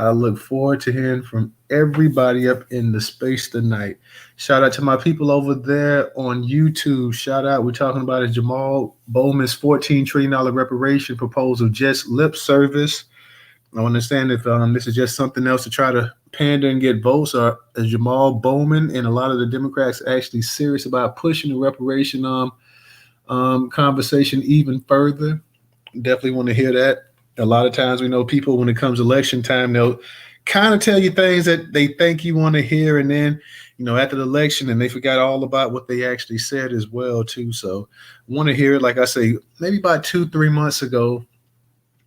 I look forward to hearing from everybody up in the space tonight. Shout out to my people over there on YouTube. Shout out. We're talking about is Jamaal Bowman's $14 trillion reparation proposal just lip service. I understand if this is just something else to try to pander and get votes, or is Jamaal Bowman and a lot of the Democrats actually serious about pushing the reparation conversation even further? Definitely want to hear that. A lot of times we know people when it comes election time, they'll kind of tell you things that they think you want to hear, and then after the election, and they forgot all about what they actually said as well too. So I want to hear it. Like I say, maybe about 2-3 months ago,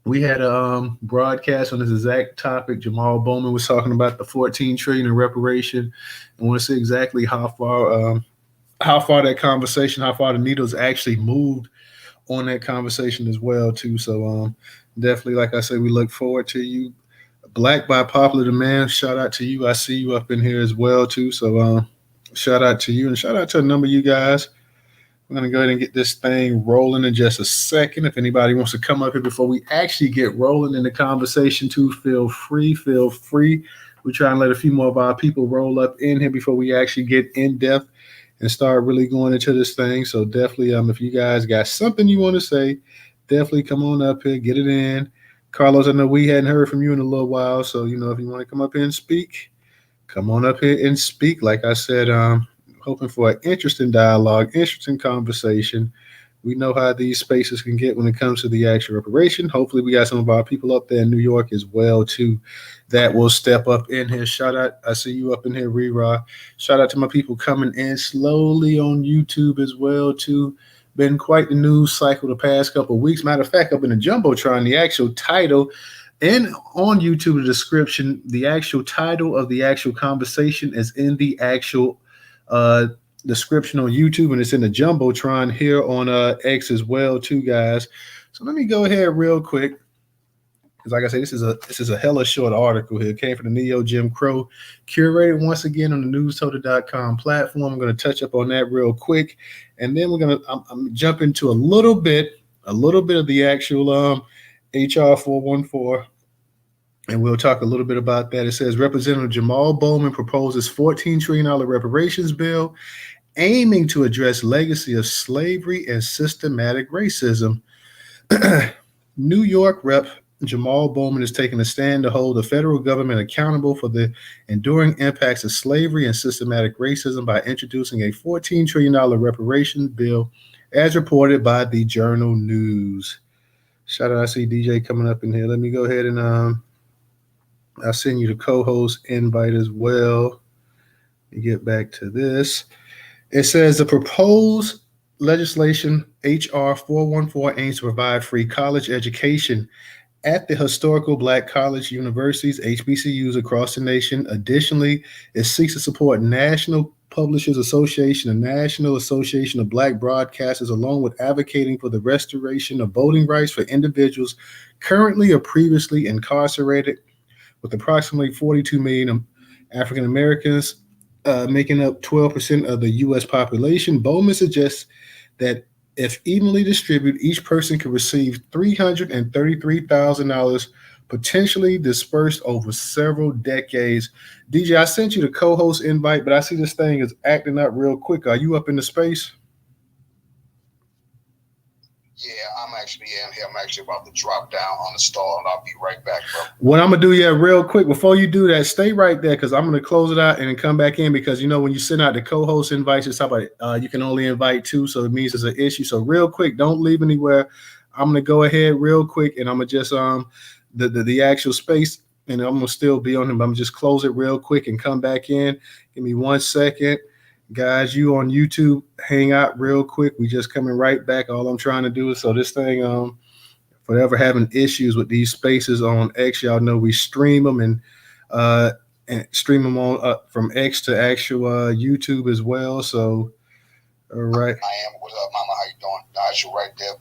we had a broadcast on this exact topic. Jamaal Bowman was talking about the 14 trillion in reparation. I want to see exactly how far that conversation, how far the needles actually moved on that conversation as well too. So definitely, like I said, we look forward to you. Black by popular demand. Shout out to you. I see you up in here as well too. So shout out to you, and shout out to a number of you guys. We're going to go ahead and get this thing rolling in just a second. If anybody wants to come up here before we actually get rolling in the conversation too, feel free. We're trying to let a few more of our people roll up in here before we actually get in depth and start really going into this thing. So definitely, if you guys got something you want to say, definitely come on up here, get it in. Carlos, I know we hadn't heard from you in a little while, so if you want to come up here and speak, come on up here and speak. Like I said, hoping for an interesting dialogue, interesting conversation. We know how these spaces can get when it comes to the actual reparation. Hopefully, we got some of our people up there in New York as well too that will step up in here. Shout out, I see you up in here, Rera. Shout out to my people coming in slowly on YouTube as well too. Been quite the news cycle the past couple of weeks. Matter of fact, up in the Jumbotron, the actual title and on YouTube, the description, the actual title of the actual conversation is in the actual description on YouTube, and it's in the Jumbotron here on X as well too, guys. So let me go ahead real quick, because like I say, this is a hella short article here. It came from the Neo Jim Crow, curated once again on the Newstoter.com platform. I'm going to touch up on that real quick, and then I'm jump into a little bit of the actual HR 414. And we'll talk a little bit about that. It says Representative Jamaal Bowman proposes $14 trillion reparations bill aiming to address legacy of slavery and systematic racism. New York Rep. Jamaal Bowman is taking a stand to hold the federal government accountable for the enduring impacts of slavery and systematic racism by introducing a $14 trillion reparations bill, as reported by the Journal News. Shout out, I see DJ coming up in here. Let me go ahead and I'll send you the co-host invite as well. Let me get back to this. It says the proposed legislation HR 414 aims to provide free college education at the historical Black college universities, HBCUs across the nation. Additionally, it seeks to support National Publishers Association and National Association of Black Broadcasters, along with advocating for the restoration of voting rights for individuals currently or previously incarcerated. With approximately 42 million African Americans making up 12% of the U.S. population, Bowman suggests that if evenly distributed, each person could receive $333,000, potentially dispersed over several decades. DJ, I sent you the co-host invite, but I see this thing is acting up real quick. Are you up in the space? Yeah, I'm actually in here. I'm actually about to drop down on the stall, and I'll be right back, bro. What I'm going to do, real quick, before you do that, stay right there, because I'm going to close it out and then come back in, because, when you send out the co-host invites, it's about you can only invite two, so it means there's an issue. So real quick, don't leave anywhere. I'm going to go ahead real quick, and I'm going to just the actual space, and I'm going to still be on him. I'm going to just close it real quick and come back in. Give me 1 second. Guys, you on YouTube, hang out real quick. We just coming right back. All I'm trying to do is, so this thing, for ever having issues with these spaces on X, y'all know we stream them and stream them on from X to actual YouTube as well. So, all right. I am. What up, Mama? How you doing? Nigel right there.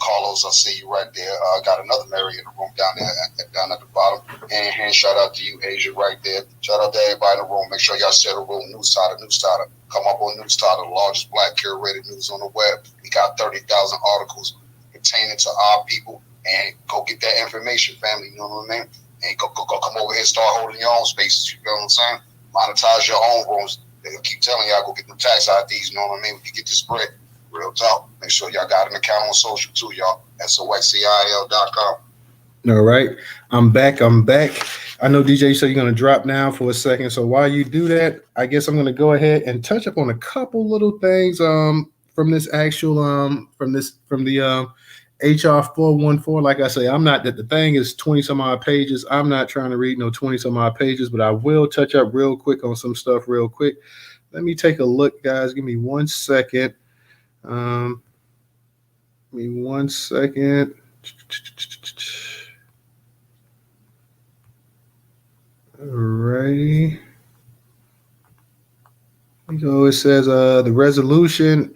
Carlos, I see you right there. Got another Mary in the room down there, down at the bottom. And shout out to you, Asia, right there. Shout out to everybody in the room. Make sure y'all share the room. Newstoter. Come up on Newstoter, the largest Black curated news on the web. We got 30,000 articles pertaining to our people. And go get that information, family. You know what I mean? And go come over ahead and start holding your own spaces. You feel what I'm saying? Monetize your own rooms. They'll keep telling y'all go get them tax IDs. You know what I mean? We can get this bread. Real talk. Make sure y'all got an account on social too, y'all. SOXCIL.com. All right. I'm back. I know DJ said you're going to drop now for a second. So while you do that, I guess I'm going to go ahead and touch up on a couple little things from this actual from the HR 414. Like I say, I'm not that the thing is 20 some odd pages. I'm not trying to read no 20 some odd pages, but I will touch up real quick on some stuff real quick. Let me take a look, guys. Give me 1 second. Give me 1 second. Alrighty. So it says the resolution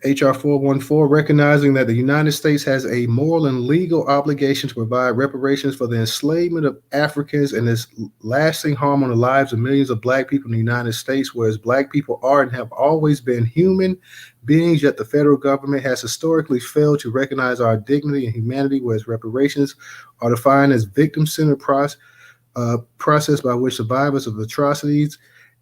HR 414 recognizing that the United States has a moral and legal obligation to provide reparations for the enslavement of Africans and its lasting harm on the lives of millions of Black people in the United States, whereas Black people are and have always been human beings, yet the federal government has historically failed to recognize our dignity and humanity, whereas reparations are defined as victim-centered process by which survivors of atrocities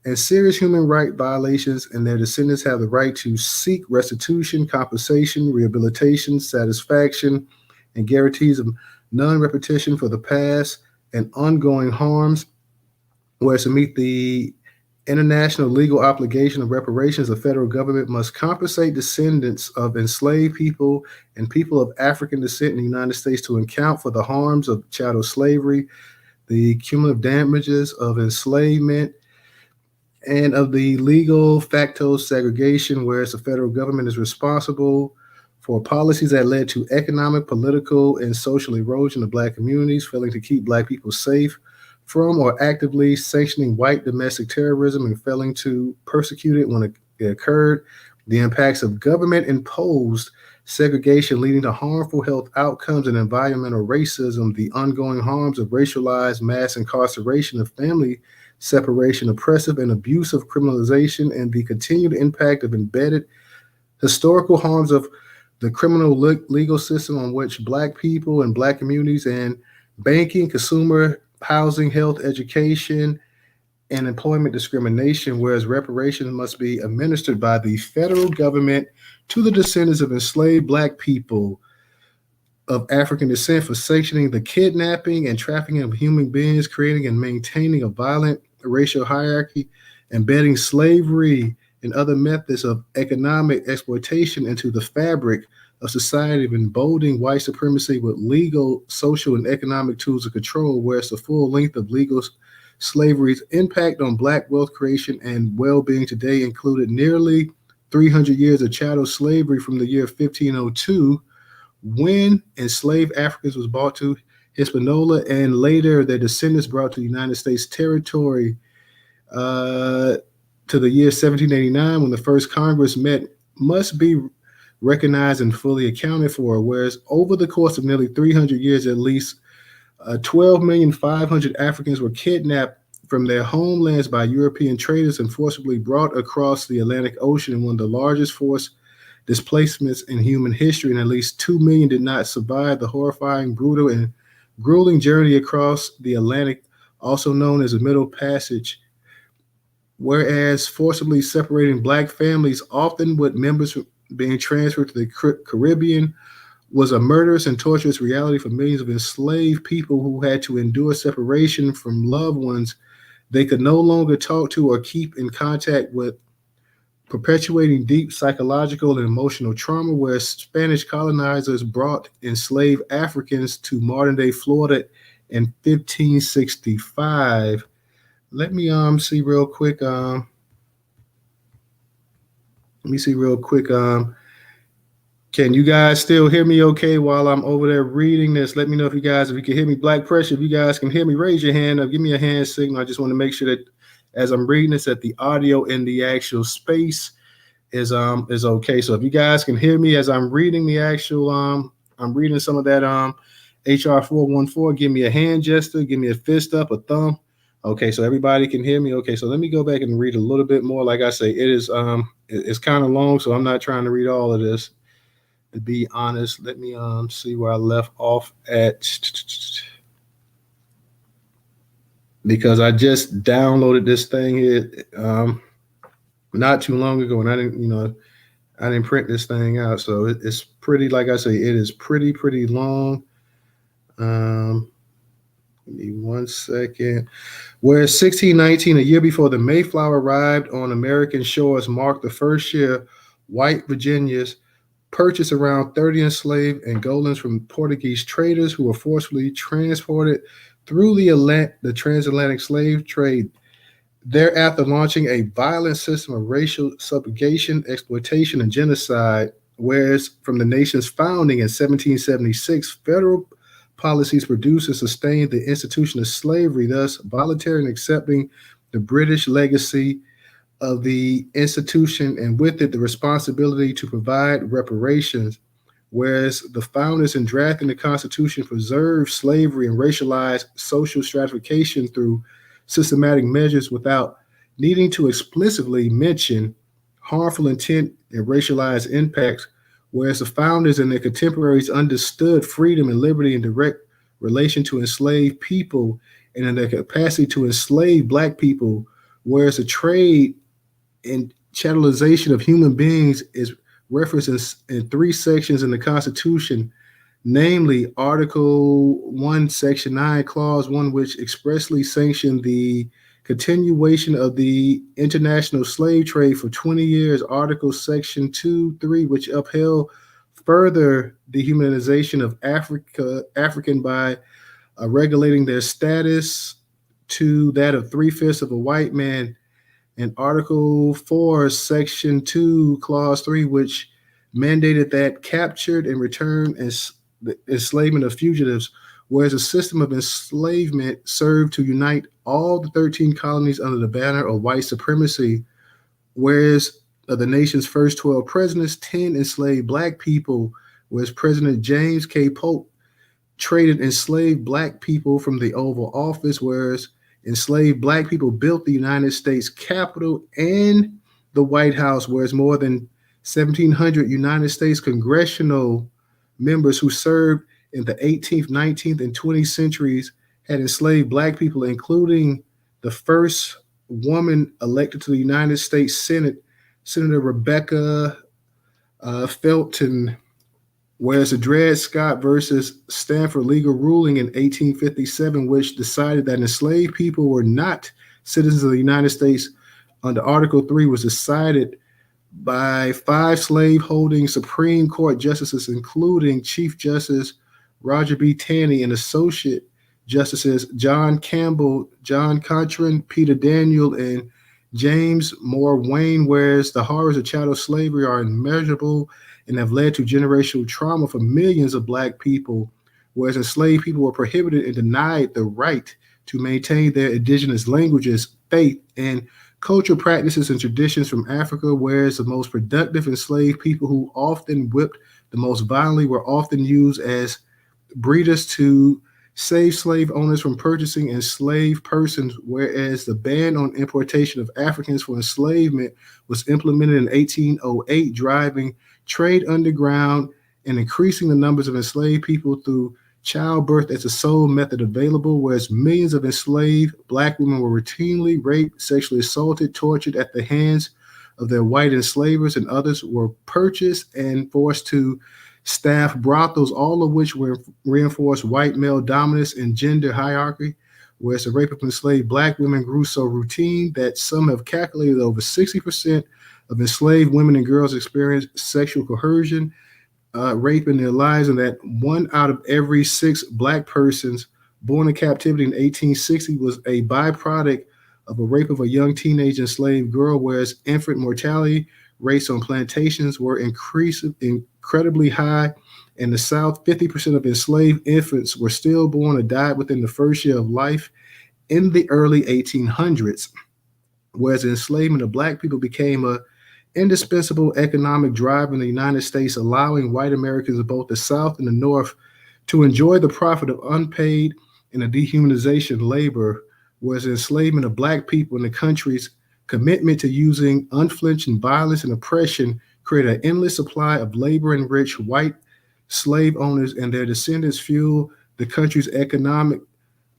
and serious human right violations and their descendants have the right to seek restitution, compensation, rehabilitation, satisfaction, and guarantees of non-repetition for the past and ongoing harms. Whereas to meet the international legal obligation of reparations, the federal government must compensate descendants of enslaved people and people of African descent in the United States to account for the harms of chattel slavery, the cumulative damages of enslavement, and of the legal facto segregation, whereas the federal government is responsible for policies that led to economic, political, and social erosion of Black communities, failing to keep Black people safe from or actively sanctioning white domestic terrorism and failing to persecute it when it occurred, the impacts of government-imposed segregation leading to harmful health outcomes and environmental racism, the ongoing harms of racialized mass incarceration of family separation, oppressive and abusive criminalization, and the continued impact of embedded historical harms of the criminal legal system on which Black people and Black communities and banking, consumer, housing, health, education, and employment discrimination, whereas reparations must be administered by the federal government to the descendants of enslaved Black people of African descent for sanctioning the kidnapping and trafficking of human beings, creating and maintaining a violent racial hierarchy, embedding slavery and other methods of economic exploitation into the fabric of society, of emboldening white supremacy with legal, social, and economic tools of control, whereas the full length of legal slavery's impact on Black wealth creation and well-being today included nearly 300 years of chattel slavery from the year 1502, when enslaved Africans was brought to Hispaniola and later their descendants brought to the United States territory to the year 1789 when the first Congress met, must be recognized and fully accounted for, whereas over the course of nearly 300 years, at least 12,500,000 Africans were kidnapped from their homelands by European traders and forcibly brought across the Atlantic Ocean in one of the largest forced displacements in human history, and at least 2 million did not survive the horrifying, brutal, and grueling journey across the Atlantic, also known as the Middle Passage, whereas forcibly separating Black families, often with members being transferred to the Caribbean, was a murderous and torturous reality for millions of enslaved people who had to endure separation from loved ones they could no longer talk to or keep in contact with, perpetuating deep psychological and emotional trauma, where Spanish colonizers brought enslaved Africans to modern-day Florida in 1565. Let me see real quick. Can you guys still hear me okay while I'm over there reading this? Let me know if you can hear me. Black Pressure, if you guys can hear me, raise your hand or give me a hand signal. I just want to make sure that as I'm reading this, that the audio in the actual space is okay. So if you guys can hear me as I'm reading the actual I'm reading some of that HR 414, give me a hand gesture, give me a fist up, a thumb. Okay, so everybody can hear me. Okay, so let me go back and read a little bit more. Like I say, it's kind of long, so I'm not trying to read all of this. To be honest, let me see where I left off at. because I just downloaded this thing here not too long ago, and I didn't print this thing out, so it's pretty. Like I say, it is pretty long. Um, Give me 1 second. Whereas 1619, a year before the Mayflower arrived on American shores, marked the first year white Virginians purchased around 30 enslaved Angolans from Portuguese traders who were forcibly transported through the transatlantic slave trade, thereafter launching a violent system of racial subjugation, exploitation, and genocide. Whereas from the nation's founding in 1776, federal policies produced and sustained the institution of slavery, thus voluntarily accepting the British legacy of the institution and with it the responsibility to provide reparations. Whereas the founders in drafting the Constitution preserved slavery and racialized social stratification through systematic measures without needing to explicitly mention harmful intent and racialized impacts, whereas the founders and their contemporaries understood freedom and liberty in direct relation to enslaved people and in their capacity to enslave Black people, whereas the trade and chattelization of human beings is referenced in three sections in the Constitution, namely Article 1, Section 9, Clause 1, which expressly sanctioned the continuation of the international slave trade for 20 years, Article Section 2, 3, which upheld further dehumanization of African by regulating their status to that of three-fifths of a white man, and Article 4, Section 2, Clause 3, which mandated that captured and returned as the enslavement of fugitives, whereas a system of enslavement served to unite all the 13 colonies under the banner of white supremacy, whereas of the nation's first 12 presidents, 10 enslaved Black people, whereas President James K. Polk traded enslaved Black people from the Oval Office, whereas enslaved Black people built the United States Capitol and the White House, whereas more than 1,700 United States congressional members who served in the 18th, 19th, and 20th centuries had enslaved Black people, including the first woman elected to the United States Senate, Senator Rebecca Felton, whereas the Dred Scott versus Stanford legal ruling in 1857, which decided that enslaved people were not citizens of the United States under Article 3, was decided by 5 slave-holding Supreme Court justices, including Chief Justice Roger B. Taney and Associate Justices John Campbell, John Cochran, Peter Daniel, and James Moore Wayne, whereas the horrors of chattel slavery are immeasurable and have led to generational trauma for millions of Black people, whereas enslaved people were prohibited and denied the right to maintain their indigenous languages, faith, and cultural practices and traditions from Africa, whereas the most productive enslaved people who often whipped the most violently were often used as breeders to save slave owners from purchasing enslaved persons, whereas the ban on importation of Africans for enslavement was implemented in 1808, driving trade underground and increasing the numbers of enslaved people through childbirth as the sole method available, whereas millions of enslaved Black women were routinely raped, sexually assaulted, tortured at the hands of their white enslavers, and others were purchased and forced to staff brothels, all of which were reinforced white male dominance and gender hierarchy, whereas the rape of enslaved Black women grew so routine that some have calculated over 60% of enslaved women and girls experienced sexual coercion, rape in their lives, and that 1 out of every 6 Black persons born in captivity in 1860 was a byproduct of a rape of a young teenage enslaved girl, whereas infant mortality rates on plantations were incredibly high. In the South, 50% of enslaved infants were stillborn or died within the first year of life in the early 1800s, whereas the enslavement of Black people became a indispensable economic driver in the United States, allowing white Americans of both the South and the North to enjoy the profit of unpaid and a dehumanization labor, whereas the enslavement of Black people in the country's commitment to using unflinching violence and oppression created an endless supply of labor-enriched white slave owners and their descendants fuel the country's economic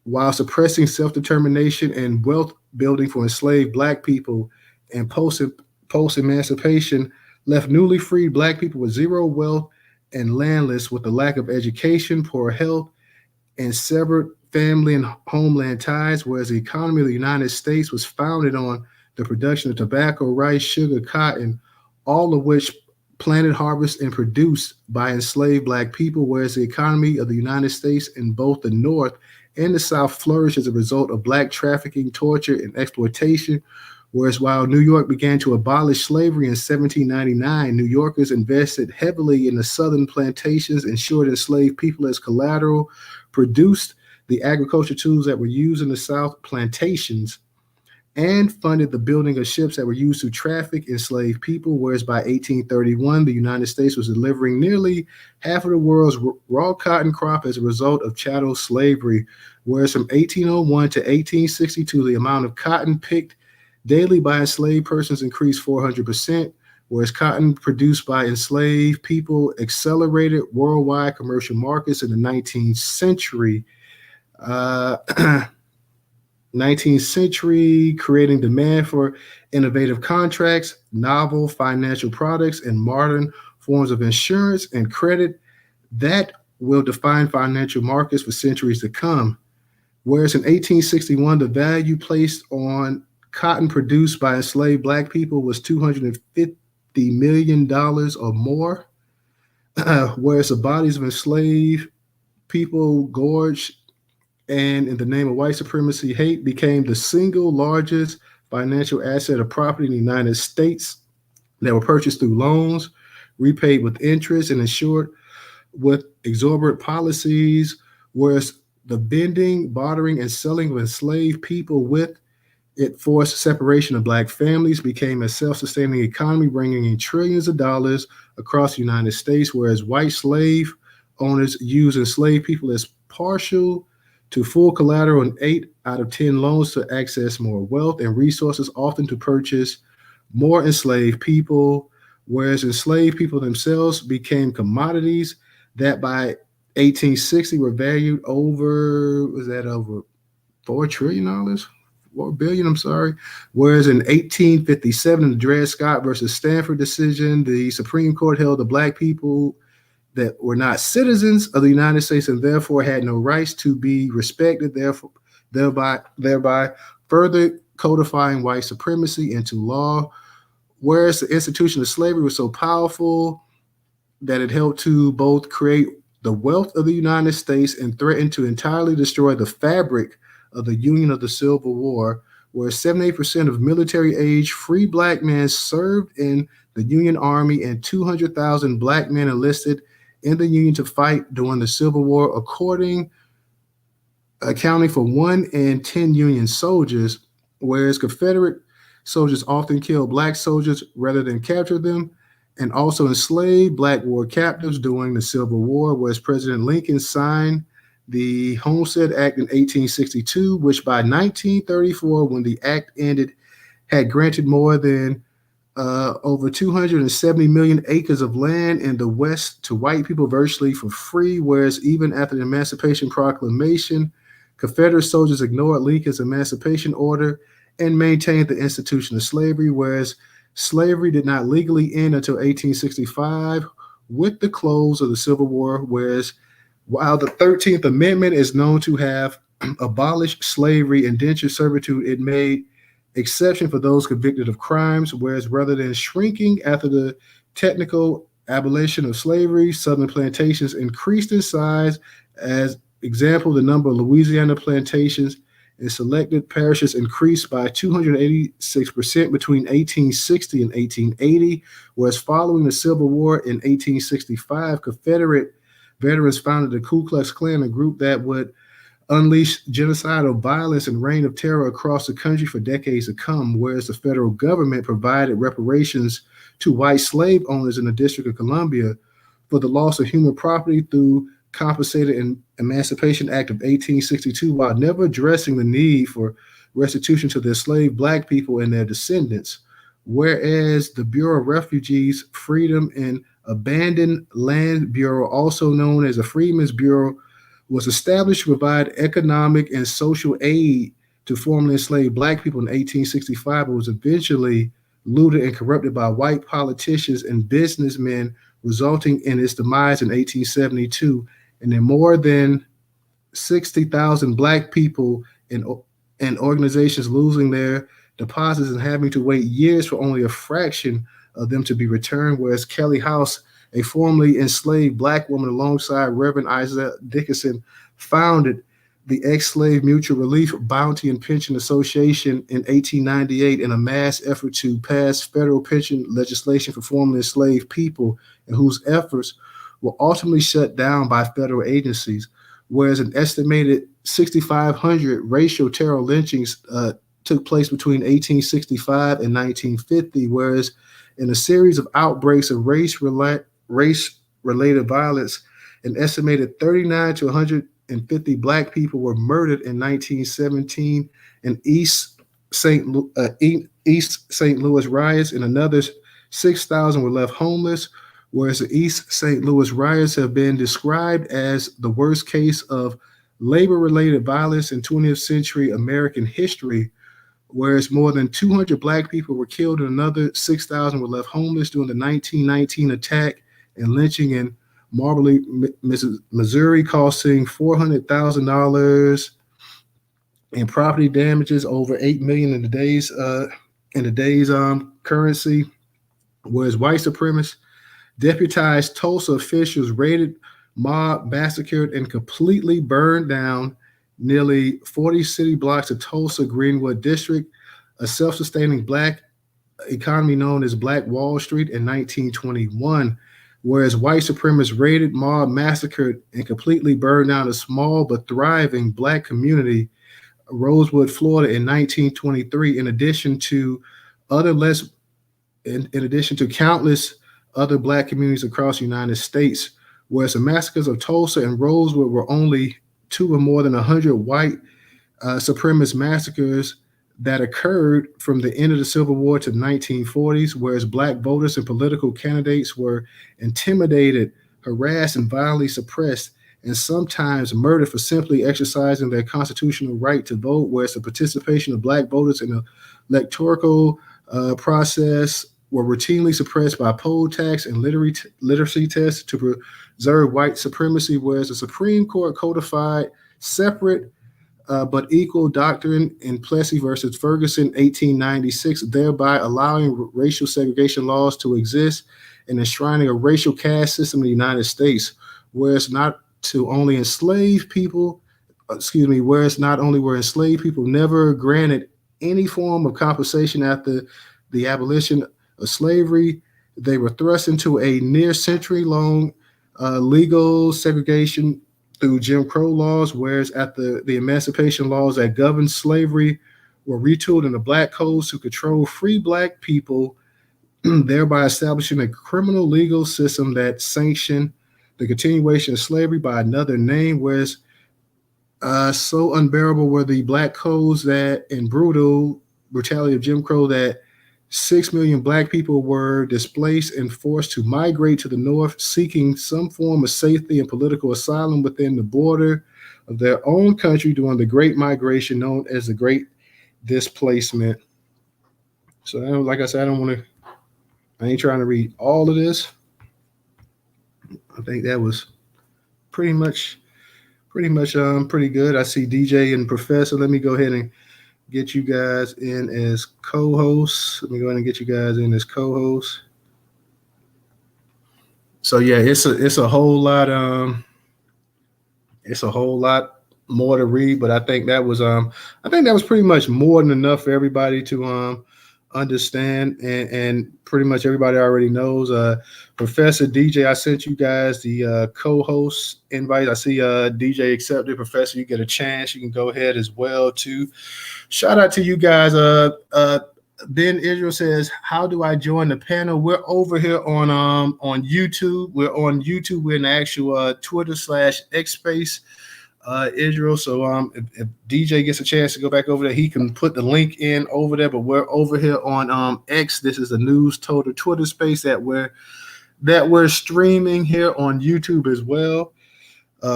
while suppressing self-determination and wealth building for enslaved black people, and post-emancipation left newly freed black people with zero wealth and landless, with a lack of education, poor health, and severed family and homeland ties, whereas the economy of the United States was founded on the production of tobacco, rice, sugar, cotton, all of which planted, harvested, and produced by enslaved black people, whereas the economy of the United States in both the North and the South flourished as a result of black trafficking, torture, and exploitation. Whereas while New York began to abolish slavery in 1799, New Yorkers invested heavily in the southern plantations, ensured enslaved people as collateral, produced the agriculture tools that were used in the South plantations, and funded the building of ships that were used to traffic enslaved people, whereas by 1831, the United States was delivering nearly half of the world's raw cotton crop as a result of chattel slavery, whereas from 1801 to 1862, the amount of cotton picked daily by enslaved persons increased 400%, whereas cotton produced by enslaved people accelerated worldwide commercial markets in the 19th century. Uh, 19th century, creating demand for innovative contracts, novel financial products, and modern forms of insurance and credit that will define financial markets for centuries to come. Whereas in 1861, the value placed on cotton produced by enslaved black people was $250 million or more, whereas the bodies of enslaved people gorged and in the name of white supremacy hate became the single largest financial asset of property in the United States that were purchased through loans, repaid with interest, and insured with exorbitant policies, whereas the bending, bartering, and selling of enslaved people with it forced separation of black families, became a self-sustaining economy, bringing in trillions of dollars across the United States, whereas white slave owners used enslaved people as partial to full collateral in 8 out of 10 loans to access more wealth and resources, often to purchase more enslaved people, whereas enslaved people themselves became commodities that by 1860 were valued over, was that over $4 trillion? 4 billion, I'm sorry. Whereas in 1857, in the Dred Scott versus Stanford decision, the Supreme Court held the black people that were not citizens of the United States and therefore had no rights to be respected, thereby further codifying white supremacy into law. Whereas the institution of slavery was so powerful that it helped to both create the wealth of the United States and threatened to entirely destroy the fabric of the Union of the Civil War, where 78% of military-age free black men served in the Union Army and 200,000 black men enlisted in the Union to fight during the Civil War, accounting for 1 in 10 Union soldiers, whereas Confederate soldiers often killed black soldiers rather than capture them, and also enslaved black war captives during the Civil War, whereas President Lincoln signed the Homestead Act in 1862, which by 1934, when the act ended, had granted more than over 270 million acres of land in the West to white people virtually for free, whereas even after the Emancipation Proclamation, Confederate soldiers ignored Lincoln's emancipation order and maintained the institution of slavery, whereas slavery did not legally end until 1865 with the close of the Civil War, whereas while the 13th Amendment is known to have abolished slavery, indentured servitude, it made exception for those convicted of crimes, whereas rather than shrinking after the technical abolition of slavery, Southern plantations increased in size. As example, the number of Louisiana plantations in selected parishes increased by 286% between 1860 and 1880, whereas following the Civil War in 1865, Confederate veterans founded the Ku Klux Klan, a group that would unleash genocidal violence and reign of terror across the country for decades to come, whereas the federal government provided reparations to white slave owners in the District of Columbia for the loss of human property through compensated Emancipation Act of 1862, while never addressing the need for restitution to the enslaved black people and their descendants. Whereas the Bureau of Refugees, Freedom, and Abandoned Land Bureau, also known as the Freedmen's Bureau, was established to provide economic and social aid to formerly enslaved black people in 1865, but was eventually looted and corrupted by white politicians and businessmen, resulting in its demise in 1872. And then more than 60,000 black people and organizations losing their deposits and having to wait years for only a fraction of them to be returned. Whereas Kelly House, a formerly enslaved black woman alongside Reverend Isaiah Dickinson, founded the Ex-Slave Mutual Relief Bounty and Pension Association in 1898 in a mass effort to pass federal pension legislation for formerly enslaved people, and whose efforts were ultimately shut down by federal agencies. Whereas an estimated 6,500 racial terror lynchings took place between 1865 and 1950, whereas in a series of outbreaks of race-related violence, an estimated 39 to 150 black people were murdered in 1917 in East St. Louis riots, and another 6,000 were left homeless, whereas the East St. Louis riots have been described as the worst case of labor-related violence in 20th century American history, whereas more than 200 black people were killed and another 6,000 were left homeless during the 1919 attack and lynching in Marbley, Missouri, costing $400,000 in property damages, over $8 million in today's currency. Whereas white supremacists deputized Tulsa officials raided, mob, massacred, and completely burned down nearly 40 city blocks of Tulsa Greenwood District, a self-sustaining black economy known as Black Wall Street, in 1921. Whereas white supremacists raided, mob, massacred, and completely burned down a small but thriving black community, Rosewood, Florida, in 1923, in addition to countless other black communities across the United States. Whereas the massacres of Tulsa and Rosewood were only two of more than 100 white supremacist massacres that occurred from the end of the Civil War to the 1940s, whereas black voters and political candidates were intimidated, harassed, and violently suppressed, and sometimes murdered for simply exercising their constitutional right to vote, whereas the participation of black voters in the electoral process were routinely suppressed by poll tax and literacy tests to preserve white supremacy, whereas the Supreme Court codified separate but equal doctrine in Plessy versus Ferguson, 1896, thereby allowing racial segregation laws to exist and enshrining a racial caste system in the United States, whereas not only were enslaved people never granted any form of compensation after the abolition of slavery, they were thrust into a near century-long legal segregation through Jim Crow laws, whereas after the emancipation laws that governed slavery were retooled into black codes to control free black people, thereby establishing a criminal legal system that sanctioned the continuation of slavery by another name. Whereas so unbearable were the black codes and brutality of Jim Crow that 6 million black people were displaced and forced to migrate to the north, seeking some form of safety and political asylum within the border of their own country during the Great Migration, known as the Great Displacement. So, like I said, I ain't trying to read all of this. I think that was pretty good. I see DJ and Professor. Let me go ahead and get you guys in as co-hosts. Let me go ahead and get you guys in as co-hosts. So yeah, it's a whole lot. It's a whole lot more to read, but I think that was pretty much more than enough for everybody to understand, and pretty much everybody already knows. Professor DJ, I sent you guys the co-host invite. I see DJ accepted. Professor, you get a chance, you can go ahead as well too. Shout out to you guys. Ben Israel says, how do I join the panel? We're over here on YouTube. We're on YouTube. We're in the actual Twitter/X space, Israel. So if DJ gets a chance to go back over there, he can put the link in over there. But we're over here on X. This is a Newstoter Twitter space that we're streaming here on YouTube as well.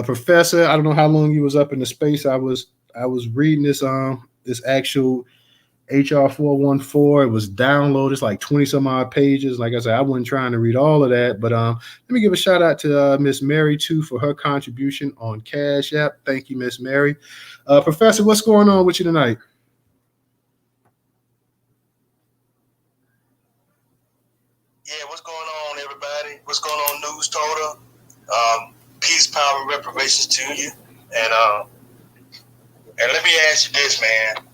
Professor, I don't know how long you was up in the space. I was reading this actual HR 414. It was downloaded. It's like 20 some odd pages. Like I said, I wasn't trying to read all of that, but let me give a shout out to Miss Mary too for her contribution on Cash App. Thank you, Miss Mary. Professor, what's going on with you tonight? Yeah, what's going on, everybody? What's going on, Newstoter? Peace, power, and reparations to you. And let me ask you this, man.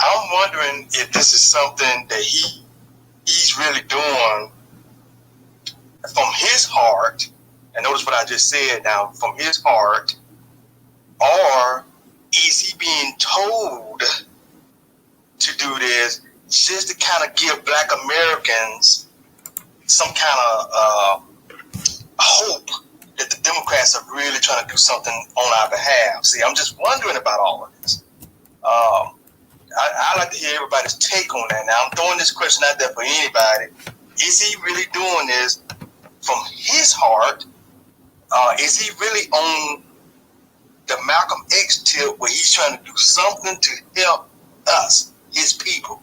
I'm wondering if this is something that he's really doing from his heart. And notice what I just said now, from his heart, or is he being told to do this just to kind of give Black Americans some kind of hope that the Democrats are really trying to do something on our behalf? See, I'm just wondering about all of this. I'd like to hear everybody's take on that. Now, I'm throwing this question out there for anybody. Is he really doing this from his heart? Is he really on the Malcolm X tip where he's trying to do something to help us, his people?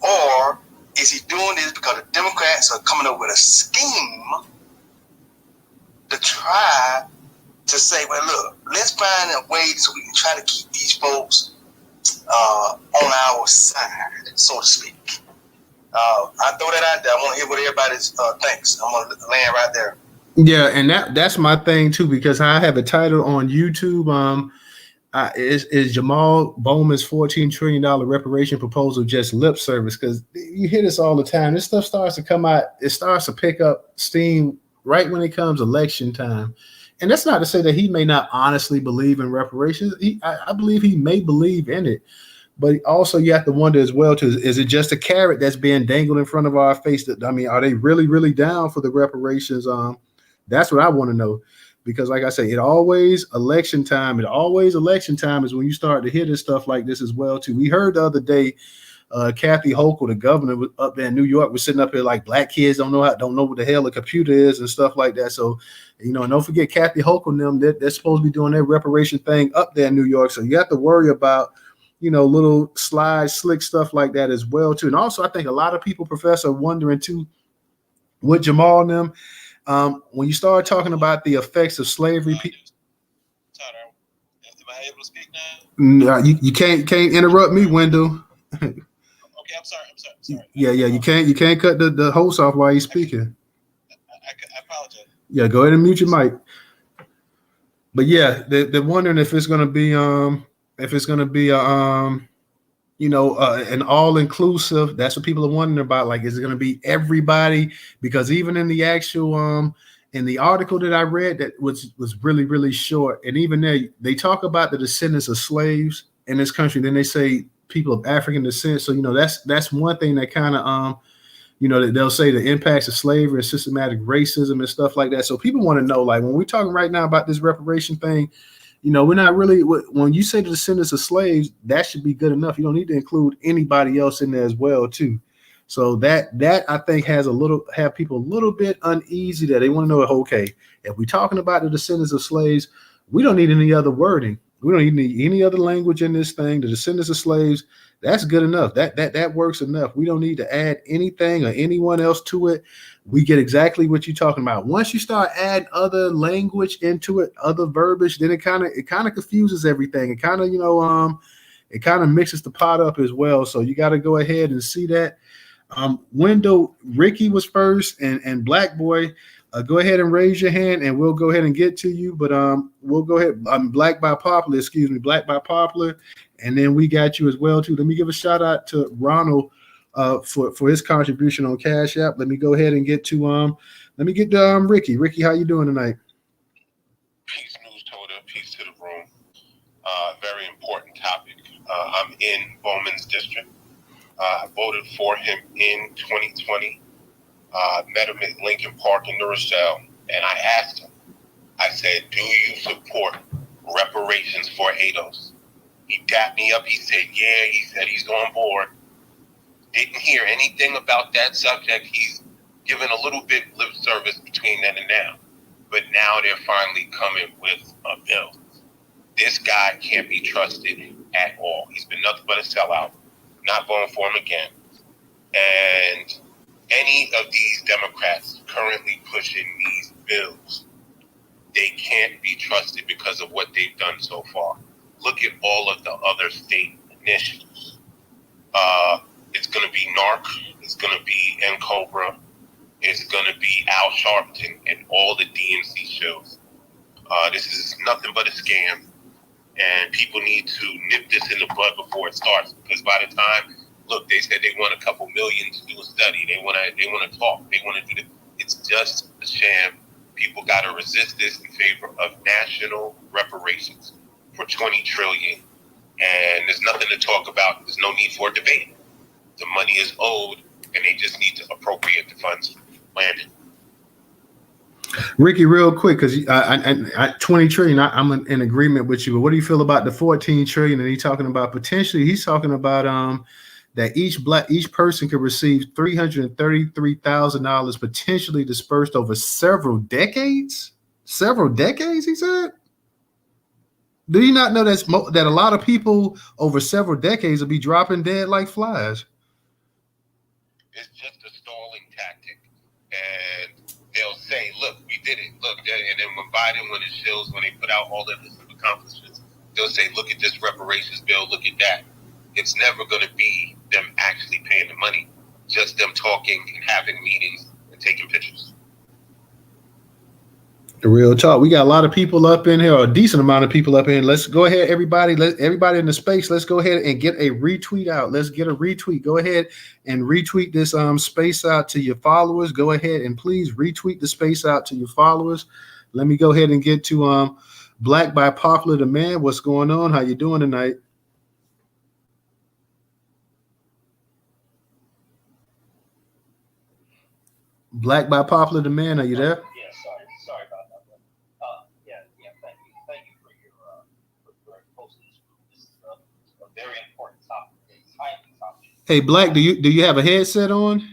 Or is he doing this because the Democrats are coming up with a scheme to try to say, well, look, let's find a way so we can try to keep these folks on our side, so to speak. I throw that out there. I want to hear what everybody's thinks. I'm going to land right there. Yeah, and that's my thing too, because I have a title on YouTube. Is Jamaal Bowman's $14 trillion reparation proposal just lip service? Because you hear this all the time. This stuff starts to come out. It starts to pick up steam right when it comes election time. And that's not to say that he may not honestly believe in reparations. I believe he may believe in it. But also you have to wonder as well, too, is it just a carrot that's being dangled in front of our face? That, I mean, are they really, really down for the reparations? That's what I want to know. Because like I say, it always election time is when you start to hear this stuff like this as well, too. We heard the other day, Kathy Hochul, the governor up there in New York, was sitting up here like black kids don't know what the hell a computer is and stuff like that. So, and don't forget Kathy Hochul and them, they're supposed to be doing their reparation thing up there in New York. So you have to worry about, little slide, slick stuff like that as well, too. And also, I think a lot of people, Professor, are wondering too, with Jamaal and them, when you start talking about the effects of slavery, Tyler, am I able to speak now? You can't interrupt me, Wendell. Okay, I'm sorry. Yeah, you can't cut the host off while he's speaking. I apologize. Yeah, go ahead and mute your mic. But yeah, they're wondering if it's gonna be an all-inclusive. That's what people are wondering about. Like, is it going to be everybody? Because even in the actual in the article that I read that was really, really short, and even there they talk about the descendants of slaves in this country. Then they say people of African descent. So that's one thing that kind of they'll say the impacts of slavery and systematic racism and stuff like that. So people want to know, like, when we're talking right now about this reparation thing, we're not really, when you say the descendants of slaves, that should be good enough. You don't need to include anybody else in there as well, too. So that I think have people a little bit uneasy that they want to know, okay, if we're talking about the descendants of slaves, we don't need any other wording. We don't need any other language in this thing. The descendants of slaves, that's good enough. That works enough. We don't need to add anything or anyone else to it. We get exactly what you're talking about. Once you start adding other language into it, other verbiage, then it kind of confuses everything. It kind of mixes the pot up as well. So you got to go ahead and see that. Wendell, Ricky was first, and Black Boy. Go ahead and raise your hand, and we'll go ahead and get to you. But we'll go ahead. Black by Popular, and then we got you as well too. Let me give a shout out to Ronald for his contribution on Cash App. Let me go ahead and get to Ricky. Ricky, how you doing tonight? Peace, Newstoter. Peace to the room. Very important topic. I'm in Bowman's district. I voted for him in 2020. Met him at Lincoln Park in New Rochelle, and I asked him, I said, do you support reparations for ADOS? He dapped me up. He said, yeah. He said he's on board. Didn't hear anything about that subject. He's given a little bit lip service between then and now. but now they're finally coming with a bill. This guy can't be trusted at all. He's been nothing but a sellout. Not voting for him again. And any of these Democrats currently pushing these bills, they can't be trusted because of what they've done so far. Look at all of the other state initiatives. It's going to be NARC. It's going to be NCOBRA. It's going to be Al Sharpton and all the DNC shows. This is nothing but a scam, and people need to nip this in the bud before it starts. Because by the time, look, they said they want a couple million to do a study. They want to talk. They want to do this. It's just a sham. People got to resist this in favor of national reparations for $20 trillion, and there's nothing to talk about. There's no need for a debate. The money is owed, and they just need to appropriate the funds. Landed. Ricky, real quick, because I 20 trillion, I'm in agreement with you. But what do you feel about the 14 trillion? And he's talking about potentially. He's talking about that each person could receive $333,000 potentially dispersed over several decades. Several decades, he said. Do you not know that a lot of people over several decades will be dropping dead like flies? It's just a stalling tactic, and they'll say, "Look, we did it. Look," and then when it shows, when they put out all of his accomplishments, they'll say, "Look at this reparations bill. Look at that." It's never going to be them actually paying the money, just them talking and having meetings and taking pictures. The real talk. We got a lot of people up in here, or a decent amount of people up in here. Let's go ahead, everybody. Everybody in the space. Let's go ahead and get a retweet out. Let's get a retweet. Go ahead and retweet this space out to your followers. Go ahead and please retweet the space out to your followers. Let me go ahead and get to Black by Popular Demand. What's going on? How you doing tonight? Black by Popular Demand. Are you there? Sorry about that. Thank you for your posting this. This is a very important topic, a timely topic. Hey, Black, do you have a headset on? Yes,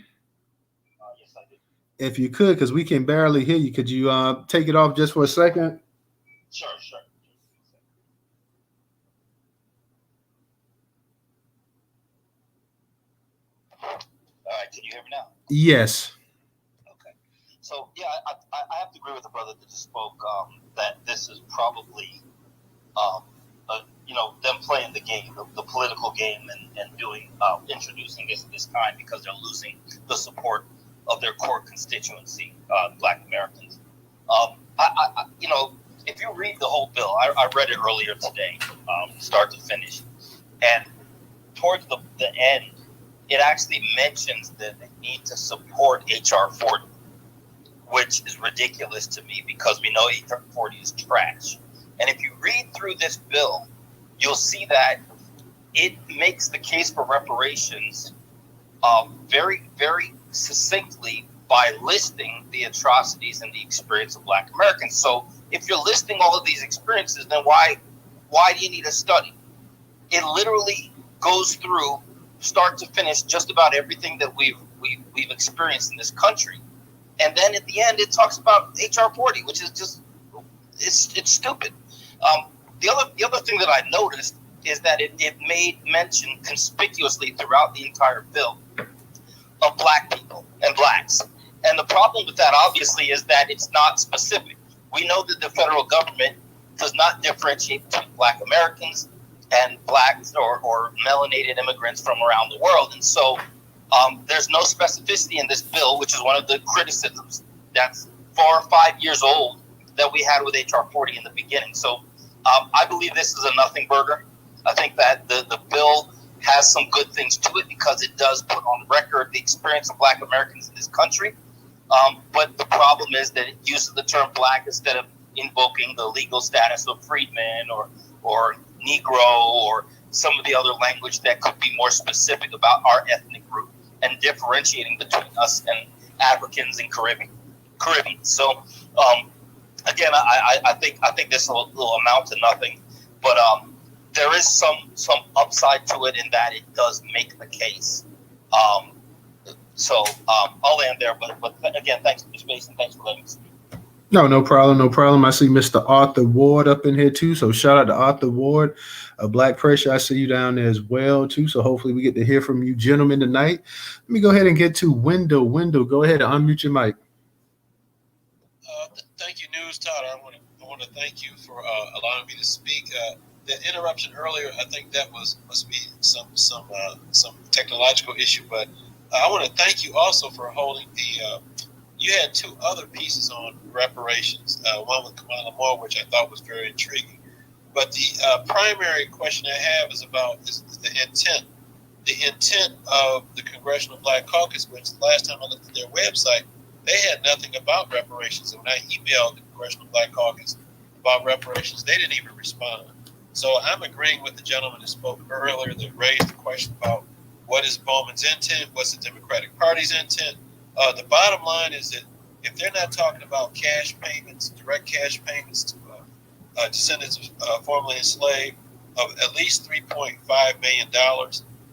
I do. If you could, because we can barely hear you, could you take it off just for a second? Sure. All right, can you hear me now? Yes. So, yeah, I have to agree with the brother that just spoke that this is probably, them playing the game, the political game, and doing introducing this kind because they're losing the support of their core constituency, Black Americans. If you read the whole bill, I read it earlier today, start to finish, and towards the end, it actually mentions that they need to support H.R. 40. Which is ridiculous to me because we know H.R. 40 is trash. And if you read through this bill, you'll see that it makes the case for reparations very, very succinctly by listing the atrocities and the experience of Black Americans. So if you're listing all of these experiences, then why do you need a study? It literally goes through, start to finish, just about everything that we've experienced in this country. And then at the end, it talks about H.R. 40, which is just, it's stupid. The other thing that I noticed is that it made mention conspicuously throughout the entire bill of Black people and Blacks. And the problem with that, obviously, is that it's not specific. We know that the federal government does not differentiate between Black Americans and Blacks or melanated immigrants from around the world. And so there's no specificity in this bill, which is one of the criticisms that's 4 or 5 years old that we had with H.R. 40 in the beginning. So I believe this is a nothing burger. I think that the bill has some good things to it because it does put on record the experience of Black Americans in this country. But the problem is that it uses the term Black instead of invoking the legal status of freedman or Negro or some of the other language that could be more specific about our ethnic group and differentiating between us and Africans and Caribbean. So again, I think this will amount to nothing, but there is some upside to it in that it does make the case. So I'll land there, but again, thanks for the space and thanks for letting me speak. No problem, no problem. I see Mr. Arthur Ward up in here too. So shout out to Arthur Ward, Black Pressure. I see you down there as well too. So hopefully we get to hear from you gentlemen tonight. Let me go ahead and get to Window. Window, go ahead and unmute your mic. Thank you, Newstoter. I want to thank you for allowing me to speak. The interruption earlier, I think that must be some technological issue, but I want to thank you also for holding the. You had two other pieces on reparations, one with Kamala Moore, which I thought was very intriguing. But the primary question I have is about is the intent. The intent of the Congressional Black Caucus, which the last time I looked at their website, they had nothing about reparations. And when I emailed the Congressional Black Caucus about reparations, they didn't even respond. So I'm agreeing with the gentleman that spoke earlier that raised the question about what is Bowman's intent, what's the Democratic Party's intent. The bottom line is that if they're not talking about cash payments, direct cash payments to descendants of formerly enslaved of at least $3.5 million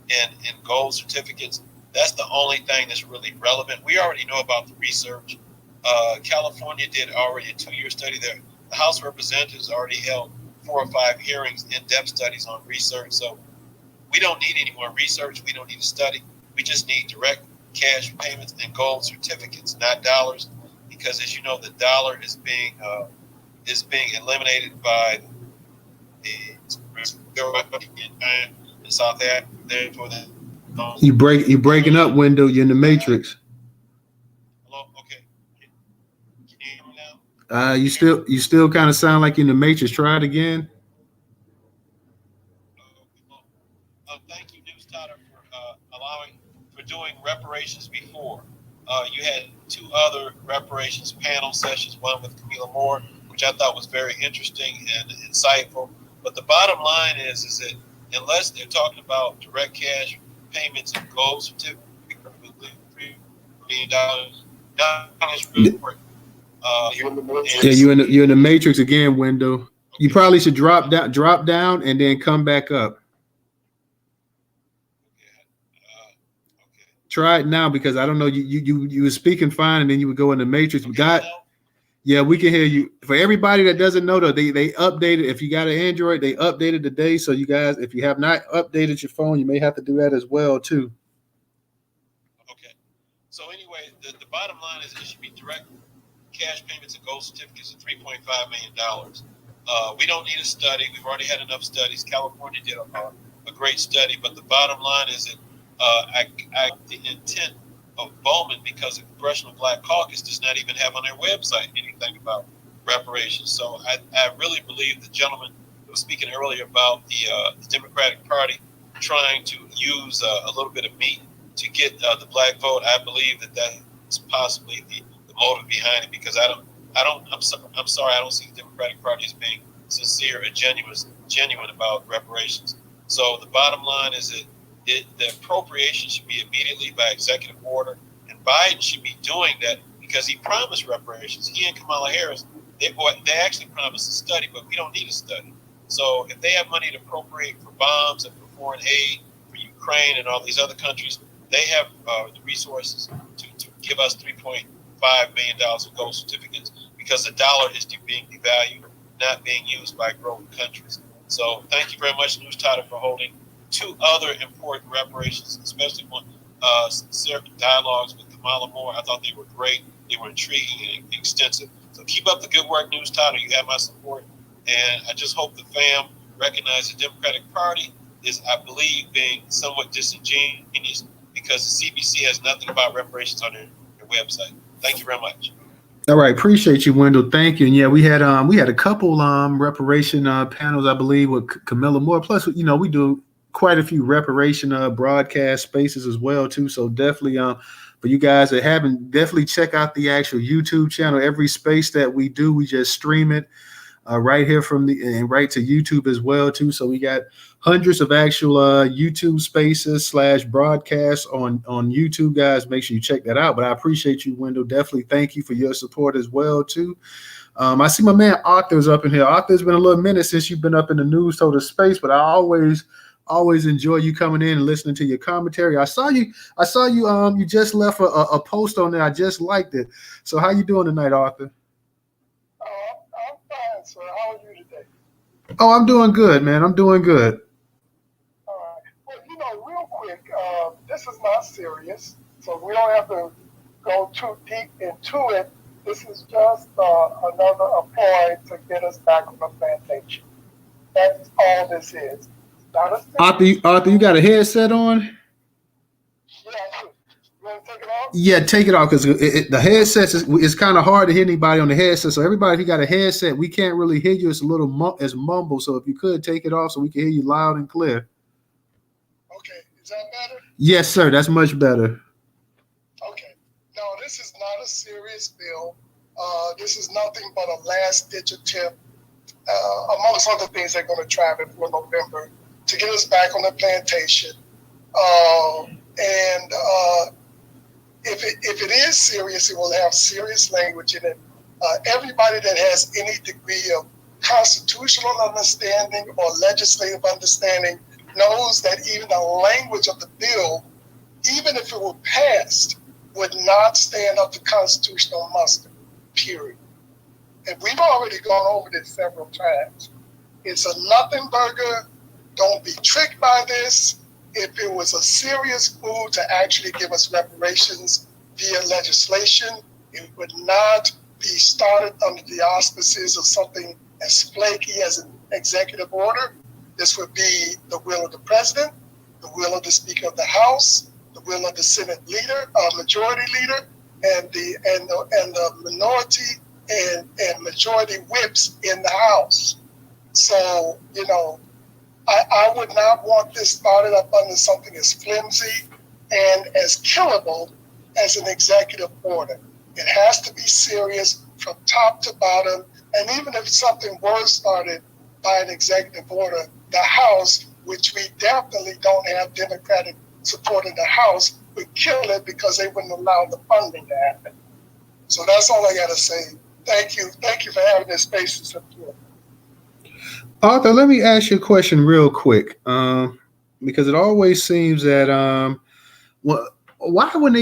in gold certificates, that's the only thing that's really relevant. We already know about the research. California did already a 2-year study there. The House of Representatives already held 4 or 5 hearings, in-depth studies on research. So we don't need any more research. We don't need a study. We just need direct cash payments and gold certificates, not dollars, because as you know, the dollar is being eliminated by the in South Africa. Therefore, You breaking up, Window. You're in the Matrix. Hello, okay. Can you hear me now? You still kind of sound like you're in the Matrix. Try it again. Thank you, Newstoter, for doing reparations before. You had 2 other reparations panel sessions, one with Camilla Moore, which I thought was very interesting and insightful. But the bottom line is that unless they're talking about direct cash payments and gold certificates, $3 million, nothing is really important. You're in the Matrix again, Window. Okay. You probably should drop down, and then come back up. Try it now, because I don't know. You were speaking fine, and then you would go in the Matrix. Yeah, we can hear you. For everybody that doesn't know, though, they updated. If you got an Android, they updated today. So you guys, if you have not updated your phone, you may have to do that as well too. Okay. So anyway, the bottom line is it should be direct cash payments and gold certificates of $3.5 million. We don't need a study. We've already had enough studies. California did a great study, but the bottom line is that the intent of Bowman, because the Congressional Black Caucus does not even have on their website anything about reparations. So I really believe the gentleman who was speaking earlier about the Democratic Party trying to use a little bit of meat to get the black vote. I believe that is possibly the motive behind it, because I'm sorry, I don't see the Democratic Party as being sincere or genuine about reparations. So the bottom line is that the appropriation should be immediately by executive order, and Biden should be doing that because he promised reparations. He and Kamala Harris, they actually promised a study, but we don't need a study. So if they have money to appropriate for bombs and for foreign aid for Ukraine and all these other countries, they have the resources to give us $3.5 million of gold certificates, because the dollar is being devalued, not being used by growing countries. So thank you very much, Newstoter, for holding 2 other important reparations, especially one dialogues with Kamala Moore. I thought they were great. They were intriguing and extensive. So keep up the good work, Newstoter. You have my support. And I just hope the fam recognize the Democratic Party is, I believe, being somewhat disingenuous, because the CBC has nothing about reparations on their website. Thank you very much. All right, appreciate you, Wendell. Thank you. And yeah, we had a couple reparation panels, I believe, with Camilla Moore. Plus, we do quite a few reparation broadcast spaces as well too. So definitely, for you guys that haven't, definitely check out the actual YouTube channel. Every space that we do, we just stream it right here and right to YouTube as well too. So we got hundreds of actual YouTube spaces / broadcasts on YouTube, guys. Make sure you check that out. But I appreciate you, Wendell. Definitely thank you for your support as well too. I see my man Arthur's up in here. Arthur's been a little minute since you've been up in the Newstoter space, but I always enjoy you coming in and listening to your commentary. I saw you you just left a post on there. I just liked it. So how you doing tonight, Arthur? right, sir. How are you today? Oh, I'm doing good, man. I'm doing good. All right. Well, real quick, this is not serious, so we don't have to go too deep into it. This is just another ploy to get us back on the plantation. That's all this is. Not a Arthur, you got a headset on? Yeah, I do. You want to take it off? Yeah, take it off because the headset is kind of hard to hear anybody on the headset. So everybody, if you got a headset, we can't really hear you. It's a little it's mumble. So if you could take it off so we can hear you loud and clear. Okay, is that better? Yes, sir. That's much better. Okay. No, this is not a serious bill. This is nothing but a last-ditch attempt, amongst other things they're going to try before November, to get us back on the plantation. If it is serious, it will have serious language in it. Everybody that has any degree of constitutional understanding or legislative understanding knows that even the language of the bill, even if it were passed, would not stand up to constitutional muster, period. And we've already gone over this several times. It's a nothing burger. Don't be tricked by this. If it was a serious move to actually give us reparations via legislation, it would not be started under the auspices of something as flaky as an executive order. This would be the will of the president, the will of the Speaker of the House, the will of the Senate leader, majority leader, and the minority and majority whips in the House. So, I would not want this started up under something as flimsy and as killable as an executive order. It has to be serious from top to bottom. And even if something were started by an executive order, the House, which we definitely don't have Democratic support in the House, would kill it because they wouldn't allow the funding to happen. So that's all I got to say. Thank you. Thank you for having this space to support. Arthur, let me ask you a question real quick, because it always seems that why when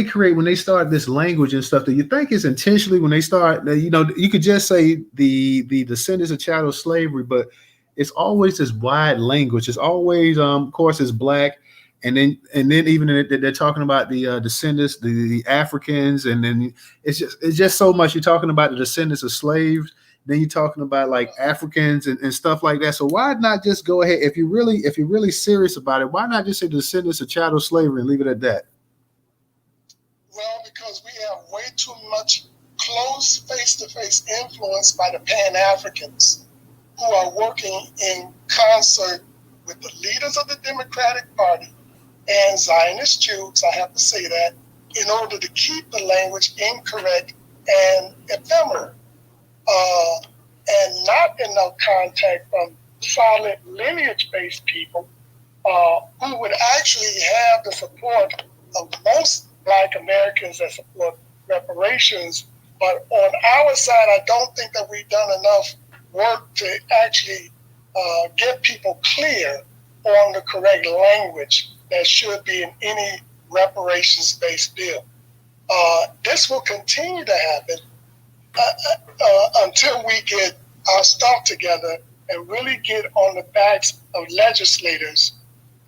they start this language and stuff, do you think it's intentionally when they start? You could just say the descendants of chattel slavery, but it's always this wide language. It's always, of course, it's black, and then even they're talking about the descendants, the Africans, and then it's just so much. You're talking about the descendants of slaves. Then you're talking about like Africans and stuff like that. So why not just go ahead? If you're really serious about it, why not just say descendants of chattel slavery and leave it at that? Well, because we have way too much close face-to-face influence by the Pan-Africans who are working in concert with the leaders of the Democratic Party and Zionist Jews, I have to say that, in order to keep the language incorrect and ephemeral. And not enough contact from solid lineage-based people who would actually have the support of most Black Americans that support reparations. But on our side, I don't think that we've done enough work to actually get people clear on the correct language that should be in any reparations-based bill. This will continue to happen until we get our stuff together and really get on the backs of legislators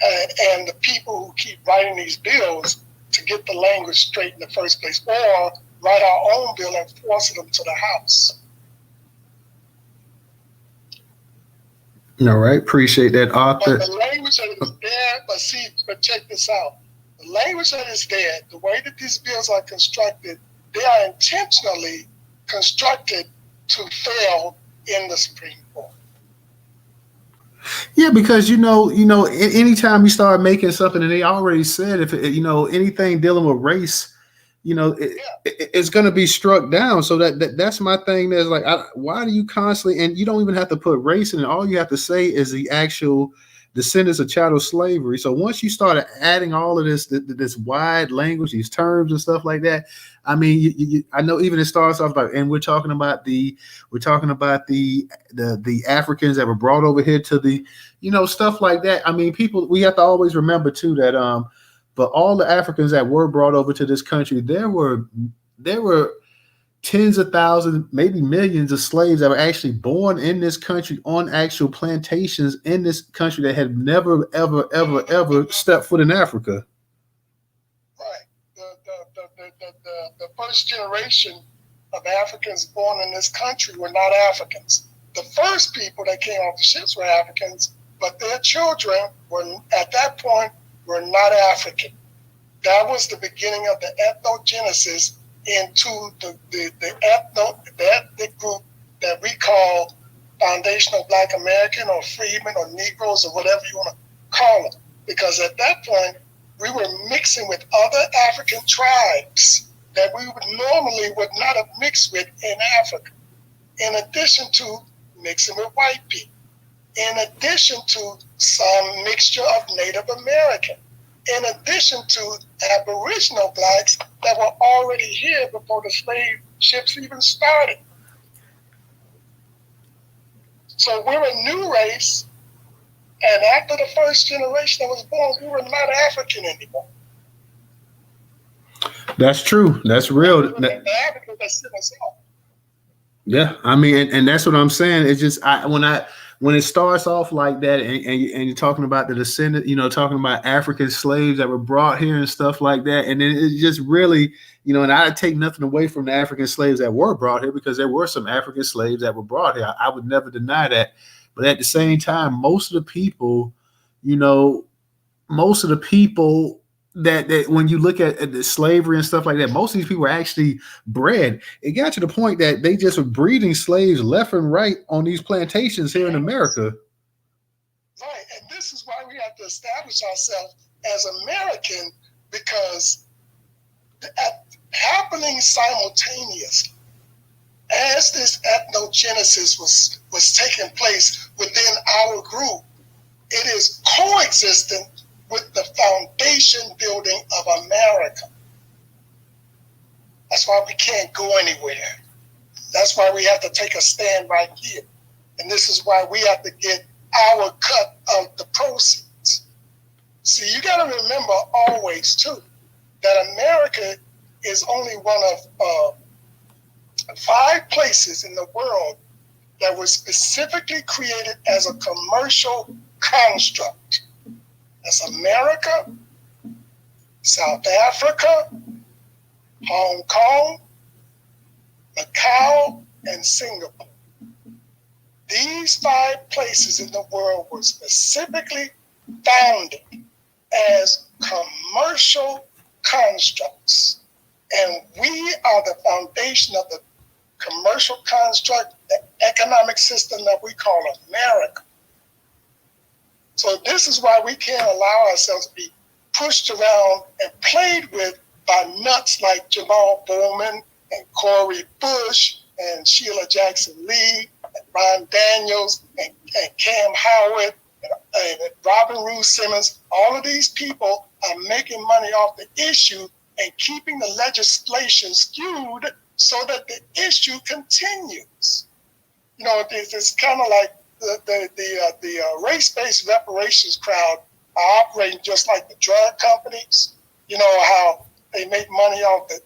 and the people who keep writing these bills to get the language straight in the first place, or write our own bill and force them to the House. All right, appreciate that, Arthur. But the language that is there, but check this out. The language that is there, the way that these bills are constructed, they are intentionally constructed to fail in the Supreme Court. Yeah, because anytime you start making something, and they already said if anything dealing with race, it's going to be struck down. So that's my thing. That's like, why do you constantly? And you don't even have to put race in it. All you have to say is the actual descendants of chattel slavery. So once you started adding all of this wide language, these terms and stuff like that, I mean, I know even it starts off like, and we're talking about the Africans that were brought over here to the, stuff like that. I mean, we have to always remember too that, but all the Africans that were brought over to this country, there were tens of thousands, maybe millions of slaves that were actually born in this country on actual plantations in this country that had never, ever, ever, ever stepped foot in Africa. Right. The first generation of Africans born in this country were not Africans. The first people that came off the ships were Africans, but their children were, at that point, were not African. That was the beginning of the ethnogenesis into the ethnic group that we call foundational Black American or freedmen or Negroes or whatever you want to call them. Because at that point, we were mixing with other African tribes that we would not have mixed with in Africa. In addition to mixing with white people. In addition to some mixture of Native American. In addition to Aboriginal Blacks that were already here before the slave ships even started. So we're a new race, and after the first generation that was born, we were not African anymore. That's true. That's real. Yeah, I mean, and that's what I'm saying. It's just when it starts off like that, and you're talking about the descendant, talking about African slaves that were brought here and stuff like that, and then it just really, and I take nothing away from the African slaves that were brought here, because there were some African slaves that were brought here. I would never deny that, but at the same time, most of the people that when you look at the slavery and stuff like that, most of these people were actually bred. It got to the point that they just were breeding slaves left and right on these plantations here in America. Right, and this is why we have to establish ourselves as American, because happening simultaneously as this ethnogenesis was taking place within our group, it is coexistent with the foundation building of America. That's why we can't go anywhere. That's why we have to take a stand right here. And this is why we have to get our cut of the proceeds. See, you got to remember always, too, that America is only one of 5 places in the world that was specifically created as a commercial construct. That's America, South Africa, Hong Kong, Macau, and Singapore. These 5 places in the world were specifically founded as commercial constructs. And we are the foundation of the commercial construct, the economic system that we call America. So this is why we can't allow ourselves to be pushed around and played with by nuts like Jamaal Bowman and Corey Bush and Sheila Jackson Lee and Ron Daniels and Cam Howard and Robin Rue Simmons. All of these people are making money off the issue and keeping the legislation skewed so that the issue continues. It's kind of like the race-based reparations crowd are operating just like the drug companies. You know how they make money off the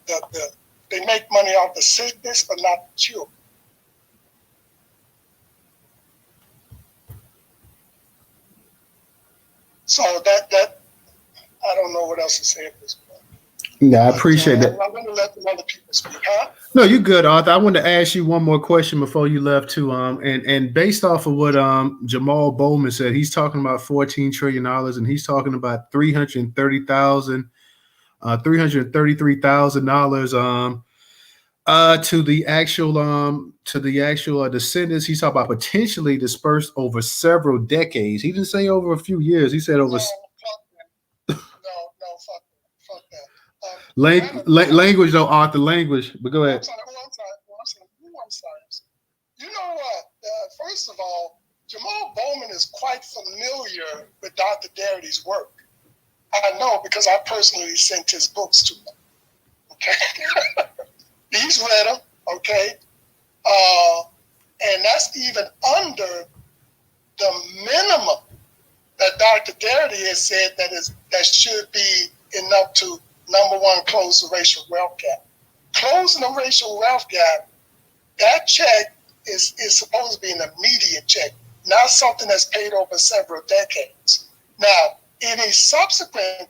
sickness, but not the cure. So that I don't know what else to say at this point. Yeah, I appreciate that. I'm going to let the other people speak, huh? No, you're good, Arthur. I wanted to ask you one more question before you left too. And based off of what Jamaal Bowman said, he's talking about $14 trillion, and he's talking about $333,000 to the actual descendants. He's talking about potentially dispersed over several decades. He didn't say over a few years. He said over. Fuck that. Language, though, Arthur. Language. But go ahead. I'm sorry. You know what? First of all, Jamaal Bowman is quite familiar with Dr. Darity's work. I know because I personally sent his books to him. Okay, he's read them. Okay, and that's even under the minimum that Dr. Darity has said that should be enough to, number one, close the racial wealth gap. closing the racial wealth gap, that check is supposed to be an immediate check, not something that's paid over several decades. Now, any subsequent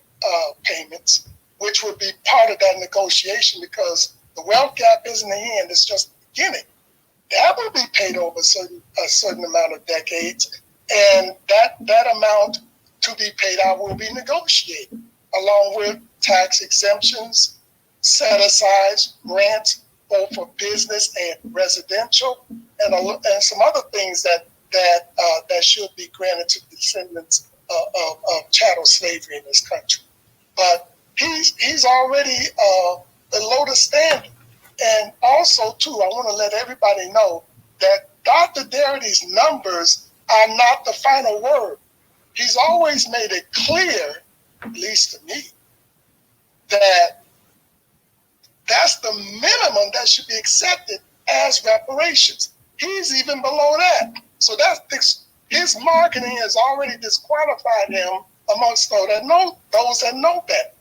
payments, which would be part of that negotiation, because the wealth gap isn't the end, it's just the beginning. That will be paid over a certain amount of decades, and that amount to be paid out will be negotiated, along with tax exemptions, set-asides, grants, both for business and residential, and some other things that should be granted to descendants of chattel slavery in this country. But he's already below the standard. And also, too, I want to let everybody know that Dr. Darity's numbers are not the final word. He's always made it clear, at least to me, that that's the minimum that should be accepted as reparations. He's even below that. So his marketing has already disqualified him amongst those that know better.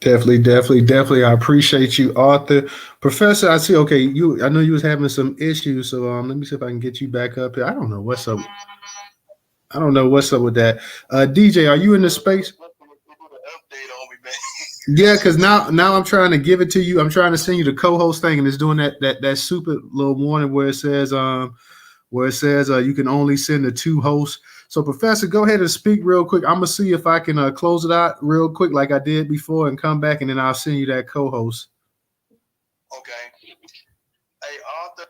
Definitely. I appreciate you, Arthur. Professor, I see. Okay, I know you was having some issues, so let me see if I can get you back up here. I don't know what's up with that. DJ, are you in the space? Yeah, because now I'm trying to give it to you. I'm trying to send you the co-host thing, and it's doing that stupid little warning where it says you can only send the 2 hosts. So, Professor, go ahead and speak real quick. I'm gonna see if I can close it out real quick, like I did before, and come back, and then I'll send you that co-host. Okay. Hey, Arthur.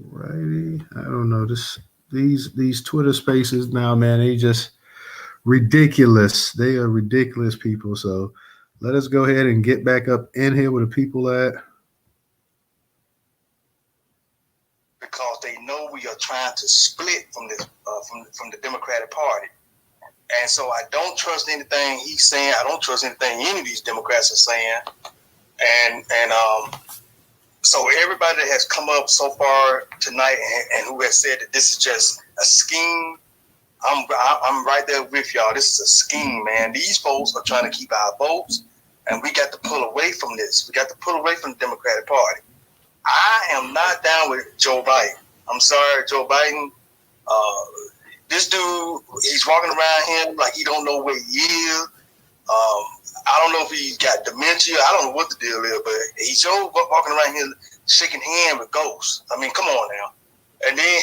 Righty. I don't know these Twitter spaces now, man. They just ridiculous. They are ridiculous people. So let us go ahead and get back up in here where the people at. Because they know we are trying to split from the Democratic Party, and so I don't trust anything he's saying. I don't trust anything any of these Democrats are saying, and so everybody that has come up so far tonight and who has said that this is just a scheme, I'm right there with y'all. This is a scheme, man. These folks are trying to keep our votes, and we got to pull away from this. We got to pull away from the Democratic Party. I am not down with Joe Biden. I'm sorry, Joe Biden. This dude, he's walking around here like he don't know where he is. I don't know if he's got dementia. I don't know what the deal is, but he's walking around here shaking hands with ghosts. I mean, come on now. And then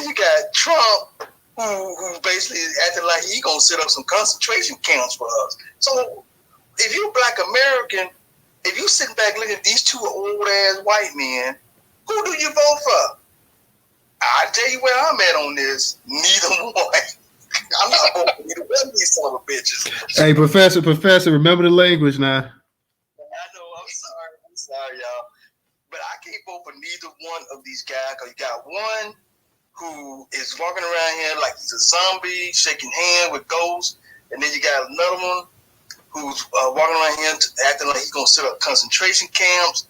you got Trump, who basically acting like he gonna set up some concentration camps for us. So if you're a Black American, if you sitting back looking at these 2 old ass white men, who do you vote for? I tell you where I'm at on this. Neither one. I'm not voting for either one of these son of bitches. Hey, Professor, remember the language now. I know. I'm sorry, y'all. But I can't vote for neither one of these guys, because you got one who is walking around here like he's a zombie, shaking hands with ghosts, and then you got another one who's walking around here acting like he's gonna set up concentration camps.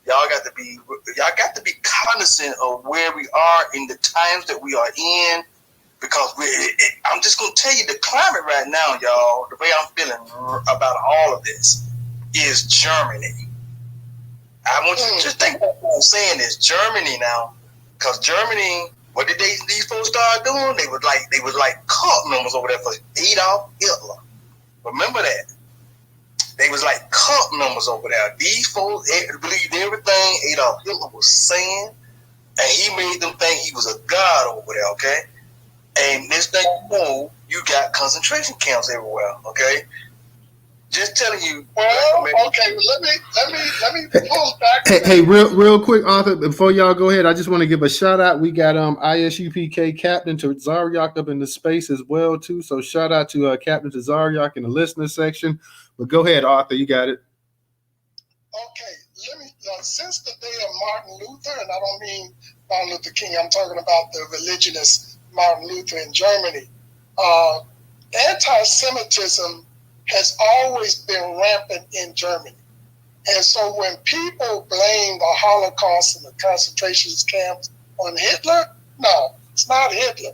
Y'all got to be cognizant of where we are in the times that we are in, because I'm just gonna tell you the climate right now, y'all. The way I'm feeling about all of this is Germany. I want you to just think about what I'm saying is Germany now, because Germany, what did these folks start doing? They was like cult members over there for Adolf Hitler. Remember that. They was like cult members over there. These folks believed everything Adolf Hitler was saying, and he made them think he was a god over there, okay? And this thing, you got concentration camps everywhere, okay? Just telling you. Well, okay, let me pull back. Hey, real quick, Arthur, before y'all go ahead, I just want to give a shout out. We got ISUPK Captain Tazaryak up in the space as well too. So shout out to Captain Tazaryak in the listener section. But go ahead, Arthur, you got it. Okay, let me. Since the day of Martin Luther, and I don't mean Martin Luther King, I'm talking about the religionist Martin Luther in Germany. Anti-Semitism has always been rampant in Germany. And so when people blame the Holocaust and the concentration camps on Hitler, no, it's not Hitler.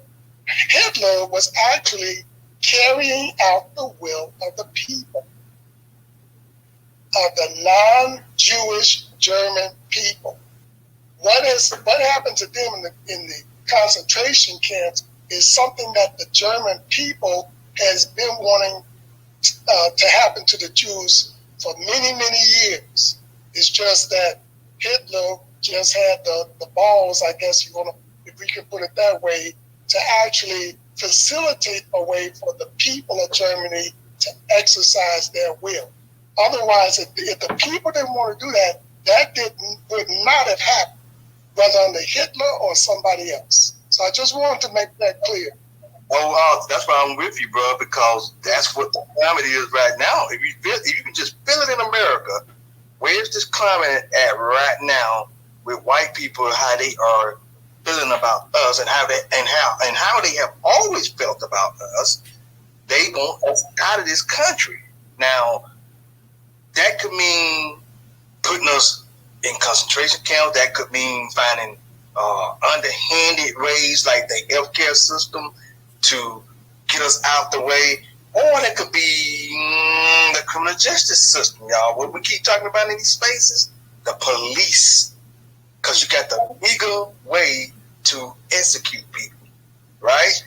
Hitler was actually carrying out the will of the people, of the non-Jewish German people. What happened to them in the concentration camps is something that the German people has been wanting to happen to the Jews for many, many years. It's just that Hitler just had the balls, I guess if we can put it that way, to actually facilitate a way for the people of Germany to exercise their will. Otherwise, if the people didn't want to do that, would not have happened, whether under Hitler or somebody else. So I just wanted to make that clear. Well, that's why I'm with you, bro, because that's what the climate is right now. If you can just feel it in America, where's this climate at right now with white people, how they are feeling about us and how they have always felt about us? They want us out of this country. Now, that could mean putting us in concentration camps. That could mean finding underhanded ways like the healthcare system to get us out the way, or that could be the criminal justice system, y'all. What we keep talking about in these spaces, the police, because you got the legal way to execute people, right?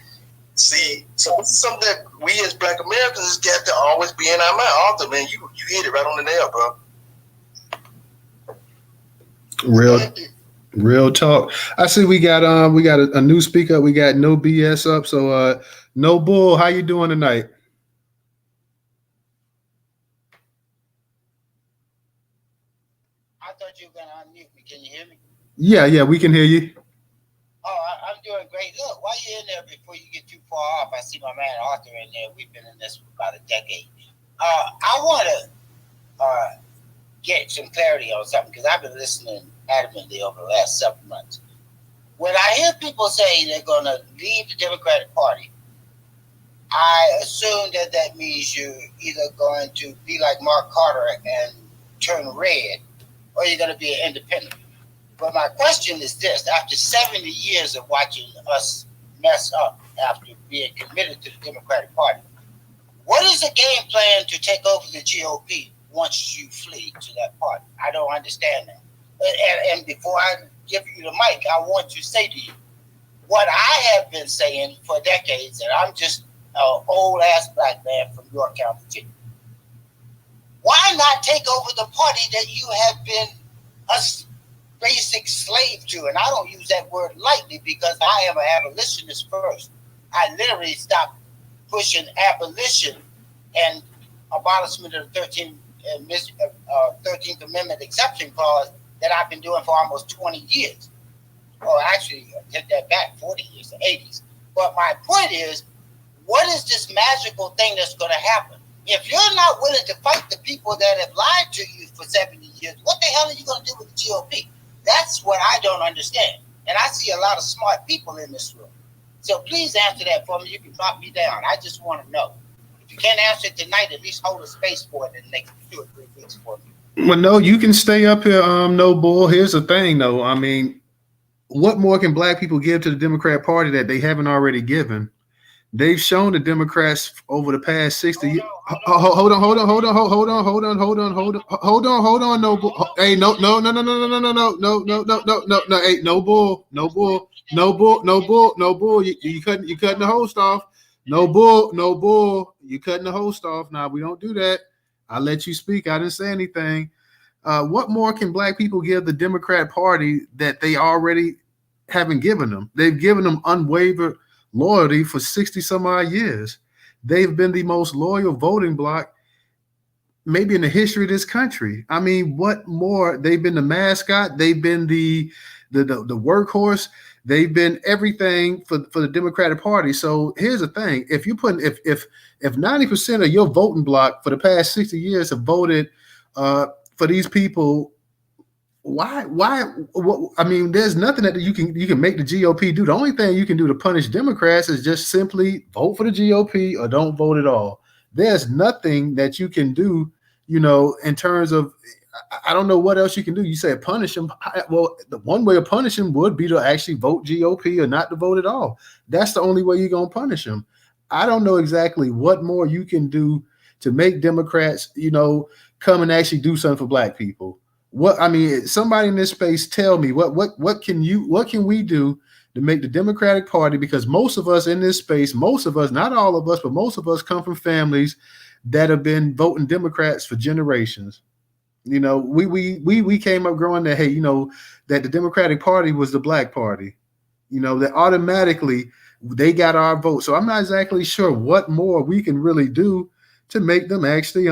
See, so this is something that we as Black Americans got to always be in our mind. Arthur, man, you hit it right on the nail, bro. Real talk. I see we got a new speaker. We got No BS up. So No Bull, how you doing tonight? I thought you were gonna unmute me. Can you hear me? Yeah, we can hear you. Oh, I'm doing great. Look, while you're in there, before you get too far off, I see my man Arthur in there. We've been in this for about a decade. I want to get some clarity on something because I've been listening adamantly over the last several months. When I hear people say they're going to leave the Democratic Party, I assume that means you're either going to be like Mark Carter and turn red, or you're going to be an independent. But my question is this: after 70 years of watching us mess up after being committed to the Democratic Party, what is the game plan to take over the GOP once you flee to that party? I don't understand that. And before I give you the mic, I want to say to you what I have been saying for decades, and I'm just an old-ass black man from Yorktown, Virginia. Why not take over the party that you have been a basic slave to? And I don't use that word lightly because I am an abolitionist first. I literally stopped pushing abolition and abolishment of the 13th Amendment exception clause that I've been doing for almost 20 years. Or actually, take that back, 40 years, the 80s. But my point is, what is this magical thing that's going to happen? If you're not willing to fight the people that have lied to you for 70 years, what the hell are you going to do with the GOP? That's what I don't understand. And I see a lot of smart people in this room. So please answer that for me. You can drop me down. I just want to know. If you can't answer it tonight, at least hold a space for it in the next 2 or 3 weeks for me. Well, no, you can stay up here, No Bull. Here's the thing, though. I mean, what more can black people give to the Democrat Party that they haven't already given? They've shown the Democrats over the past 60 years. Hold on, No Bull. Hey, no. Hey, No Bull. You cutting the host off. No Bull. You cutting the host off. Now we don't do that. I let you speak. I didn't say anything. What more can black people give the Democrat Party that they already haven't given them? They've given them unwavering loyalty for 60 some odd years. They've been the most loyal voting bloc maybe in the history of this country. I mean, what more? They've been the mascot. They've been the workhorse. They've been everything for the Democratic Party. So here's the thing: if 90% of your voting bloc for the past 60 years have voted for these people, why? What, I mean, there's nothing that you can make the GOP do. The only thing you can do to punish Democrats is just simply vote for the GOP or don't vote at all. There's nothing that you can do, in terms of, I don't know what else you can do. You say punish them. Well, the one way of punishing would be to actually vote GOP or not to vote at all. That's the only way you're going to punish them. I don't know exactly what more you can do to make Democrats, come and actually do something for Black people. Somebody in this space, tell me what can we do to make the Democratic Party? Because most of us in this space, most of us, not all of us, but most of us come from families that have been voting Democrats for generations. We came up growing that, hey, that the Democratic Party was the Black Party, that automatically they got our vote. So I'm not exactly sure what more we can really do to make them actually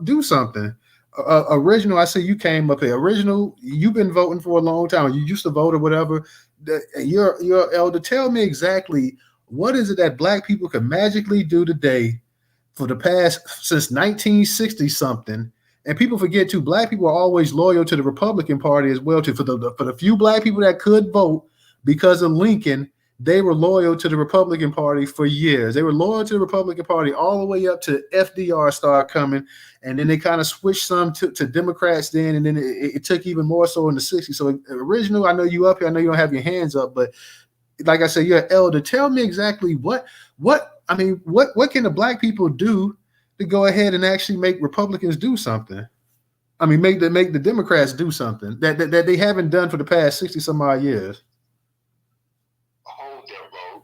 do something. Original, I see you came up here. Original, you've been voting for a long time. You used to vote or whatever. You're elder. Tell me exactly what is it that Black people can magically do today for the past since 1960 something. And people forget too, Black people are always loyal to the Republican Party as well too. For the few Black people that could vote because of Lincoln, they were loyal to the Republican Party for years. They were loyal to the Republican Party all the way up to FDR started coming. And then they kind of switched some to Democrats then. And then it took even more so in the 60s. So original, I know you up here. I know you don't have your hands up, but like I said, you're an elder. Tell me exactly what can the Black people do to go ahead and actually make Republicans do something? Make the Democrats do something that they haven't done for the past 60 some odd years. Hold that road.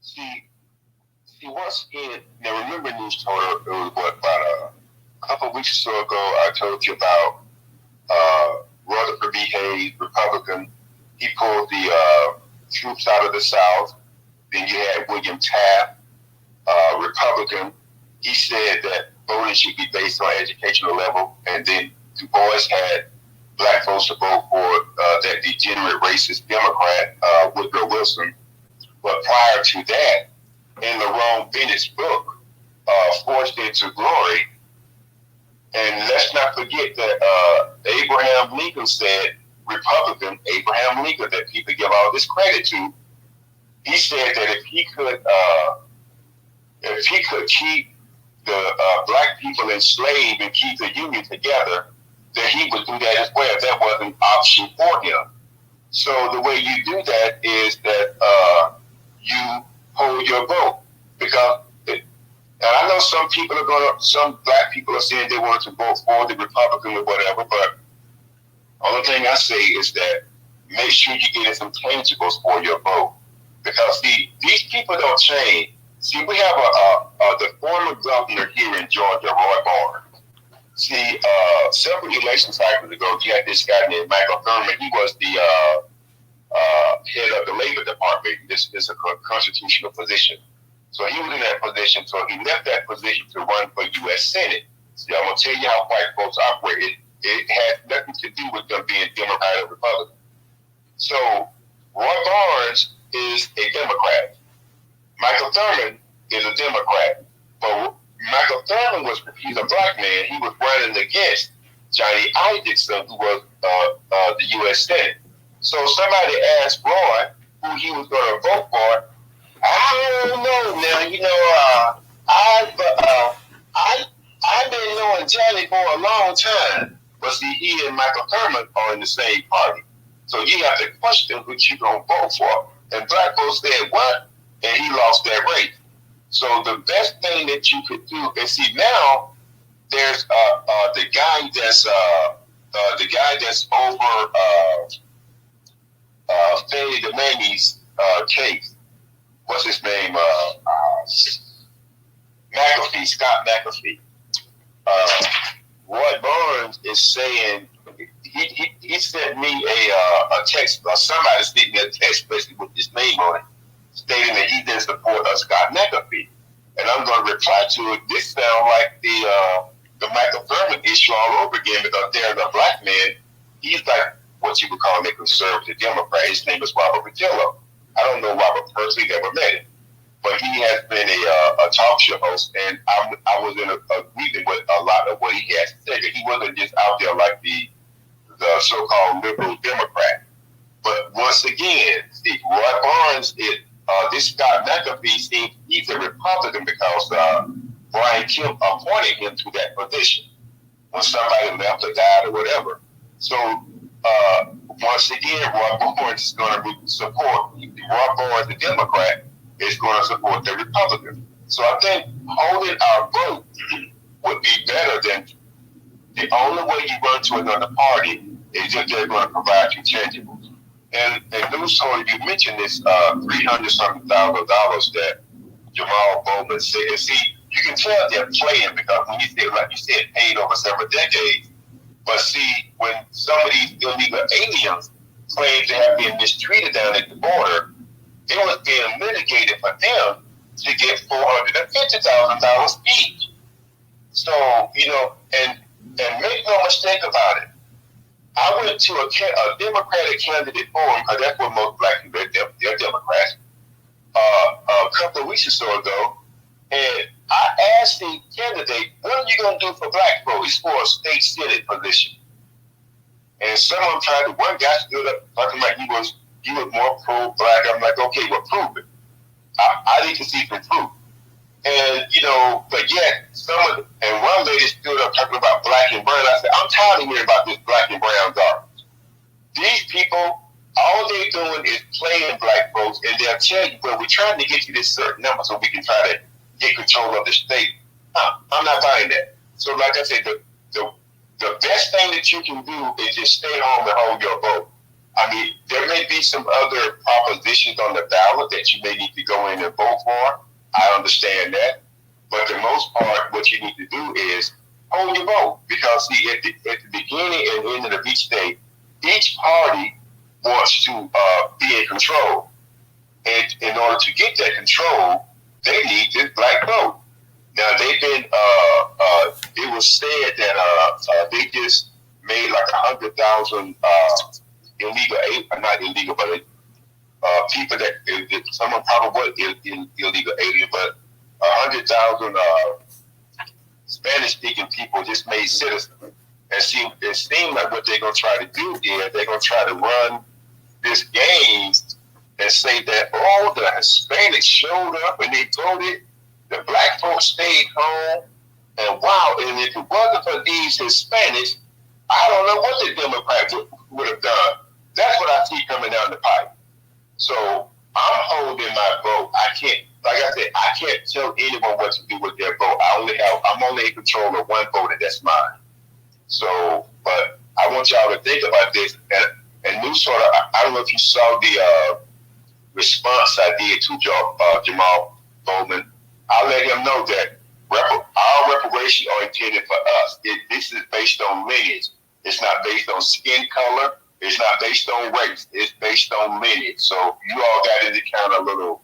See, once again, now remember Newstoter, it was about a couple of weeks or so ago, I told you about Rutherford B. Hayes, Republican. He pulled the troops out of the South. Then you had William Taft, Republican. He said that voting should be based on educational level. And then Du Bois had Black folks to vote for that degenerate racist Democrat, Woodrow Wilson. But prior to that, in Lerone Bennett's book, Forged into Glory, and let's not forget that Abraham Lincoln said, Republican Abraham Lincoln, that people give all this credit to, he said that if he could keep the Black people enslaved and keep the Union together, that he would do that as well. That was an option for him. So the way you do that is that you hold your vote. Because, and I know some Black people are saying they want to vote for the Republican or whatever, but only thing I say is that make sure you get some tangibles for your vote. Because these people don't change. See, we have the former governor here in Georgia, Roy Barnes. See, several election cycles ago, you had this guy named Michael Thurman. He was the head of the Labor Department. This is a constitutional position. So he was in that position. So he left that position to run for U.S. Senate. See, I'm going to tell you how white folks operate. It has nothing to do with them being Democrat or Republican. So Roy Barnes is a Democrat. Michael Thurman is a Democrat. But Michael Thurman he's a Black man. He was running against Johnny Isakson, who was the U.S. Senate. So somebody asked Roy who he was going to vote for. I don't know now. I've been knowing Johnny for a long time. But see, he and Michael Thurman are in the same party. So you have to question who you're going to vote for. And Black folks said, what? And he lost that race. So the best thing that you could do, and see now, there's the guy that's over Fannie DeManey's case. What's his name? McAfee, Scott McAfee. Roy Barnes is saying he sent me a text. Somebody sent me a text basically with his name on it, stating that he didn't support Scott McAfee. And I'm going to reply to it. This sounds like the Michael Thurman issue all over again, because there's a Black man. He's like what you would call a conservative Democrat. His name is Robert Patillo. I don't know Robert personally, never met him. But he has been a talk show host, and I was in agreement with a lot of what he has to say. He wasn't just out there like the so-called liberal Democrat. But once again, see, Roy Barnes is this Scott McAfee. He's a Republican because Brian Kemp appointed him to that position. when somebody left or died or whatever. So once again, Roy Moore is going to support Roy Moore as the Democrat is going to support the Republican. So I think holding our vote would be better than the only way you run to another party is if they're going to provide you tangibles. And Newstoter, you mentioned this $300-something thousand that Jamaal Bowman said. And see, you can tell they're playing because when you say, like you said, paid over several decades. But see, when some of these illegal aliens claim to have been mistreated down at the border, it was being litigated for them to get $450,000 each. So, and make no mistake about it. I went to a Democratic candidate forum, because that's what most black people, they're Democrats, a couple of weeks or so ago, and I asked the candidate, what are you going to do for black folks? It's for a state senate position. And someone one guy stood up talking like he was more pro-black. I'm like, okay, well, prove it. I need to see some proof. And, but yet, and one lady stood up talking about black and brown. I said, I'm tired of hearing about this black and brown garbage. These people, all they're doing is playing black folks, and they'll tell you, well, we're trying to get you this certain number so we can try to get control of the state. I'm not buying that. So like I said, the best thing that you can do is just stay home and hold your vote. I mean, there may be some other propositions on the ballot that you may need to go in and vote for. I understand that. But the most part, what you need to do is hold your vote. Because see, at the beginning and end of each day, each party wants to be in control. And in order to get that control, they need this black vote. Now, they've been, it was said that they just made like 100,000 not illegal, but people that someone probably was illegal alien, but 100,000 Spanish-speaking people just made citizens. And see, it seems like what they're going to try to do is they're going to try to run this game and say that all the Hispanics showed up and they voted, the black folks stayed home, and wow, and if it wasn't for these Hispanics, I don't know what the Democrats would have done. That's what I see coming down the pipe. So I'm holding my vote. I can't tell anyone what to do with their vote. I'm only in control of one vote, and that's mine. So, but I want y'all to think about this. And Newstoter, I don't know if you saw the response I did to Jamaal Bowman. I let him know that our reparations are intended for us. This is based on lineage. It's not based on skin color. It's not based on race. It's based on lineage. So you all got into kind of little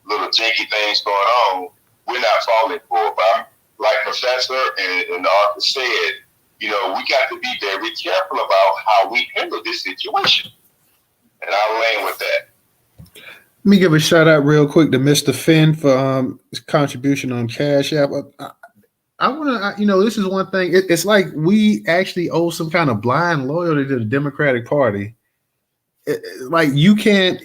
janky things going on. We're not falling for it. But I'm, like Professor and the author said, we got to be very careful about how we handle this situation. And I'll land with that. Let me give a shout out real quick to Mr. Finn for his contribution on Cash App. I want to, this is one thing. It's like we actually owe some kind of blind loyalty to the Democratic Party. Like you can't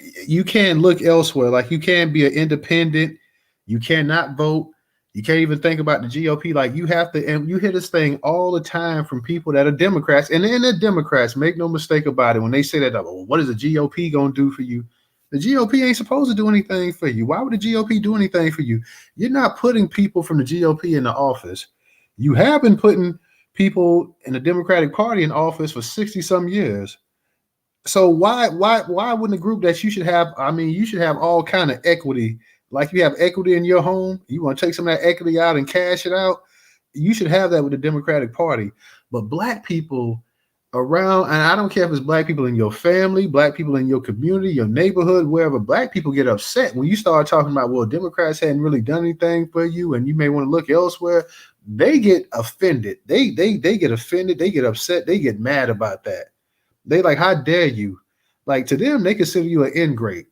look elsewhere. Like you can't be an independent. You cannot vote. You can't even think about the GOP. Like you have to, and you hear this thing all the time from people that are Democrats, and then they're Democrats. Make no mistake about it. When they say that, oh, what is the GOP going to do for you? The GOP ain't supposed to do anything for you. Why would the GOP do anything for you? You're not putting people from the GOP in the office. You have been putting people in the Democratic Party in office for 60 some years. So why wouldn't a group that you should have, you should have all kind of equity. Like you have equity in your home, you want to take some of that equity out and cash it out. You should have that with the Democratic Party. But black people around, and I don't care if it's black people in your family, black people in your community, your neighborhood, wherever, black people get upset when you start talking about, well, Democrats hadn't really done anything for you and you may want to look elsewhere. They get offended. They get offended. They get upset. They get mad about that. They like, how dare you? Like to them, they consider you an ingrate.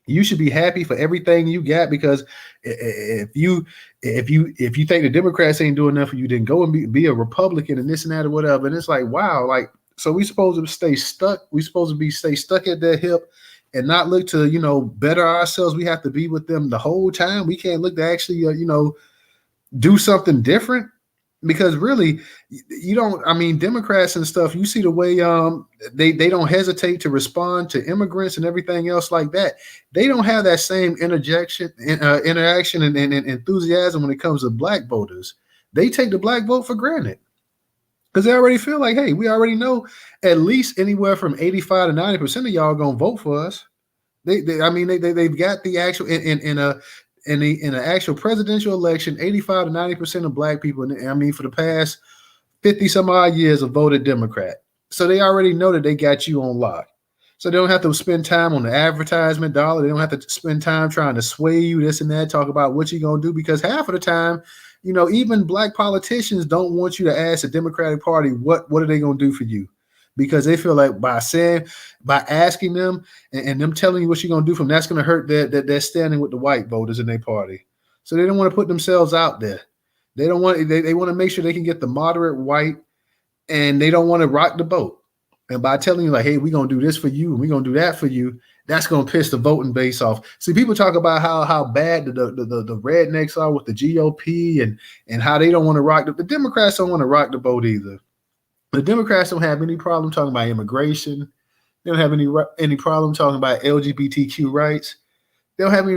You should be happy for everything you got, because if you think the Democrats ain't doing enough for you, then go and be a Republican and this and that or whatever. And it's like, wow, like, so we supposed to stay stuck. We supposed to stay stuck at their hip and not look to, better ourselves. We have to be with them the whole time. We can't look to actually, do something different. because really, you don't. I mean, Democrats and stuff. You see the way they don't hesitate to respond to immigrants and everything else like that. They don't have that same interaction and enthusiasm when it comes to black voters. They take the black vote for granted because they already feel like, hey, we already know at least anywhere from 85 to 90% of y'all gonna vote for us. They've got the actual in an actual presidential election, 85 to 90% of black people, for the past 50 some odd years have voted Democrat. So they already know that they got you on lock. So they don't have to spend time on the advertisement dollar. They don't have to spend time trying to sway you, this and that, talk about what you're going to do, because half of the time, even black politicians don't want you to ask the Democratic Party what are they going to do for you, because they feel like by asking them and them telling you what you're going to do for them, that's going to hurt their standing with the white voters in their party. So they don't want to put themselves out there. They don't want. They want to make sure they can get the moderate white, and they don't want to rock the boat. And by telling you like, hey, we're going to do this for you and we're going to do that for you, that's going to piss the voting base off. See, people talk about how bad the rednecks are with the GOP and how they don't want to rock the Democrats don't want to rock the boat either. The Democrats don't have any problem talking about immigration. They don't have any problem talking about LGBTQ rights. They don't have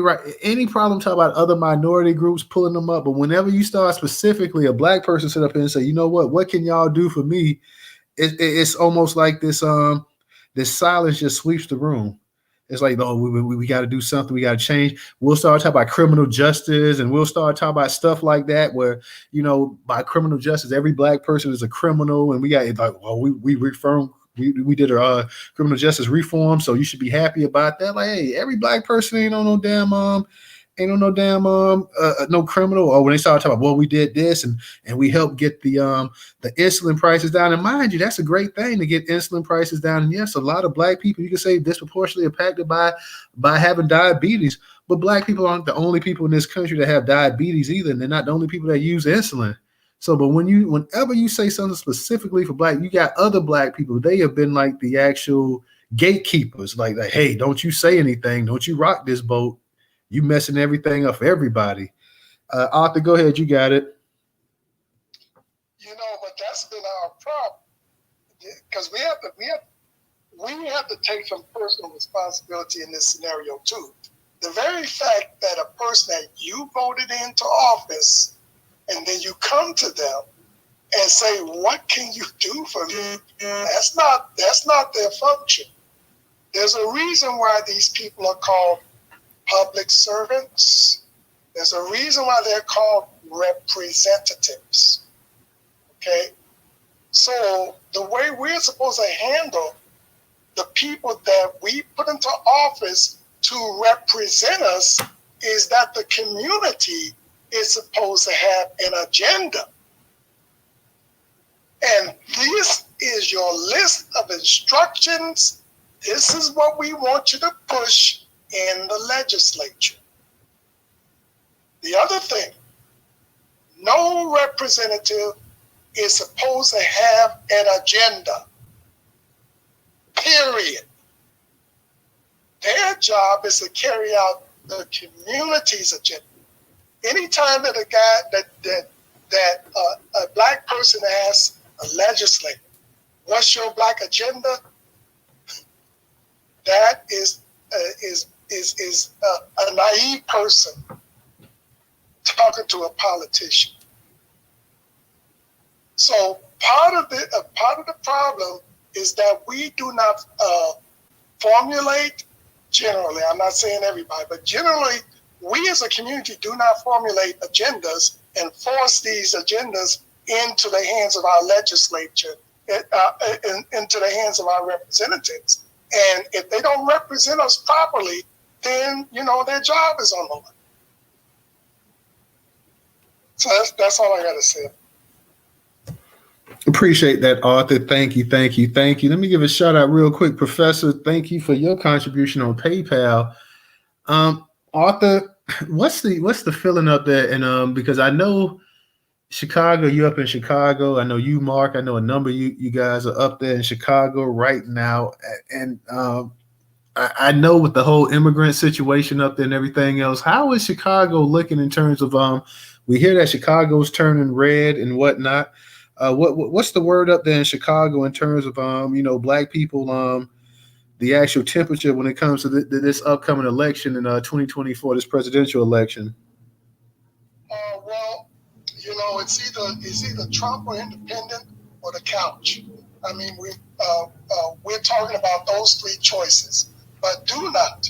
any problem talking about other minority groups, pulling them up. But whenever you start specifically a black person sit up here and say, you know what can y'all do for me? It's almost like this silence just sweeps the room. It's like, oh, we got to do something. We got to change. We'll start talking about criminal justice, and we'll start talking about stuff like that where, by criminal justice, every black person is a criminal. And we got like, well, we did our criminal justice reform, so you should be happy about that. Like, hey, every black person ain't on no damn no criminal. Or when they start talking about, well, we did this and we helped get the insulin prices down. And mind you, that's a great thing to get insulin prices down. And yes, a lot of black people, you can say, disproportionately impacted by having diabetes. But black people aren't the only people in this country that have diabetes either, and they're not the only people that use insulin. So, but whenever you say something specifically for black, you got other black people. They have been like the actual gatekeepers. Like, hey, don't you say anything? Don't you rock this boat? You messing everything up for everybody. Arthur, go ahead. You got it. But that's been our problem, because we have to take some personal responsibility in this scenario too. The very fact that a person that you voted into office, and then you come to them and say, "What can you do for me?" That's not their function. There's a reason why these people are called public servants. There's a reason why they're called representatives. Okay? So the way we're supposed to handle the people that we put into office to represent us is that the community is supposed to have an agenda. And this is your list of instructions. This is what we want you to push in the legislature. The other thing, no representative is supposed to have an agenda, period. Their job is to carry out the community's agenda. Anytime that a black person asks a legislator, "What's your black agenda?" That is a naive person talking to a politician. So part of the problem is that we do not formulate, generally, I'm not saying everybody, but generally, we as a community do not formulate agendas and force these agendas into the hands of our legislature, into the hands of our representatives. And if they don't represent us properly, then, their job is on the line. So that's all I got to say. Appreciate that, Arthur. Thank you. Let me give a shout out real quick. Professor, thank you for your contribution on PayPal. Arthur, what's the feeling up there? And because I know Chicago, you up in Chicago. I know you, Mark. I know a number of you guys are up there in Chicago right now. And I know with the whole immigrant situation up there and everything else, how is Chicago looking in terms of we hear that Chicago's turning red and whatnot. What's the word up there in Chicago in terms of black people, the actual temperature when it comes to this upcoming election in 2024, this presidential election? Well, it's either Trump or independent or the couch. I mean, we're talking about those three choices, but do not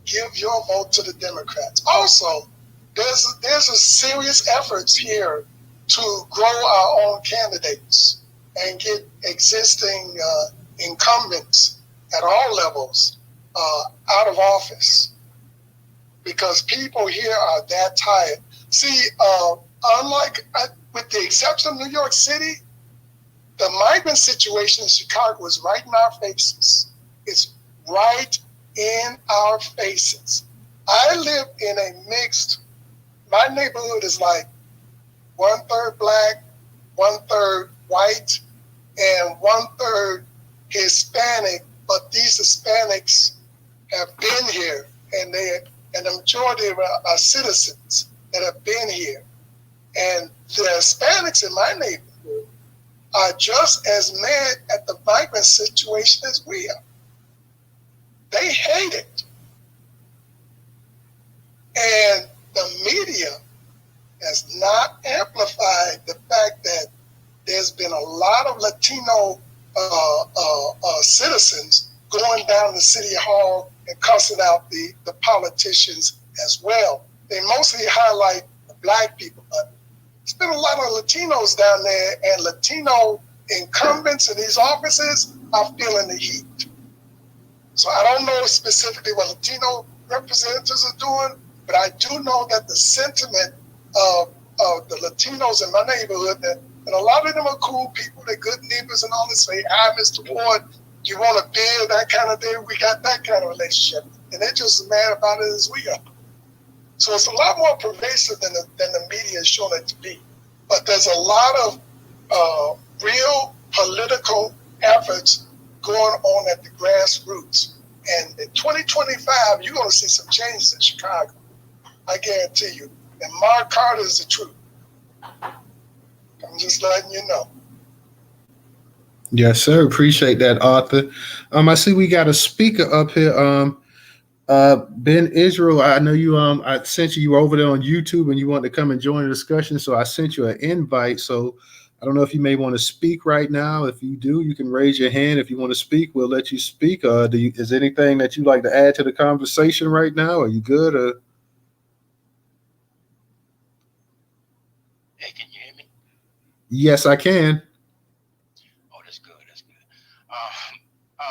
give your vote to the Democrats. Also, there's a serious efforts here to grow our own candidates and get existing incumbents at all levels out of office, because people here are that tired. See, with the exception of New York City, the migrant situation in Chicago is right in our faces. It's right in our faces. I live in a mixed, my neighborhood is like 1/3 black, 1/3 white, and 1/3 Hispanic, but these Hispanics have been here, and the majority are citizens that have been here. And the Hispanics in my neighborhood are just as mad at the migrant situation as we are. They hate it. And the media has not amplified the fact that there's been a lot of Latino citizens going down to City Hall and cussing out the politicians as well. They mostly highlight the black people, but there's been a lot of Latinos down there, and Latino incumbents in these offices are feeling the heat. So I don't know specifically what Latino representatives are doing, but I do know that the sentiment of the Latinos in my neighborhood, and a lot of them are cool people, they're good neighbors and all this, say, hi, Mr. Ward, you want a beer, that kind of thing. We got that kind of relationship. And they're just as mad about it as we are. So it's a lot more pervasive than the media is showing it to be. But there's a lot of real political efforts going on at the grassroots. And in 2025, you're going to see some changes in Chicago. I guarantee you. And Mark Carter is the truth. I'm just letting you know. Yes, sir. Appreciate that, Arthur. I see we got a speaker up here. Ben Israel, I know you. I sent you were over there on YouTube and you wanted to come and join the discussion, so I sent you an invite. So I don't know if you may want to speak right now. If you do, you can raise your hand. If you want to speak, we'll let you speak. Is there anything that you'd like to add to the conversation right now? Are you good? Hey, can you hear me? Yes, I can. Oh, that's good. That's good.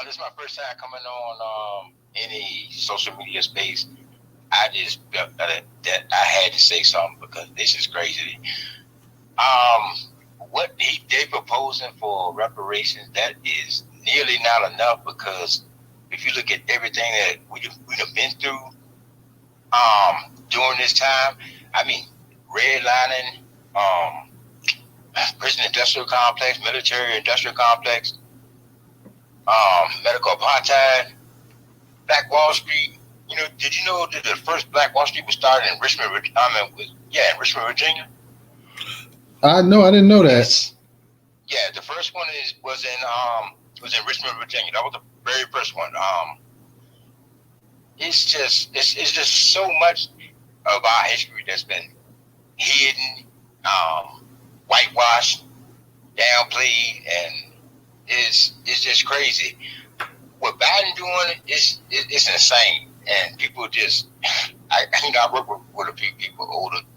This is my first time coming on any social media space. I just felt that I had to say something because this is crazy. What they proposing for reparations, that is nearly not enough, because if you look at everything that we've been through during this time, I mean, redlining, prison industrial complex, military industrial complex, medical apartheid, Black Wall Street. You know, did you know that the first Black Wall Street was started in Richmond, in Richmond, Virginia? No, I didn't know that. Yeah, the first one was in Richmond, Virginia. That was the very first one. It's just so much of our history that's been hidden, whitewashed, downplayed, and it's just crazy. What Biden doing is insane, and people just I work with a few people,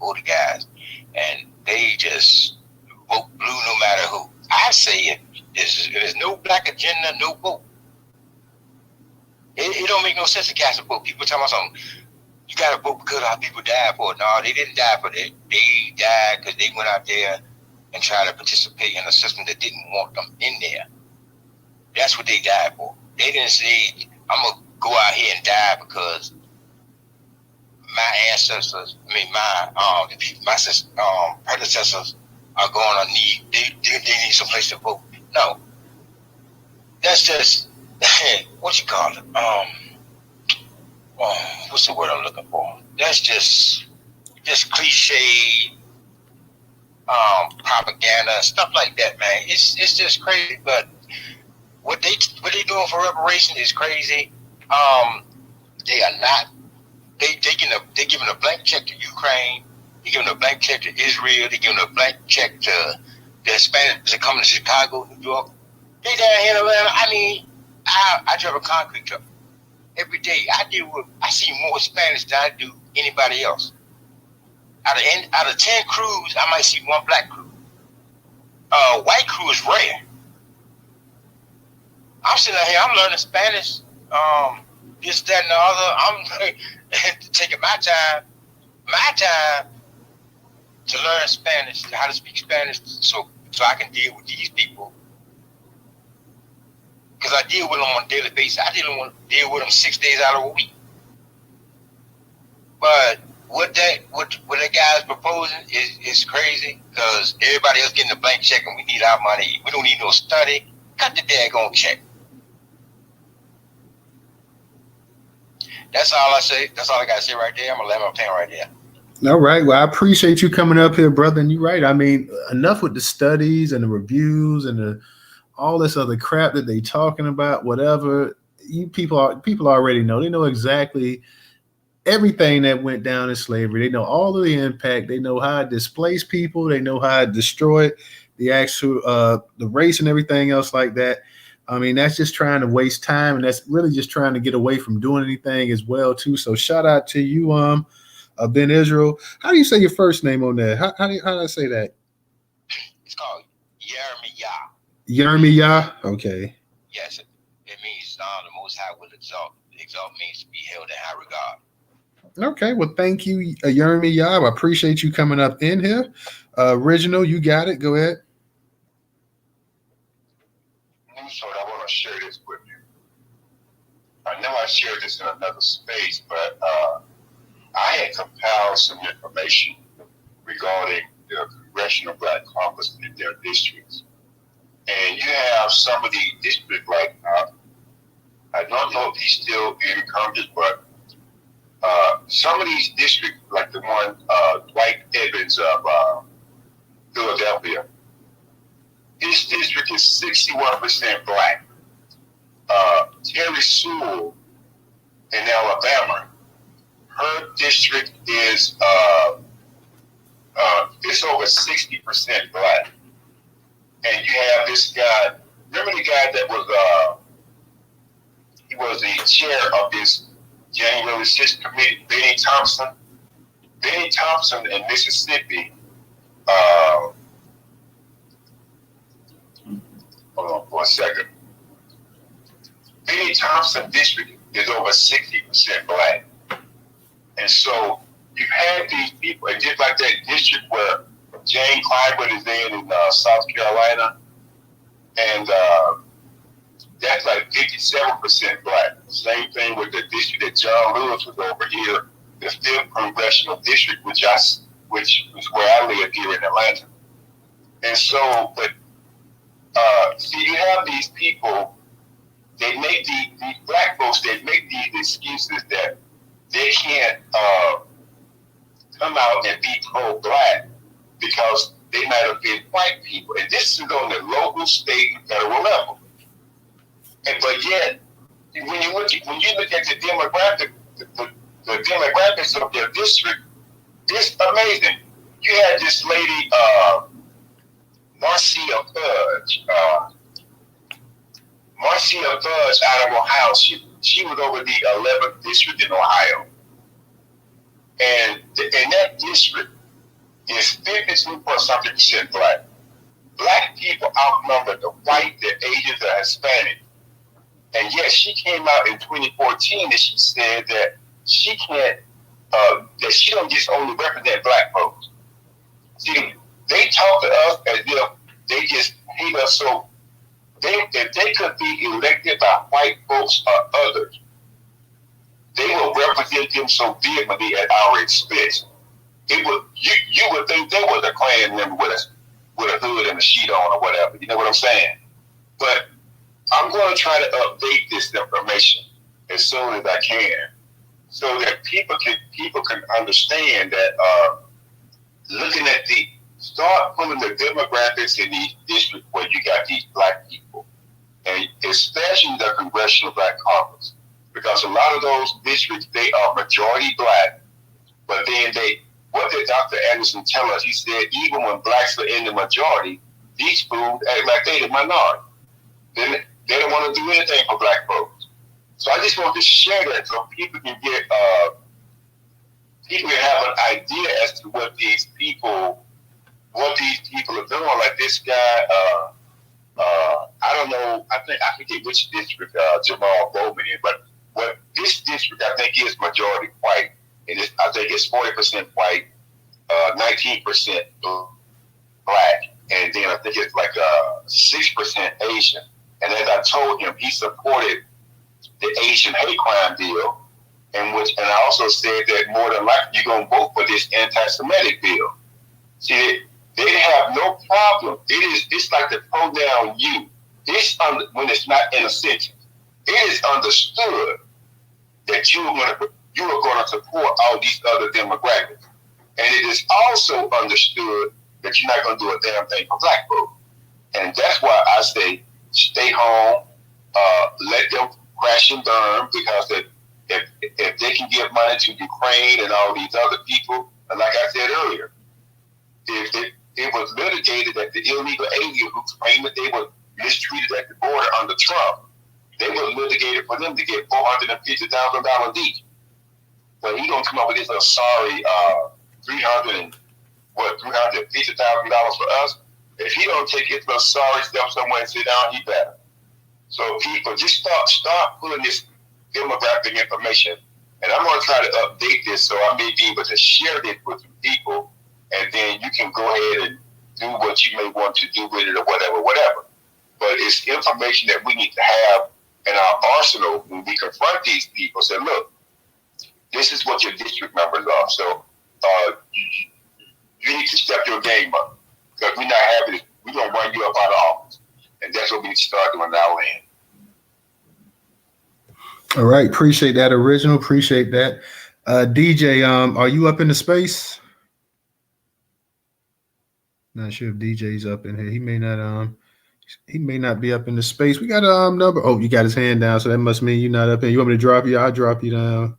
older guys, and they just vote blue no matter who. I say if there's no black agenda, no vote. It don't make no sense to cast a vote. People tell me something. You got to vote because our people died for it. No, they didn't die for it. They died because they went out there and tried to participate in a system that didn't want them in there. That's what they died for. They didn't say, I'm going to go out here and die because my ancestors, my predecessors are going to need, they need some place to vote. No. That's just, what you call it? What's the word I'm looking for? That's just cliche, propaganda, stuff like that, man. It's just crazy. But what they doing for reparations is crazy. They are not. They giving a blank check to Ukraine. They giving a blank check to Israel. They giving a blank check to the Hispanics that come to Chicago, New York. They down here, man. I mean, I drive a concrete truck every day. I see more Spanish than I do anybody else. Out of 10 crews, I might see one black crew. White crew is rare. I'm sitting out here, I'm learning Spanish, this, that, and the other. I'm taking my time to learn Spanish, how to speak Spanish, so I can deal with these people. Because I deal with them on a daily basis. I deal with them 6 days out of a week. But what that guy's proposing is crazy, because everybody else getting a blank check and we need our money. We don't need no study. Cut the daggone check. That's all I say. That's all I got to say right there. I'm going to let my pen right there. All right. Well, I appreciate you coming up here, brother. And you're right. I mean, enough with the studies and the reviews and all this other crap that they talking about, whatever. You people already know. They know exactly everything that went down in slavery. They know all of the impact. They know how it displaced people. They know how it destroyed the actual the race and everything else like that. I mean, that's just trying to waste time, and that's really just trying to get away from doing anything as well too. So shout out to you, Ben Israel. How do you say your first name on there? How do I say that? It's called Yermiyah. Yermiyah. Okay. Yes, it means the Most High will exalt. Exalt means to be held in high regard. Okay. Well, thank you, Yermiyah. I appreciate you coming up in here. Original, you got it. Go ahead. So I want to share this with you. I know I shared this in another space, but I had compiled some information regarding the Congressional Black Caucus in their districts. And you have some of the districts like, I don't know if he's still in Congress, but some of these districts, like the one Dwight Evans of Philadelphia, his district is 61% black. Terry Sewell in Alabama, her district is it's over 60% black. And you have this guy, remember the guy that was he was the chair of this January 6th committee, Benny Thompson. Benny Thompson in Mississippi, hold on for a second. Benny Thompson district is over 60% black. And so you've had these people, and just like that district where Jane Clyburn is in South Carolina, and that's like 57% black. Same thing with the district that John Lewis was over here, the 5th Congressional District, which is where I live here in Atlanta. And so, but see, you have these people, they make these black folks, they make these excuses that they can't come out and be pro-black because they might have been white people. And this is on the local, state, and federal level. But yet, when you look at the demographic, the demographics of their district, it's amazing. You had this lady, Marcia Fudge out of Ohio. She was over the 11th district in Ohio. And in that district is 52% black. Black people outnumber the white, the Asians, the Hispanic. And yet she came out in 2014 and she said that she can't, that she don't just only represent black folks. See, they talk to us as if they just hate us. So if they could be elected by white folks or others, they will represent them so vehemently at our expense. You would think they were the Klan member with a hood and a sheet on or whatever. You know what I'm saying? But I'm going to try to update this information as soon as I can, so that people can understand that looking at start putting the demographics in these districts where you got these black people, and especially the Congressional Black Caucus, because a lot of those districts, they are majority black, but then what did Dr. Anderson tell us? He said even when blacks are in the majority, these fools act like they the minority. They don't want to do anything for black folks. So I just want to share that so people can get people have an idea as to what these people are doing. Like this guy, I don't know. I forget which district Jamaal Bowman in, but what this district I think is majority white, and I think it's 40% white, 19% black, and then I think it's like 6% Asian. And as I told him, he supported the Asian hate crime bill, and I also said that more than likely you're gonna vote for this anti-Semitic bill. See, they have no problem. It's like the pronoun you. When it's not in a sentence, it is understood that you are going to support all these other demographics, and it is also understood that you're not going to do a damn thing for black folks. And that's why I say stay home, let them crash and burn, because if they can give money to Ukraine and all these other people, and like I said earlier, if it was litigated that the illegal aliens who claimed that they were mistreated at the border under Trump, they were litigated for them to get $450,000 each. But he's gonna come up with this sorry $350,000 for us. If he don't take his little sorry step somewhere and sit down, he better. So people, just start pulling this demographic information, and I'm gonna try to update this so I may be able to share this with some people, and then you can go ahead and do what you may want to do with it or whatever. But it's information that we need to have in our arsenal when we confront these people. Say, look, this is what your district members are. So you need to step your game up, because we're not having it. We're gonna run you up out of office, and that's what we need to start doing in our land. All right, appreciate that, Original. Appreciate that. DJ, are you up in the space? Not sure if DJ's up in here. He may not be up in the space. We got a number. Oh, you got his hand down, so that must mean you're not up in. You want me to drop you? I'll drop you down.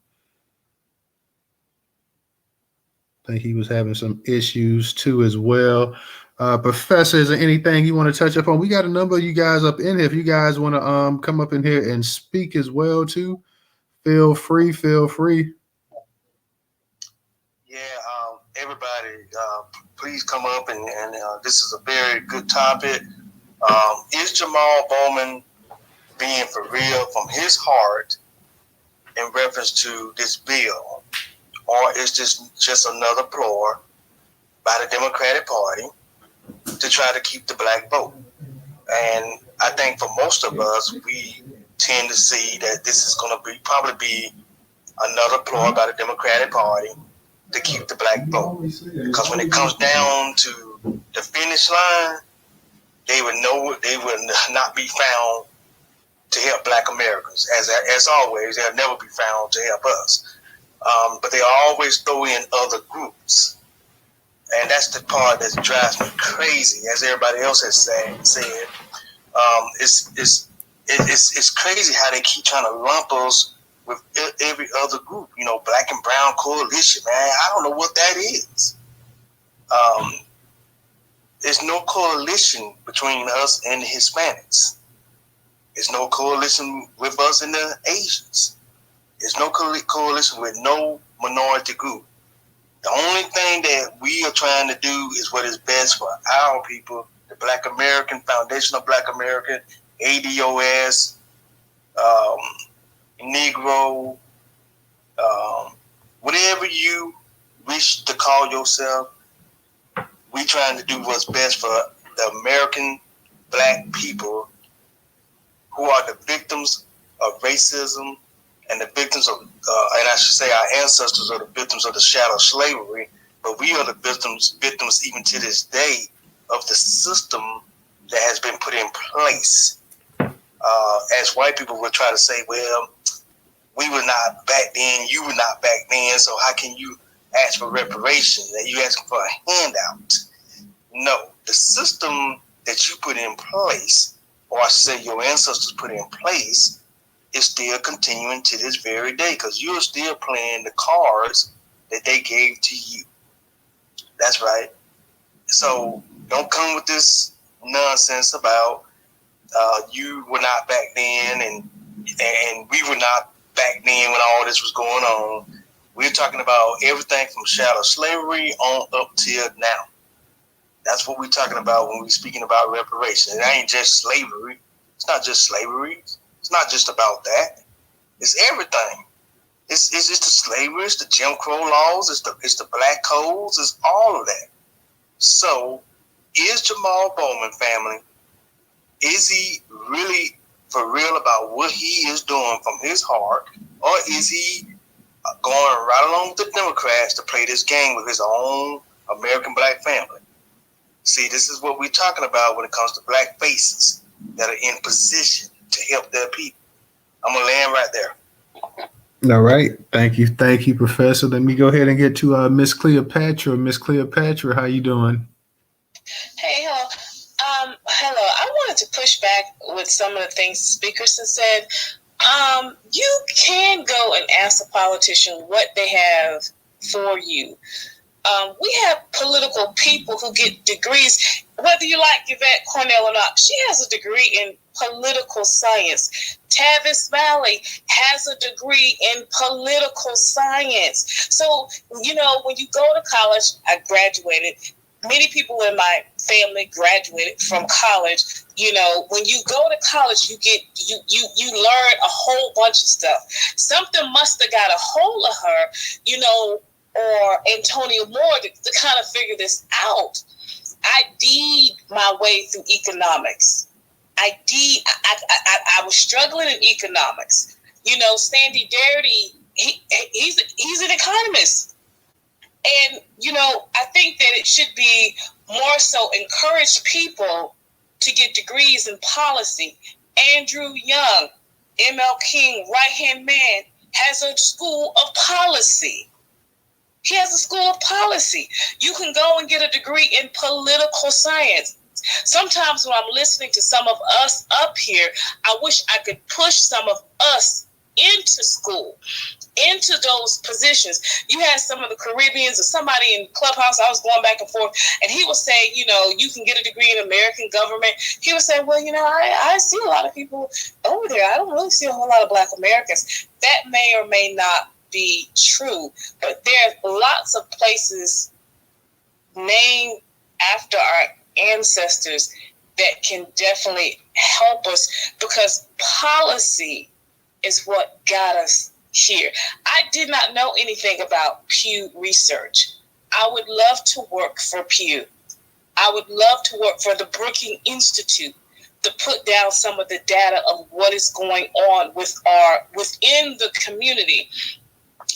I think he was having some issues too as well. Professor, is there anything you want to touch up on? We got a number of you guys up in here. If you guys want to come up in here and speak as well too, feel free. Yeah, everybody, please come up, and this is a very good topic. Is Jamaal Bowman being for real from his heart in reference to this bill, or is this just another ploy by the Democratic Party to try to keep the black vote? And I think for most of us, we tend to see that this is going to probably be another ploy by the Democratic Party to keep the black vote. Because when it comes down to the finish line, they would not be found to help black Americans. As always, they'll never be found to help us. But they always throw in other groups. And that's the part that drives me crazy, as everybody else has said. It's crazy how they keep trying to lump us with every other group. You know, Black and Brown Coalition, man. I don't know what that is. There's no coalition between us and the Hispanics. There's no coalition with us and the Asians. There's no coalition with no minority group. The only thing that we are trying to do is what is best for our people, the Black American, Foundation of Black American, ADOS, Negro, whatever you wish to call yourself. We trying to do what's best for the American black people who are the victims of racism and the victims of, and I should say our ancestors are the victims of the shadow of slavery, but we are the victims even to this day of the system that has been put in place. As white people will try to say, well, we were not back then, you were not back then, so how can you ask for reparations? And you asking for a handout. No, the system that you put in place, or I say your ancestors put in place, is still continuing to this very day because you're still playing the cards that they gave to you. That's right. So don't come with this nonsense about you were not back then and we were not back then when all this was going on. We're talking about everything from chattel slavery on up till now. That's what we're talking about when we're speaking about reparations. It ain't just slavery. It's not just slavery. It's not just about that. It's everything. It's the slavery. It's the Jim Crow laws. It's the black codes. It's all of that. So, is Jamaal Bowman, family, is he really for real about what he is doing from his heart, or is he going right along with the Democrats to play this game with his own American black family? See, this is what we're talking about when it comes to black faces that are in position to help their people. I'm going to land right there. All right. Thank you, Professor. Let me go ahead and get to Miss Cleopatra. Miss Cleopatra, how you doing? Hey, hello. Hello. I wanted to push back with some of the things the speakers have said. You can go and ask a politician what they have for you. We have political people who get degrees, whether you like Yvette Cornell or not. She has a degree in political science. Tavis Valley has a degree in political science. So, when you go to college, I graduated. Many people in my family graduated from college. When you go to college, you learn a whole bunch of stuff. Something must have got a hold of her, or Antonio Moore to kind of figure this out. I did my way through economics. I was struggling in economics. Sandy Darity, he's an economist. And, I think that it should be more so encourage people to get degrees in policy. Andrew Young, M.L. King, right-hand man, has a school of policy. He has a school of policy. You can go and get a degree in political science. Sometimes when I'm listening to some of us up here, I wish I could push some of us into school, into those positions. You had some of the Caribbeans or somebody in Clubhouse, I was going back and forth, and he was saying, you can get a degree in American government. He was saying, well, I see a lot of people over there. I don't really see a whole lot of Black Americans. That may or may not be true, but there are lots of places named after our ancestors that can definitely help us, because policy is what got us here. I did not know anything about Pew Research. I would love to work for Pew. I would love to work for the Brookings Institute to put down some of the data of what is going on within the community.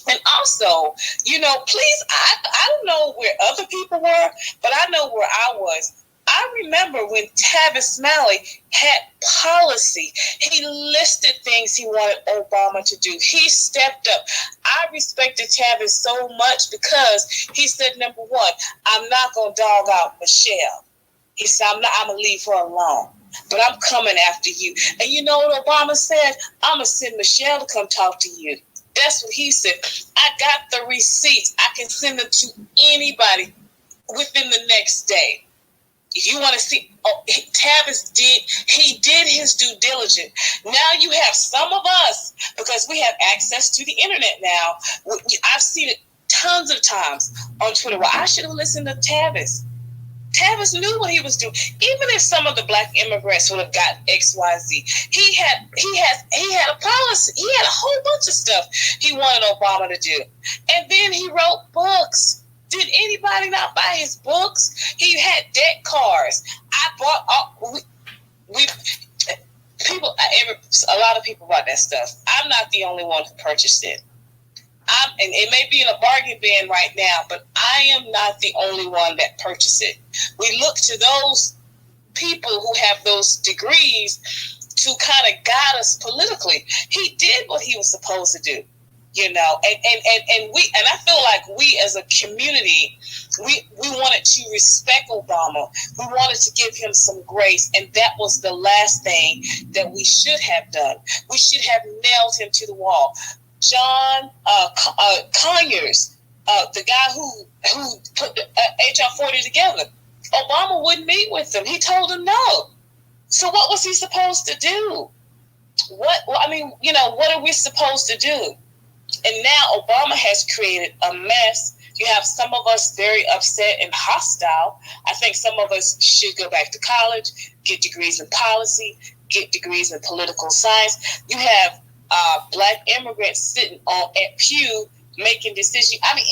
And also, please, I don't know where other people were, but I know where I was. I remember when Tavis Malley had policy. He listed things he wanted Obama to do. He stepped up. I respected Tavis so much because he said, number one, I'm not going to dog out Michelle. He said, I'm going to leave her alone, but I'm coming after you. And you know what Obama said? I'm going to send Michelle to come talk to you. That's what he said. I got the receipts. I can send them to anybody within the next day. If you want to see, Tavis did his due diligence. Now you have some of us, because we have access to the internet now. I've seen it tons of times on Twitter. Well, I should have listened to Tavis. Tavis knew what he was doing. Even if some of the Black immigrants would have got XYZ, he had a policy. He had a whole bunch of stuff he wanted Obama to do. And then he wrote books. Did anybody not buy his books? He had debt cards. I bought a lot of people bought that stuff. I'm not the only one who purchased it. And it may be in a bargain bin right now, but I am not the only one that purchased it. We look to those people who have those degrees to kind of guide us politically. He did what he was supposed to do. you know, and I feel like we as a community, we wanted to respect Obama. We wanted to give him some grace, and that was the last thing that we should have done. We should have nailed him to the wall. John Conyers, the guy who put the HR 40 together, Obama wouldn't meet with him. He told him no. So what was he supposed to do? What are we supposed to do? And now Obama has created a mess. You have some of us very upset and hostile. I think some of us should go back to college, get degrees in policy, get degrees in political science. You have Black immigrants sitting at Pew making decisions. I mean,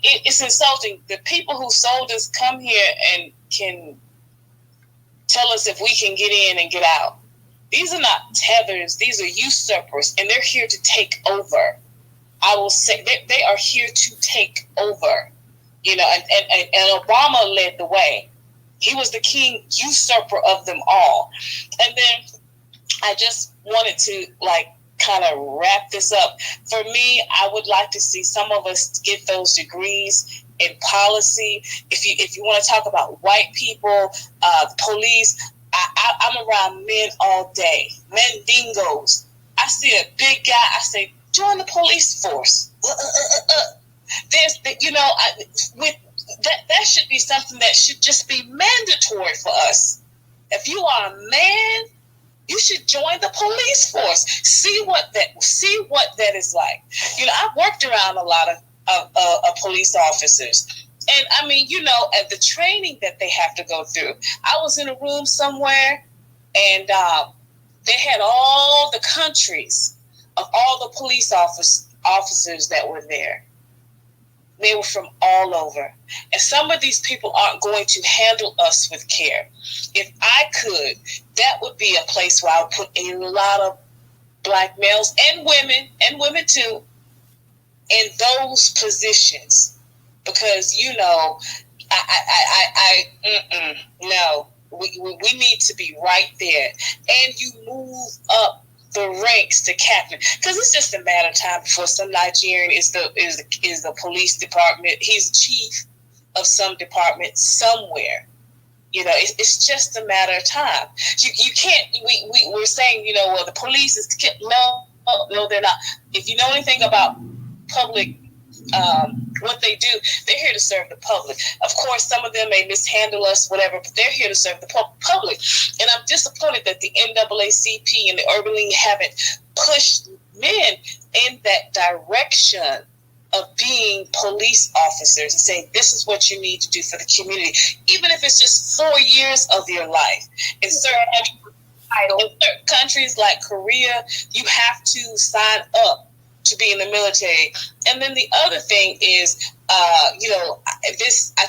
it's insulting. The people who sold us come here and can tell us if we can get in and get out. These are not tethers. These are usurpers, and they're here to take over. I will say they are here to take over. You know, and Obama led the way. He was the king usurper of them all. And then I just wanted to kind of wrap this up. For me, I would like to see some of us get those degrees in policy. If you want to talk about white people, police, I'm around men all day, men dingoes. I see a big guy, I say, join the police force. There's, that should be something that should just be mandatory for us. If you are a man, you should join the police force. See what that is like. You know, I've worked around a lot of police officers. And I mean, you know, at the training that they have to go through. I was in a room somewhere, and they had all the countries of all the police officers that were there. They were from all over. And some of these people aren't going to handle us with care. If I could, that would be a place where I would put a lot of Black males and women too, in those positions. Because, you know, no, we need to be right there. And you move up the ranks to captain, because it's just a matter of time before some Nigerian is the police department. He's chief of some department somewhere. You know, it's just a matter of time. You can't. We're saying, you know, well, the police is no, they're not. If you know anything about public. What they do, they're here to serve the public. Of course, some of them may mishandle us, whatever, but they're here to serve the public. And I'm disappointed that the NAACP and the Urban League haven't pushed men in that direction of being police officers and saying, this is what you need to do for the community, even if it's just 4 years of your life. In certain countries like Korea, you have to sign up to be in the military. And then the other thing is, I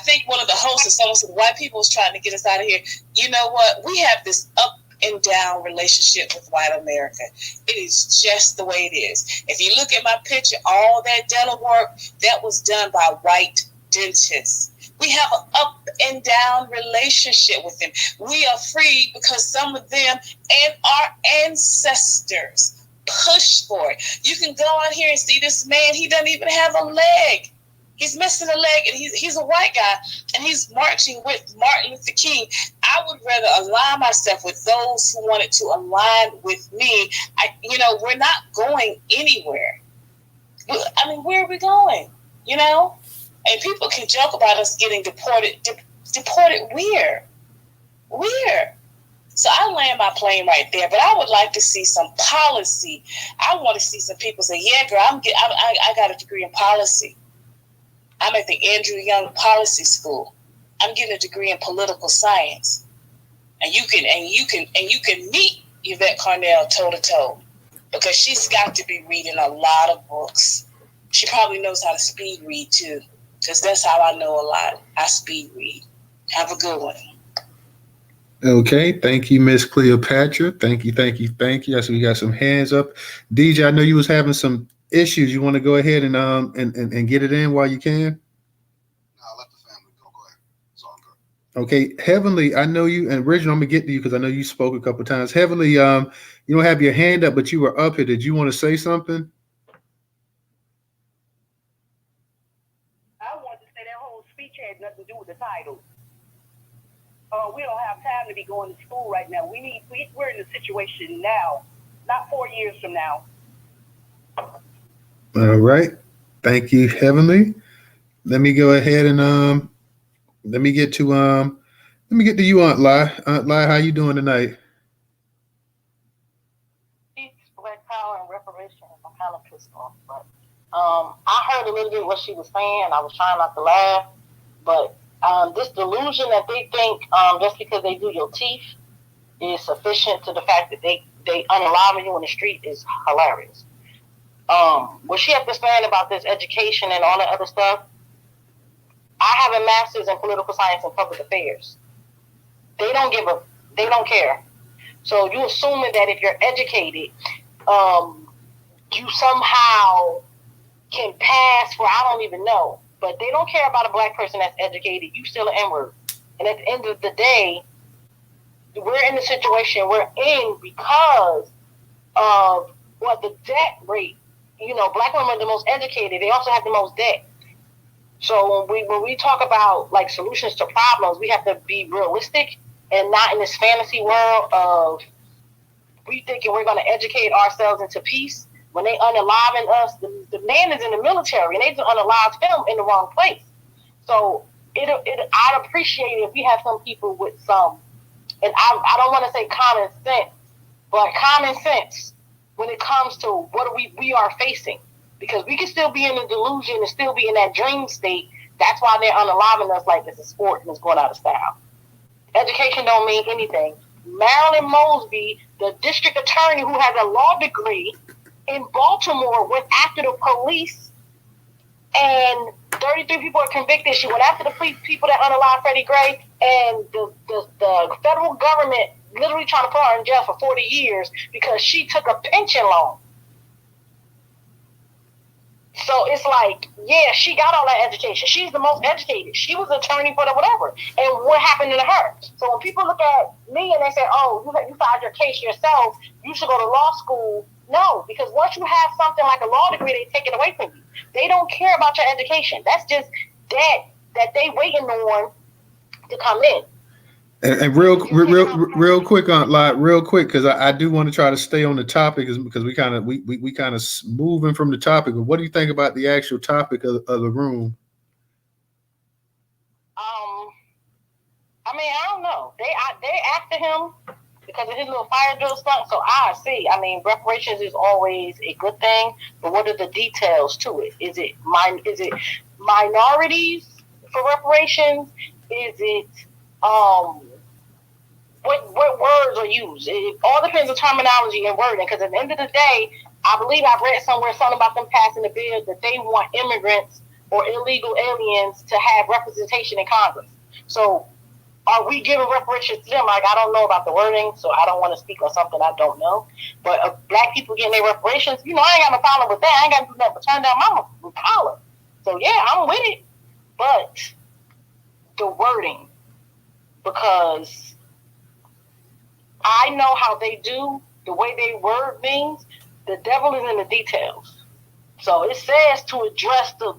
think one of the hosts of someone said, white people is trying to get us out of here. You know what? We have this up and down relationship with white America. It is just the way it is. If you look at my picture, all that dental work, that was done by white dentists. We have an up and down relationship with them. We are free because some of them and our ancestors push for it. You can go out here and see this man. He doesn't even have a leg. He's missing a leg, and he's a white guy, and he's marching with Martin Luther King. I would rather align myself with those who wanted to align with me. We're not going anywhere. I mean, where are we going? You know? And people can joke about us getting deported. Deported where? Where? So I land my plane right there, but I would like to see some policy. I want to see some people say, "Yeah, girl, I got a degree in policy. I'm at the Andrew Young Policy School. I'm getting a degree in political science." And you can meet Yvette Carnell toe to toe, because she's got to be reading a lot of books. She probably knows how to speed read too, because that's how I know a lot. I speed read. Have a good one. Okay, thank you, Miss Cleopatra. Thank you. I see we got some hands up. DJ, I know you was having some issues. You want to go ahead and get it in while you can? No, let the family go. Go ahead. It's all good. Okay, Heavenly, I know you, and Original, I'm gonna get to you because I know you spoke a couple of times. Heavenly, you don't have your hand up, but you were up here. Did you want to say something? the titles. We don't have time to be going to school right now. We're in a situation now, not 4 years from now. All right. Thank you, Heavenly. Let me go ahead and let me get to you, Aunt Lai. Aunt Lai, how you doing tonight? Peace, Black Power, and Reparations. I'm kind of pissed off, but I heard a little bit of what she was saying. I was trying not to laugh, but this delusion that they think just because they do your teeth is sufficient to the fact that they unalive you in the street is hilarious. What she had to saying about this education and all that other stuff, I have a master's in political science and public affairs. They don't care. So you assuming that if you're educated, you somehow can pass for I don't even know. But they don't care about a black person that's educated. You still an N-word. And at the end of the day, we're in the situation we're in because of the debt rate. You know, black women are the most educated. They also have the most debt. So when we talk about like solutions to problems, we have to be realistic and not in this fantasy world of we thinking we're going to educate ourselves into peace. When they unaliving us, the man is in the military and they just unalived him in the wrong place. So I'd appreciate it if we have some people with some, and I don't want to say common sense, but common sense when it comes to what we are facing. Because we can still be in the delusion and still be in that dream state. That's why they're unaliving us like it's a sport and it's going out of style. Education don't mean anything. Marilyn Mosby, the district attorney who has a law degree in Baltimore, went after the police and 33 people are convicted. She went after the people that unalived Freddie Gray, and the federal government literally trying to put her in jail for 40 years because she took a pension loan. So it's like, yeah, she got all that education. She's the most educated. She was an attorney for the whatever. And what happened to her? So when people look at me and they say, oh, you filed your case yourself, you should go to law school. No, because once you have something like a law degree, they take it away from you. They don't care about your education. That's just debt that they waiting on to come in. And real quick, Aunt Lot, real quick, because I do want to try to stay on the topic, because we kind of moving from the topic. But what do you think about the actual topic of the room? I mean, I don't know. They after him because of his little fire drill stunt. So I see. I mean, reparations is always a good thing, but what are the details to it? Is it minorities for reparations? Is it what words are used? It all depends on terminology and wording. Because at the end of the day, I believe I read somewhere something about them passing a bill that they want immigrants or illegal aliens to have representation in Congress. So are we giving reparations to them? Like, I don't know about the wording, so I don't want to speak on something I don't know. But black people getting their reparations, you know, I ain't got no problem with that. I ain't got to do nothing but turn down my collar. So yeah, I'm with it. But the wording, because I know how they do, the way they word things, the devil is in the details. So it says to address the,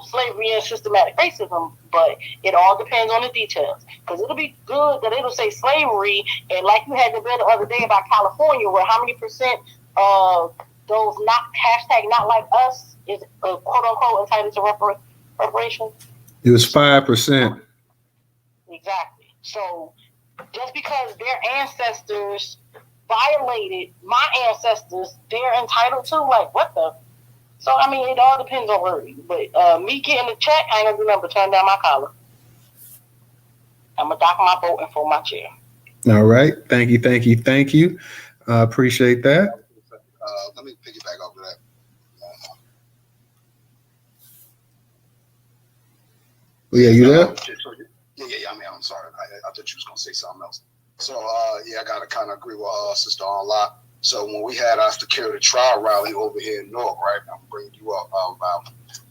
slavery and systematic racism, but it all depends on the details. Because it'll be good that it'll say slavery, and like you had the bill the other day about California, where how many percent of those not like us is quote unquote entitled to reparations? It was 5%. Exactly. So just because their ancestors violated my ancestors, they're entitled to, like, what the? So, I mean, it all depends on wording. But me getting the check, I ain't going to do nothing but turn down my collar. I'm going to dock my boat and fold my chair. All right. Thank you. Appreciate that. Let me piggyback off of that. Yeah, you there? Yeah. I mean, I'm sorry. I thought you was going to say something else. So, I got to kind of agree with Sister on a lot. So when we had our security trial rally over here in Newark, right? I'm bringing you up.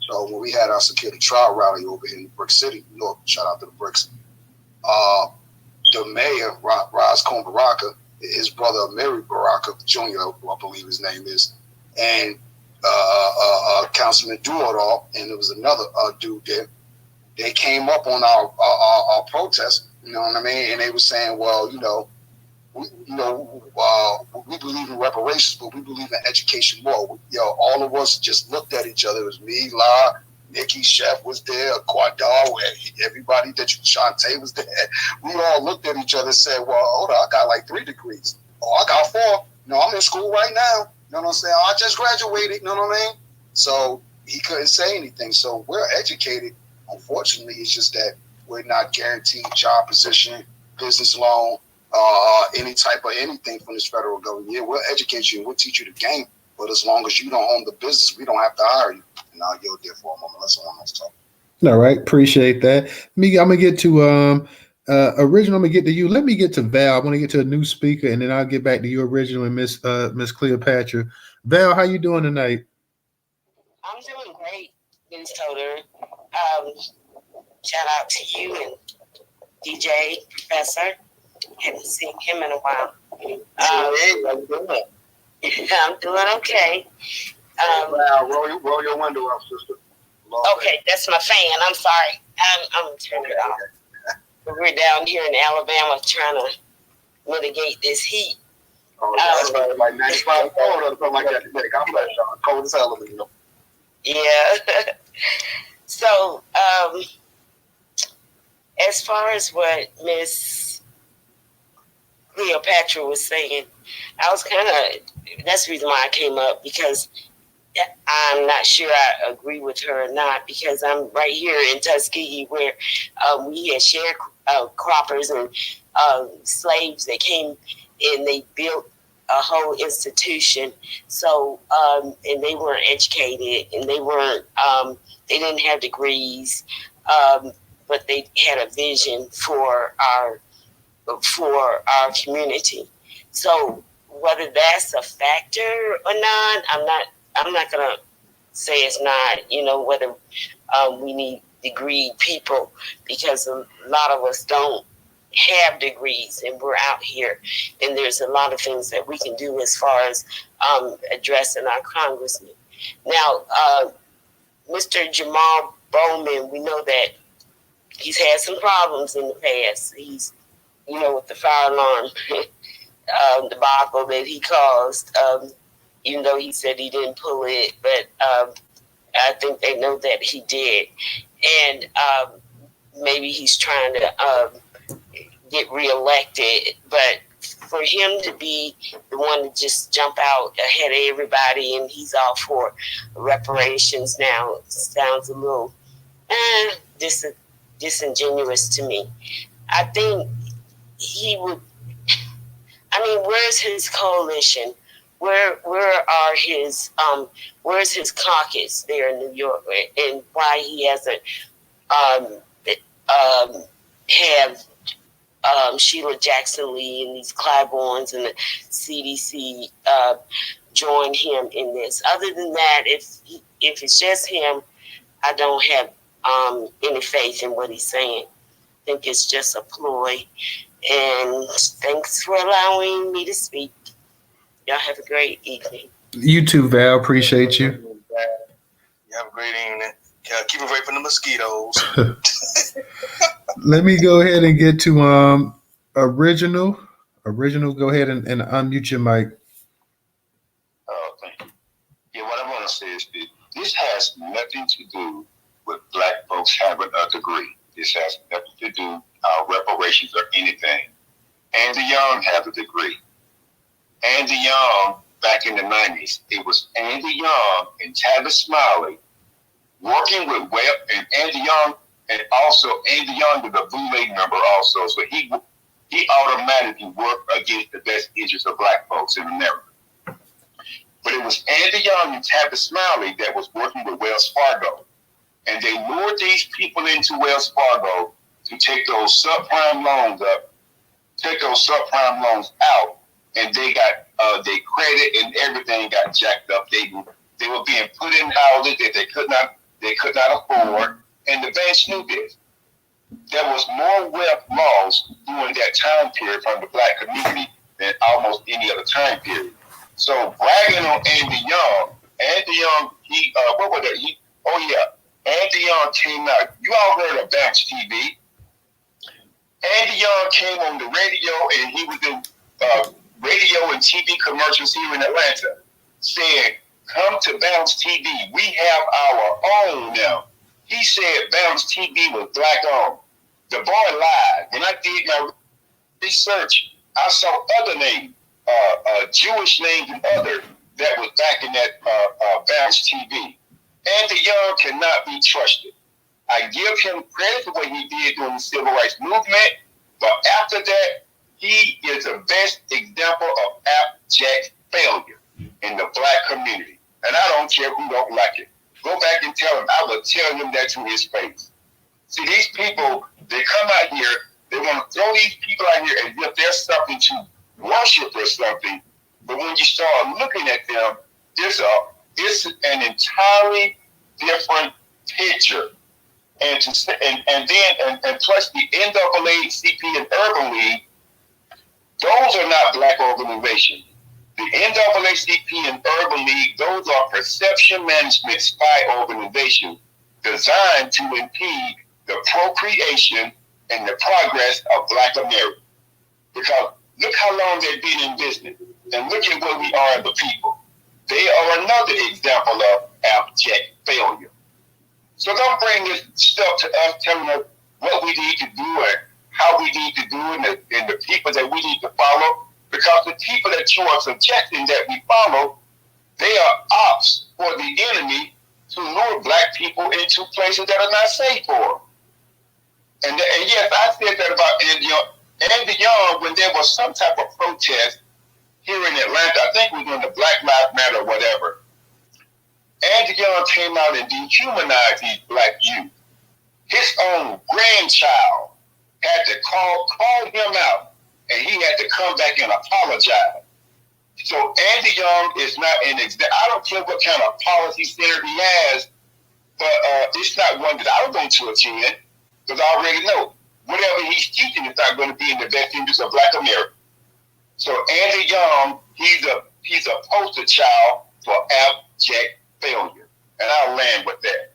So when we had our security trial rally over here in Brick City, Newark, shout out to the Bricks. The mayor, Raz Cohn Baraka, his brother Mary Baraka Jr., I believe his name is, and Councilman Duodall, and there was another dude there. they came up on our protest. You know what I mean? And they were saying, well, we believe in reparations, but we believe in education more. All of us just looked at each other. It was me, La, Nikki, Chef was there, Quadar, everybody that Shantae was there. We all looked at each other and said, well, hold on, I got like 3 degrees. Oh, I got 4. I'm in school right now. You know what I'm saying? I just graduated. You know what I mean? So he couldn't say anything. So we're educated. Unfortunately, it's just that we're not guaranteed job position, business loan, any type of anything from this federal government. Yeah, we'll educate you and we'll teach you the game. But as long as you don't own the business, we don't have to hire you. And I'll yield there for a moment. Let's someone else talk. All right, appreciate that. I'm gonna get to original. I'm gonna get to you. Let me get to Val. I want to get to a new speaker, and then I'll get back to you, original, and Miss Cleopatra. Val, how you doing tonight? I'm doing great, Newstoter. Shout out to you and DJ Professor. Haven't seen him in a while. I'm doing okay. Roll your window up, sister. Okay, that's my fan. I'm sorry. I'm gonna turn it off. We're down here in Alabama trying to mitigate this heat. Like 95 or something like that. I'm like, cold as hell, Yeah. So, as far as what Miss Cleopatra was saying, I was that's the reason why I came up, because I'm not sure I agree with her or not, because I'm right here in Tuskegee where we had sharecroppers and slaves that came and they built a whole institution. So, and they weren't educated and they weren't, they didn't have degrees, but they had a vision for our community. So whether that's a factor or not, I'm not gonna say it's not. Whether we need degreed people, because a lot of us don't have degrees and we're out here, and there's a lot of things that we can do as far as addressing our congressman. Now, Mr. Jamaal Bowman, we know that he's had some problems in the past. He's, with the fire alarm debacle that he caused, even though he said he didn't pull it, but I think they know that he did. And maybe he's trying to get reelected, but for him to be the one to just jump out ahead of everybody and he's all for reparations now sounds a little disingenuous to me. I think he would, where's his coalition? Where's his caucus there in New York, and why he hasn't have Sheila Jackson Lee and these Claibornes and the CDC join him in this? Other than that, if it's just him, I don't have any faith in what he's saying. I think it's just a ploy. And thanks for allowing me to speak. Y'all have a great evening. You too, Val. Appreciate you. You have a great evening. Keep away from the mosquitoes. Let me go ahead and get to original. Original, go ahead and unmute your mic. Oh, thank you. Yeah, what I want to say is that this has nothing to do with Black folks having a degree. This has nothing to do reparations or anything. Andy Young has a degree. Andy Young, back in the 90s, it was Andy Young and Tavis Smiley working with Webb and Andy Young, and also Andy Young is a Boule member also, so he automatically worked against the best interests of Black folks in America. But it was Andy Young and Tavis Smiley that was working with Wells Fargo, and they lured these people into Wells Fargo to take those subprime loans out, and they got their credit and everything got jacked up. They were being put in houses that they could not afford, and the banks knew this. There was more wealth lost during that time period from the Black community than almost any other time period. So bragging on Andy Young, he Andy Young came out. You all heard of Bounce TV. Andy Young came on the radio, and he was in radio and TV commercials here in Atlanta, saying, "Come to Bounce TV. We have our own now." He said Bounce TV was black owned. The boy lied. When I did my research, I saw other names, Jewish names and other that was back in that Bounce TV. Andy Young cannot be trusted. I give him credit for what he did during the civil rights movement, but after that, he is the best example of abject failure in the black community. And I don't care who don't like it. Go back and tell him. I will tell him that to his face. See, these people, they come out here, they want to throw these people out here as if there's something to worship or something. But when you start looking at them, it's an entirely different picture. And plus the NAACP and Urban League, those are not black organizations. The NAACP and Urban League, those are perception management spy organizations designed to impede the procreation and the progress of black America. Because look how long they've been in business, and look at where we are as a people. They are another example of abject failure. So don't bring this stuff to us telling us what we need to do and how we need to do it and the people that we need to follow. Because the people that you are suggesting that we follow, they are ops for the enemy to lure black people into places that are not safe for them. And yes, I said that about Andy Young when there was some type of protest here in Atlanta. I think we were doing the Black Lives Matter or whatever. Andy Young came out and dehumanized these black youth. His own grandchild had to call him out, and he had to come back and apologize. So Andy Young is not an I don't care what kind of policy center he has, but it's not one that I'm going to attend, because I already know whatever he's teaching is not going to be in the best interest of black America. So Andy Young, he's a poster child for abject failure. And I'll land with that.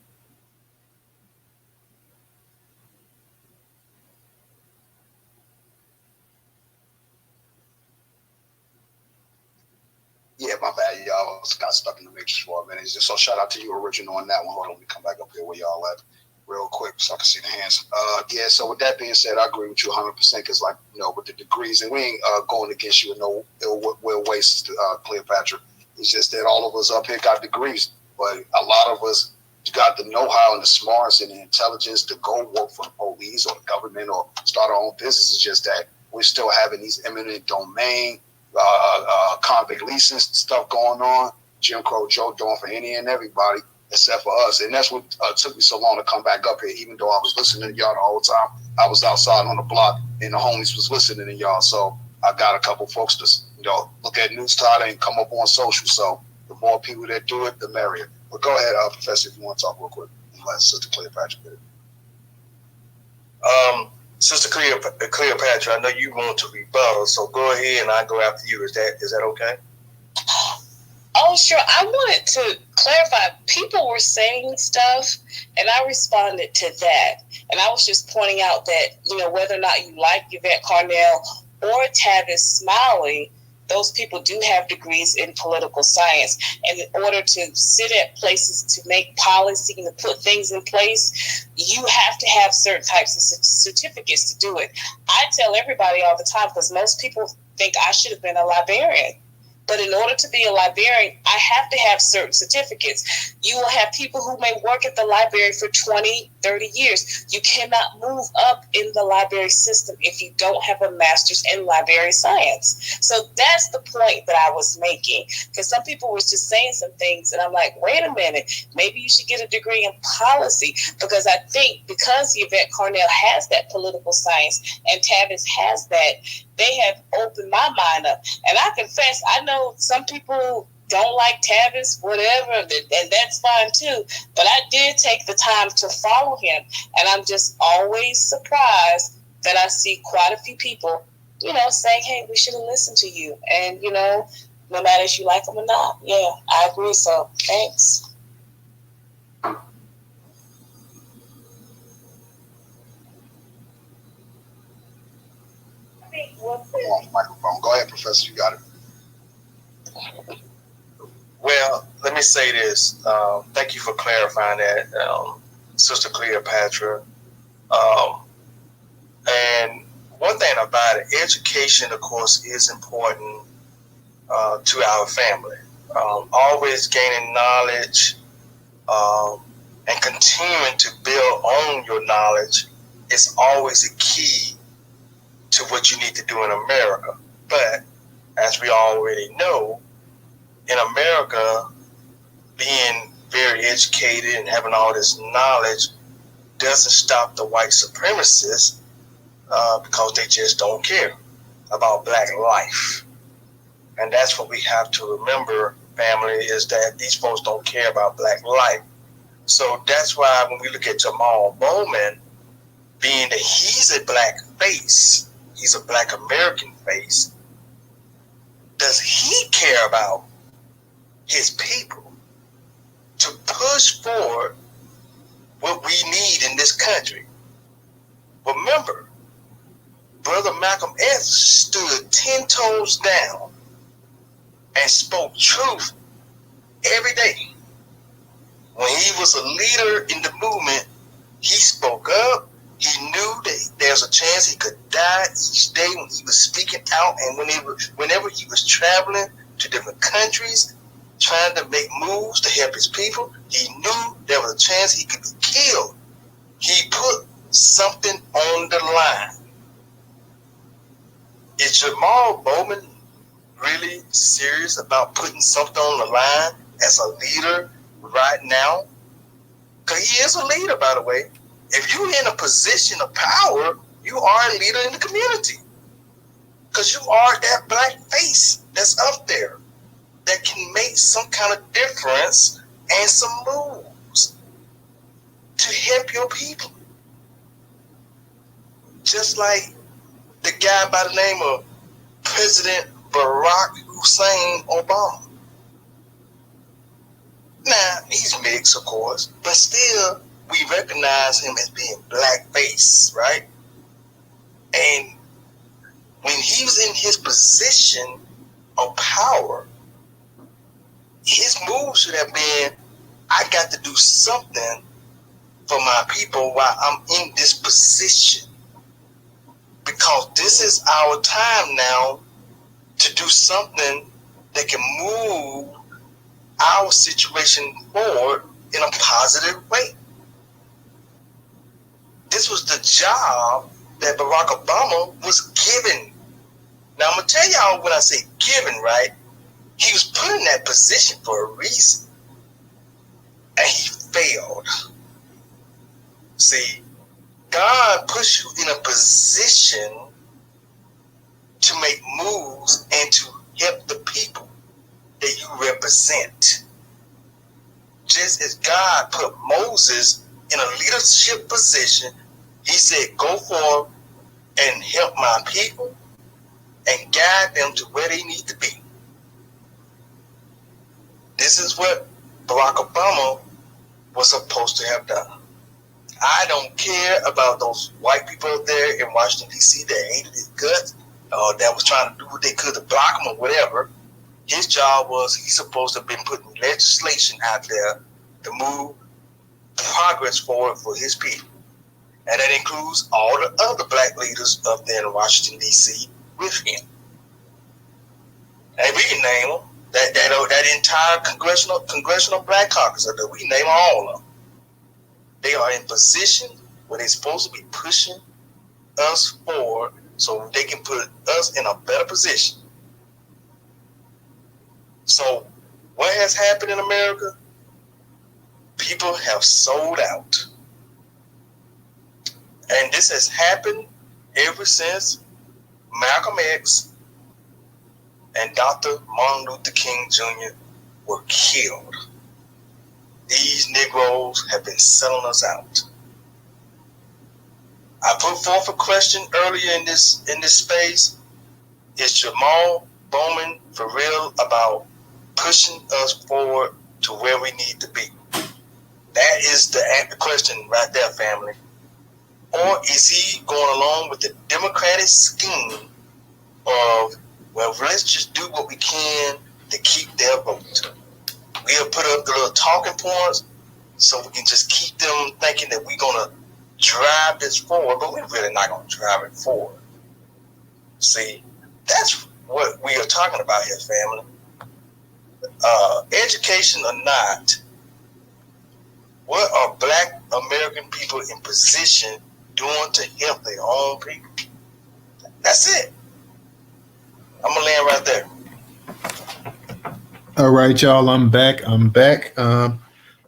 Yeah, my bad. Y'all got stuck in the matrix for a minute. So shout out to you, Original, on that one. Hold on, let me come back up here where y'all at real quick so I can see the hands. Yeah, so with that being said, I agree with you 100% because, like, with the degrees, and we ain't going against you in no ill will waste, Cleopatra. It's just that all of us up here got degrees, but a lot of us got the know-how and the smarts and the intelligence to go work for the police or the government or start our own business. It's just that we're still having these eminent domain, convict leasing stuff going on, Jim Crow Joe doing for any and everybody except for us. And that's what took me so long to come back up here, even though I was listening to y'all the whole time. I was outside on the block and the homies was listening to y'all. So I got a couple folks to look at Newstoter and come up on social. So the more people that do it, the merrier. But go ahead, Professor, if you want to talk real quick. Let Sister Cleopatra get it. Sister Cleopatra, I know you want to rebuttal, so go ahead and I'll go after you. Is that okay? Oh, sure. I wanted to clarify. People were saying stuff, and I responded to that. And I was just pointing out that, whether or not you like Yvette Carnell or Tavis Smiley, those people do have degrees in political science. And in order to sit at places to make policy and to put things in place, you have to have certain types of certificates to do it. I tell everybody all the time, because most people think I should have been a librarian. But in order to be a librarian, I have to have certain certificates. You will have people who may work at the library for 20, 30 years. You cannot move up in the library system if you don't have a master's in library science. So that's the point that I was making. Because some people were just saying some things, and I'm like, wait a minute, maybe you should get a degree in policy. Because I think because Yvette Carnell has that political science and Tavis has that, they have opened my mind up. And I confess, I know some people don't like Tavis, whatever, and that's fine too. But I did take the time to follow him. And I'm just always surprised that I see quite a few people, saying, hey, we should have listened to you. And, no matter if you like them or not. Yeah, I agree. So thanks. on the microphone. Go ahead, Professor. You got it. Well, let me say this. Thank you for clarifying that, Sister Cleopatra. And one thing about it, education, of course, is important to our family. Always gaining knowledge and continuing to build on your knowledge is always a key to what you need to do in America. But as we already know, in America, being very educated and having all this knowledge doesn't stop the white supremacists because they just don't care about black life. And that's what we have to remember, family, is that these folks don't care about black life. So that's why when we look at Jamaal Bowman, being that he's a black face, he's a black American face, does he care about his people to push forward what we need in this country? Remember, Brother Malcolm X stood 10 toes down and spoke truth every day. When he was a leader in the movement, he spoke up. He knew that there's a chance he could die each day when he was speaking out, and whenever he was traveling to different countries, trying to make moves to help his people, he knew there was a chance he could be killed. He put something on the line. Is Jamaal Bowman really serious about putting something on the line as a leader right now? Because he is a leader, by the way. If you're in a position of power, you are a leader in the community. Because you are that black face that's up there that can make some kind of difference and some moves to help your people. Just like the guy by the name of President Barack Hussein Obama. Now, he's mixed, of course, but still, we recognize him as being blackface, right? And when he was in his position of power, his move should have been, I got to do something for my people while I'm in this position. Because this is our time now to do something that can move our situation forward in a positive way. This was the job that Barack Obama was given. Now, I'm going to tell y'all when I say given, right? He was put in that position for a reason. And he failed. See, God puts you in a position to make moves and to help the people that you represent. Just as God put Moses in a leadership position, he said, go forth and help my people and guide them to where they need to be. This is what Barack Obama was supposed to have done. I don't care about those white people there in Washington, D.C. that hated his guts, that was trying to do what they could to block him or whatever. His job was he's supposed to have been putting legislation out there to move progress forward for his people. And that includes all the other black leaders up there in Washington, D.C. with him. And we can name them. That entire congressional black caucus up there, we can name all of them. They are in position where they're supposed to be pushing us forward so they can put us in a better position. So what has happened in America? People have sold out. And this has happened ever since Malcolm X and Dr. Martin Luther King Jr. were killed. These Negroes have been selling us out. I put forth a question earlier in this space. Is Jamaal Bowman for real about pushing us forward to where we need to be? That is the question right there, family. Or is he going along with the Democratic scheme of, well, let's just do what we can to keep their vote. We'll put up the little talking points so we can just keep them thinking that we're going to drive this forward, but we're really not going to drive it forward. See, that's what we are talking about here, family. Education or not, what are Black American people in position doing to help their own people? That's it. I'm going to land right there. All right, y'all. I'm back.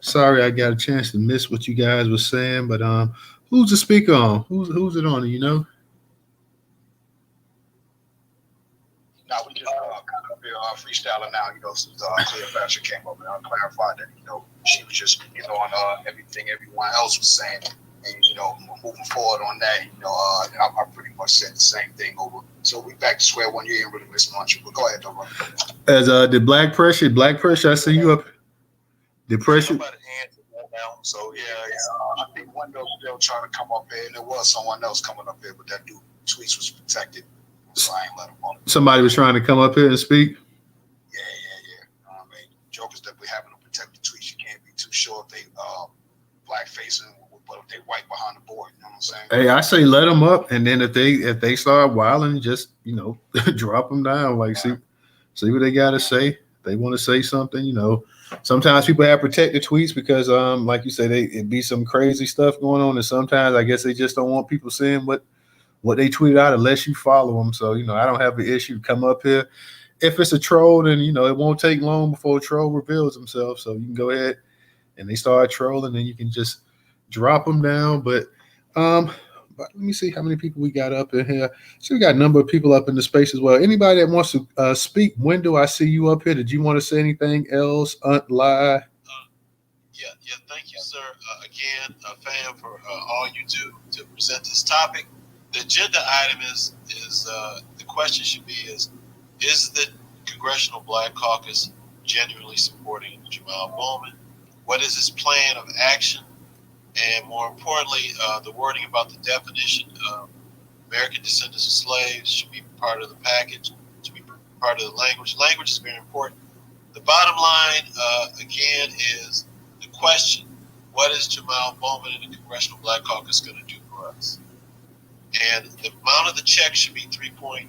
Sorry I got a chance to miss what you guys were saying, but who's the speaker on? Who's it on? You know? Now we just kind of up here freestyling now, since Cleopatra came up and I clarified that, she was just, on everything everyone else was saying. And, moving forward on that, I pretty much said the same thing over. So we back to square one. You ain't really missing much, but go ahead, though, bro. As the Black Pressure, I see you up. The pressure. So I think one was still trying to come up here, and there was someone else coming up here, but that dude tweets was protected, so I ain't let him on. Somebody was trying to come up here and speak. Yeah. I mean, jokers that we having to protect the tweets. You can't be too sure if they black facing, but if they white behind the board, you know what I'm saying? Hey, I say let them up, and then if they start wilding, just drop them down. Like see what they got to say. They want to say something, Sometimes people have protected tweets because, like you say, it be some crazy stuff going on, and sometimes I guess they just don't want people seeing what they tweet out unless you follow them. So I don't have an issue. Come up here. If it's a troll, then it won't take long before a troll reveals himself. So you can go ahead and they start trolling, then you can just drop them down. But let me see how many people we got up in here. So we got a number of people up in the space as well. Anybody that wants to speak, Wendell, I see you up here. Did you want to say anything else? Lie? Yeah. Thank you, sir. Again, a fan for all you do to present this topic. The agenda item is the question should be is the Congressional Black Caucus genuinely supporting Jamaal Bowman? What is his plan of action? And more importantly, the wording about the definition of American descendants of slaves should be part of the package, should be part of the language. Language is very important. The bottom line, again, is the question, what is Jamaal Bowman and the Congressional Black Caucus going to do for us? And the amount of the check should be $3.5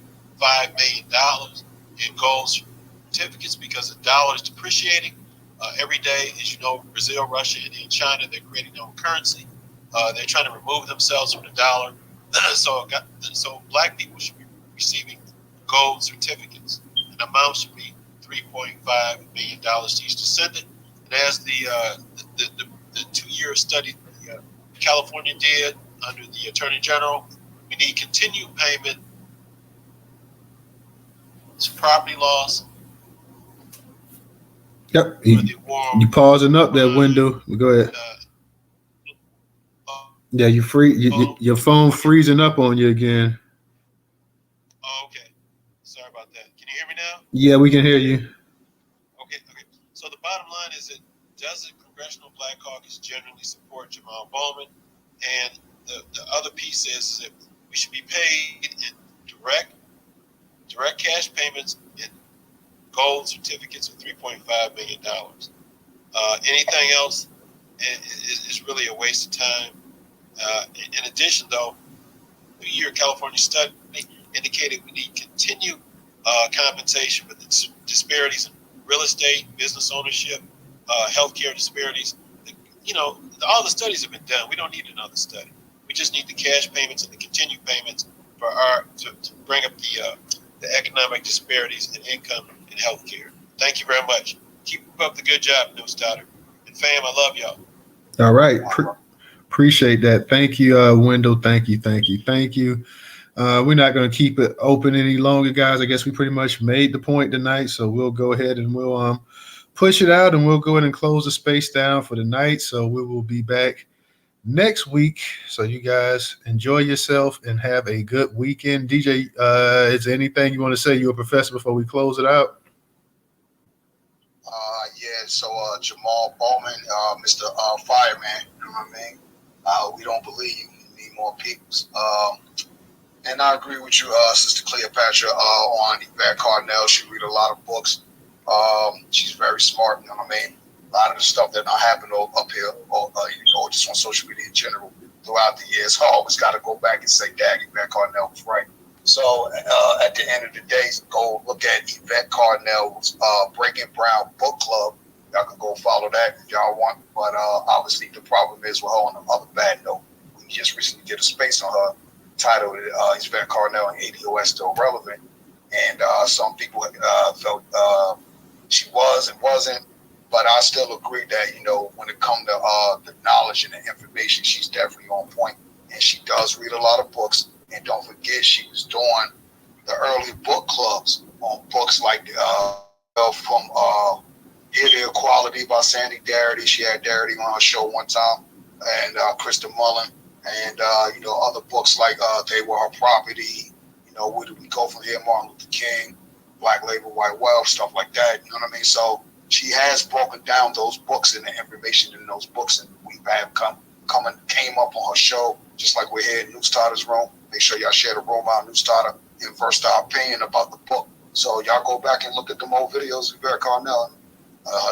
million in gold certificates because the dollar is depreciating. Every day, as you know, Brazil, Russia, India, and China, they're creating their own currency. They're trying to remove themselves from the dollar. So black people should be receiving gold certificates. And the amount should be $3.5 million to each descendant. And as the 2-year study California did under the Attorney General, we need continued payment to property loss. Yep. You pausing up that window. Go ahead. Yeah, you free. Your phone freezing up on you again. Oh, okay. Sorry about that. Can you hear me now? Yeah, we can hear you. Okay. So the bottom line is that does the Congressional Black Caucus generally support Jamaal Bowman? And the other piece is that we should be paid in direct cash payments in gold certificates of $3.5 million. Anything else is really a waste of time. In addition, though, the year California study indicated we need continued compensation for the disparities in real estate, business ownership, healthcare disparities. All the studies have been done. We don't need another study. We just need the cash payments and the continued payments for to bring up the economic disparities in income and healthcare. Thank you very much. Keep up the good job, Newstoter. And fam, I love y'all. All right. Appreciate that. Thank you, Wendell. Thank you. We're not going to keep it open any longer, guys. I guess we pretty much made the point tonight. So we'll go ahead and we'll push it out and we'll go ahead and close the space down for the night. So we will be back next week. So you guys enjoy yourself and have a good weekend. DJ, is there anything you want to say? You're a professor before we close it out? So Jamaal Bowman, Mr. Fireman, you know what I mean? We don't believe you. We need more people. And I agree with you, Sister Cleopatra, on Yvette Carnell. She read a lot of books. She's very smart, you know what I mean? A lot of the stuff that not happen up here, or just on social media in general throughout the years, I always got to go back and say, Dad, Yvette Carnell was right. So at the end of the day, go look at Yvette Carnell's Breaking Brown book club. Y'all can go follow that if y'all want. But obviously the problem is with her on the other bad note. We just recently did a space on her titled Yvette Carnell and ADOS Still Relevant. And some people felt she was and wasn't. But I still agree that, when it comes to the knowledge and the information, she's definitely on point. And she does read a lot of books. And don't forget, she was doing the early book clubs on books like from Hear the Equality by Sandy Darity. She had Darity on her show one time. And Krista Mullen. And, other books like They Were Her Property. Where Do We Go From Here? Martin Luther King, Black Labor, White Wealth, stuff like that. You know what I mean? So she has broken down those books and the information in those books. And we have came up on her show, just like we're here in Newstoter's room. Make sure y'all share the room out Newstoter and first our opinion about the book. So y'all go back and look at them old videos of Yvette Carnell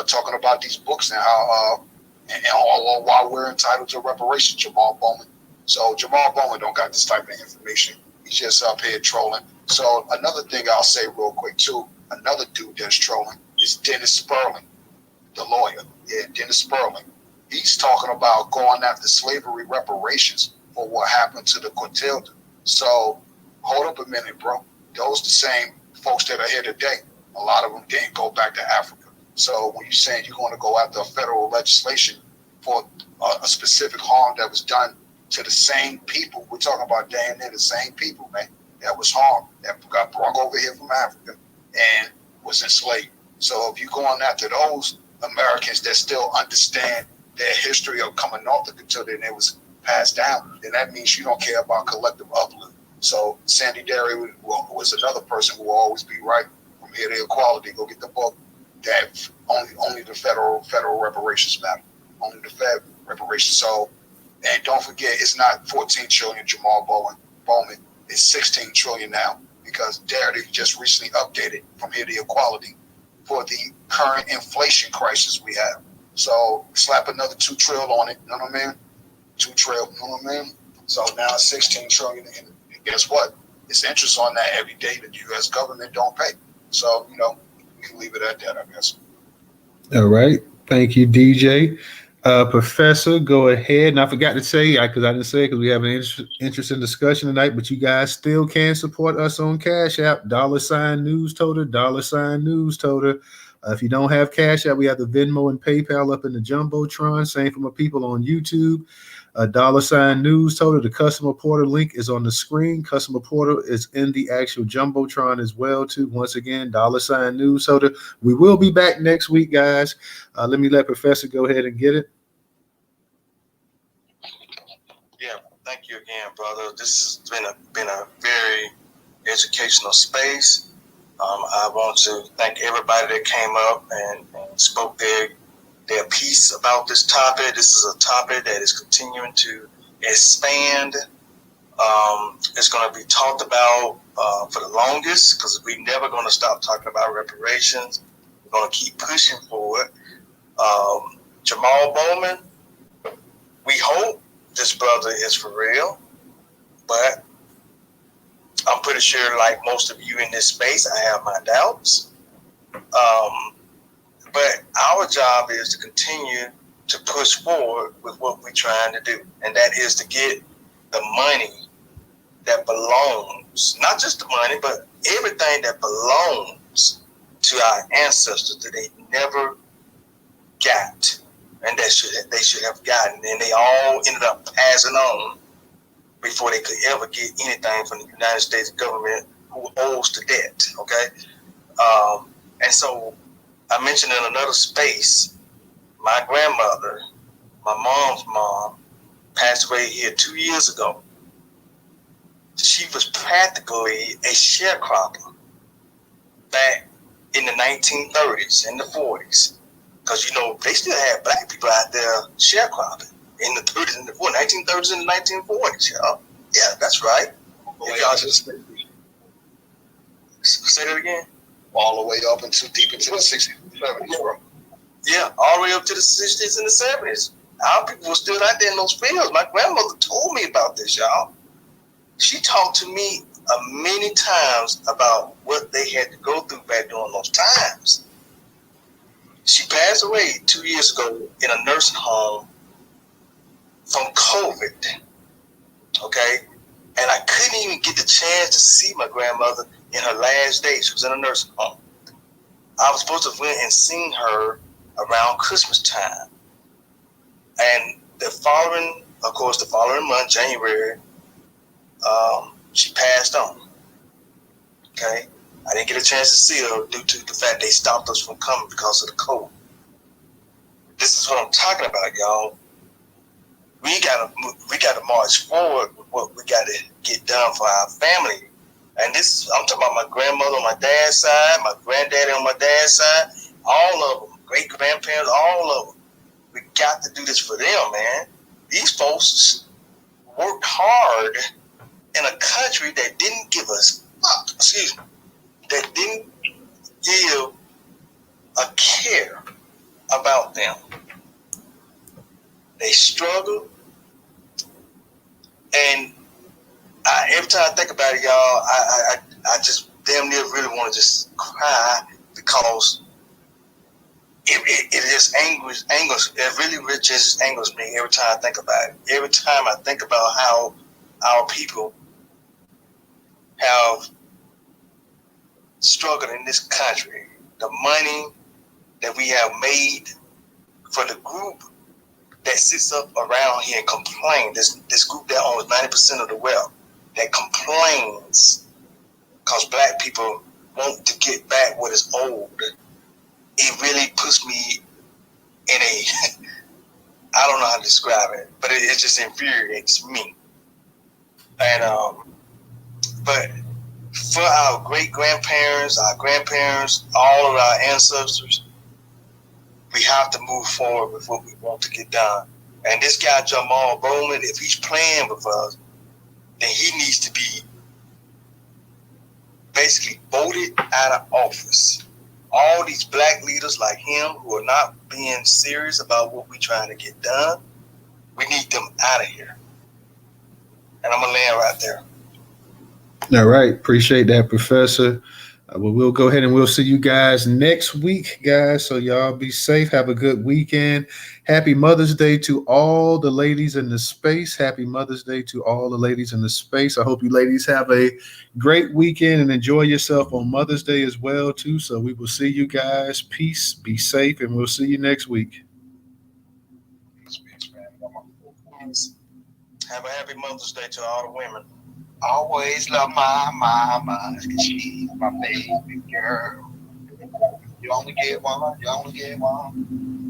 talking about these books and how and all while we're entitled to reparations, Jamaal Bowman. So Jamaal Bowman don't got this type of information. He's just up here trolling. So another thing I'll say real quick too, another dude that's trolling is Dennis Sperling, the lawyer. Yeah, Dennis Sperling. He's talking about going after slavery reparations for what happened to the Quintilda. So hold up a minute, bro. Those the same folks that are here today. A lot of them didn't go back to Africa. So when you're saying you're going to go after a federal legislation for a specific harm that was done to the same people, we're talking about damn near the same people, man, that was harmed, that got brought over here from Africa and was enslaved. So if you're going after those Americans that still understand their history of coming off the Quintilda and it was passed down, then that means you don't care about collective uplift. So Sandy Darity was another person who will always be right. From Here to Equality, go get the book. That only the federal reparations matter. Only the federal reparations. So, and don't forget, it's not 14 trillion Jamaal Bowman. It's 16 trillion now because Darity just recently updated from Here to Equality for the current inflation crisis we have. So slap another 2 trillion on it. You know what I mean? 2 trillion. You know what I mean? So now it's 16 trillion. And guess what? It's interest on that every day that the U.S. government don't pay. So, we can leave it at that, I guess. All right. Thank you, DJ. Professor, go ahead. And I forgot to say, because I didn't say it because we have an interesting discussion tonight, but you guys still can support us on Cash App, $Newstoter, $Newstoter. If you don't have Cash App, we have the Venmo and PayPal up in the Jumbotron. Same for my people on YouTube. $Newstoter. The customer portal link is on the screen. Customer portal is in the actual Jumbotron as well, too. Once again, $Newstoter. We will be back next week, guys. Let me let Professor go ahead and get it. Yeah, thank you again, brother. This has been a very educational space. I want to thank everybody that came up and spoke their piece about this topic. This is a topic that is continuing to expand. It's going to be talked about for the longest because we're never going to stop talking about reparations. We're going to keep pushing for it. Jamaal Bowman, we hope this brother is for real, but I'm pretty sure, like most of you in this space, I have my doubts. But our job is to continue to push forward with what we're trying to do, and that is to get the money that belongs, not just the money, but everything that belongs to our ancestors that they never got, and that they should have gotten, and they all ended up passing on before they could ever get anything from the United States government who owes the debt, okay? And so I mentioned in another space, my grandmother, my mom's mom, passed away here 2 years ago. She was practically a sharecropper back in the 1930s and the 40s. Because, they still had black people out there sharecropping in the 30s and the 40s, 1930s and the 1940s. Yeah, that's right. If y'all just say that again. All the way up into deep into the 60s and 70s, bro. Yeah, all the way up to the 60s and the 70s. Our people were still out there in those fields. My grandmother told me about this, y'all. She talked to me many times about what they had to go through back during those times. She passed away 2 years ago in a nursing home from COVID. Okay? And I couldn't even get the chance to see my grandmother in her last days. She was in a nursing home. I was supposed to have went and seen her around Christmas time. And the following month, January, she passed on. Okay? I didn't get a chance to see her due to the fact they stopped us from coming because of the COVID. This is what I'm talking about, y'all. We gotta march forward with what we gotta get done for our family. And I'm talking about my grandmother on my dad's side, my granddaddy on my dad's side, all of them, great grandparents, all of them. We got to do this for them, man. These folks worked hard in a country that didn't give us that didn't give a care about them. They struggled, and every time I think about it, y'all, I just damn near really want to just cry because it just angers. It really just angers me every time I think about it. Every time I think about how our people have struggled in this country, the money that we have made for the group that sits up around here and complain, this group that owns 90% of the wealth, that complains because black people want to get back what is old. It really puts me in a, I don't know how to describe it, but it just infuriates me. And, but for our great-grandparents, our grandparents, all of our ancestors, we have to move forward with what we want to get done. And this guy, Jamaal Bowman, if he's playing with us, then he needs to be basically voted out of office. All these black leaders like him who are not being serious about what we're trying to get done, we need them out of here. And I'm going to land right there. All right. Appreciate that, Professor. Well, we'll go ahead and we'll see you guys next week, guys. So y'all be safe. Have a good weekend. Happy Mother's Day to all the ladies in the space. Happy Mother's Day to all the ladies in the space. I hope you ladies have a great weekend and enjoy yourself on Mother's Day as well, too. So we will see you guys. Peace. Be safe. And we'll see you next week. Have a happy Mother's Day to all the women. Always love my mama, cause she's my baby girl. You only get one, you only get one.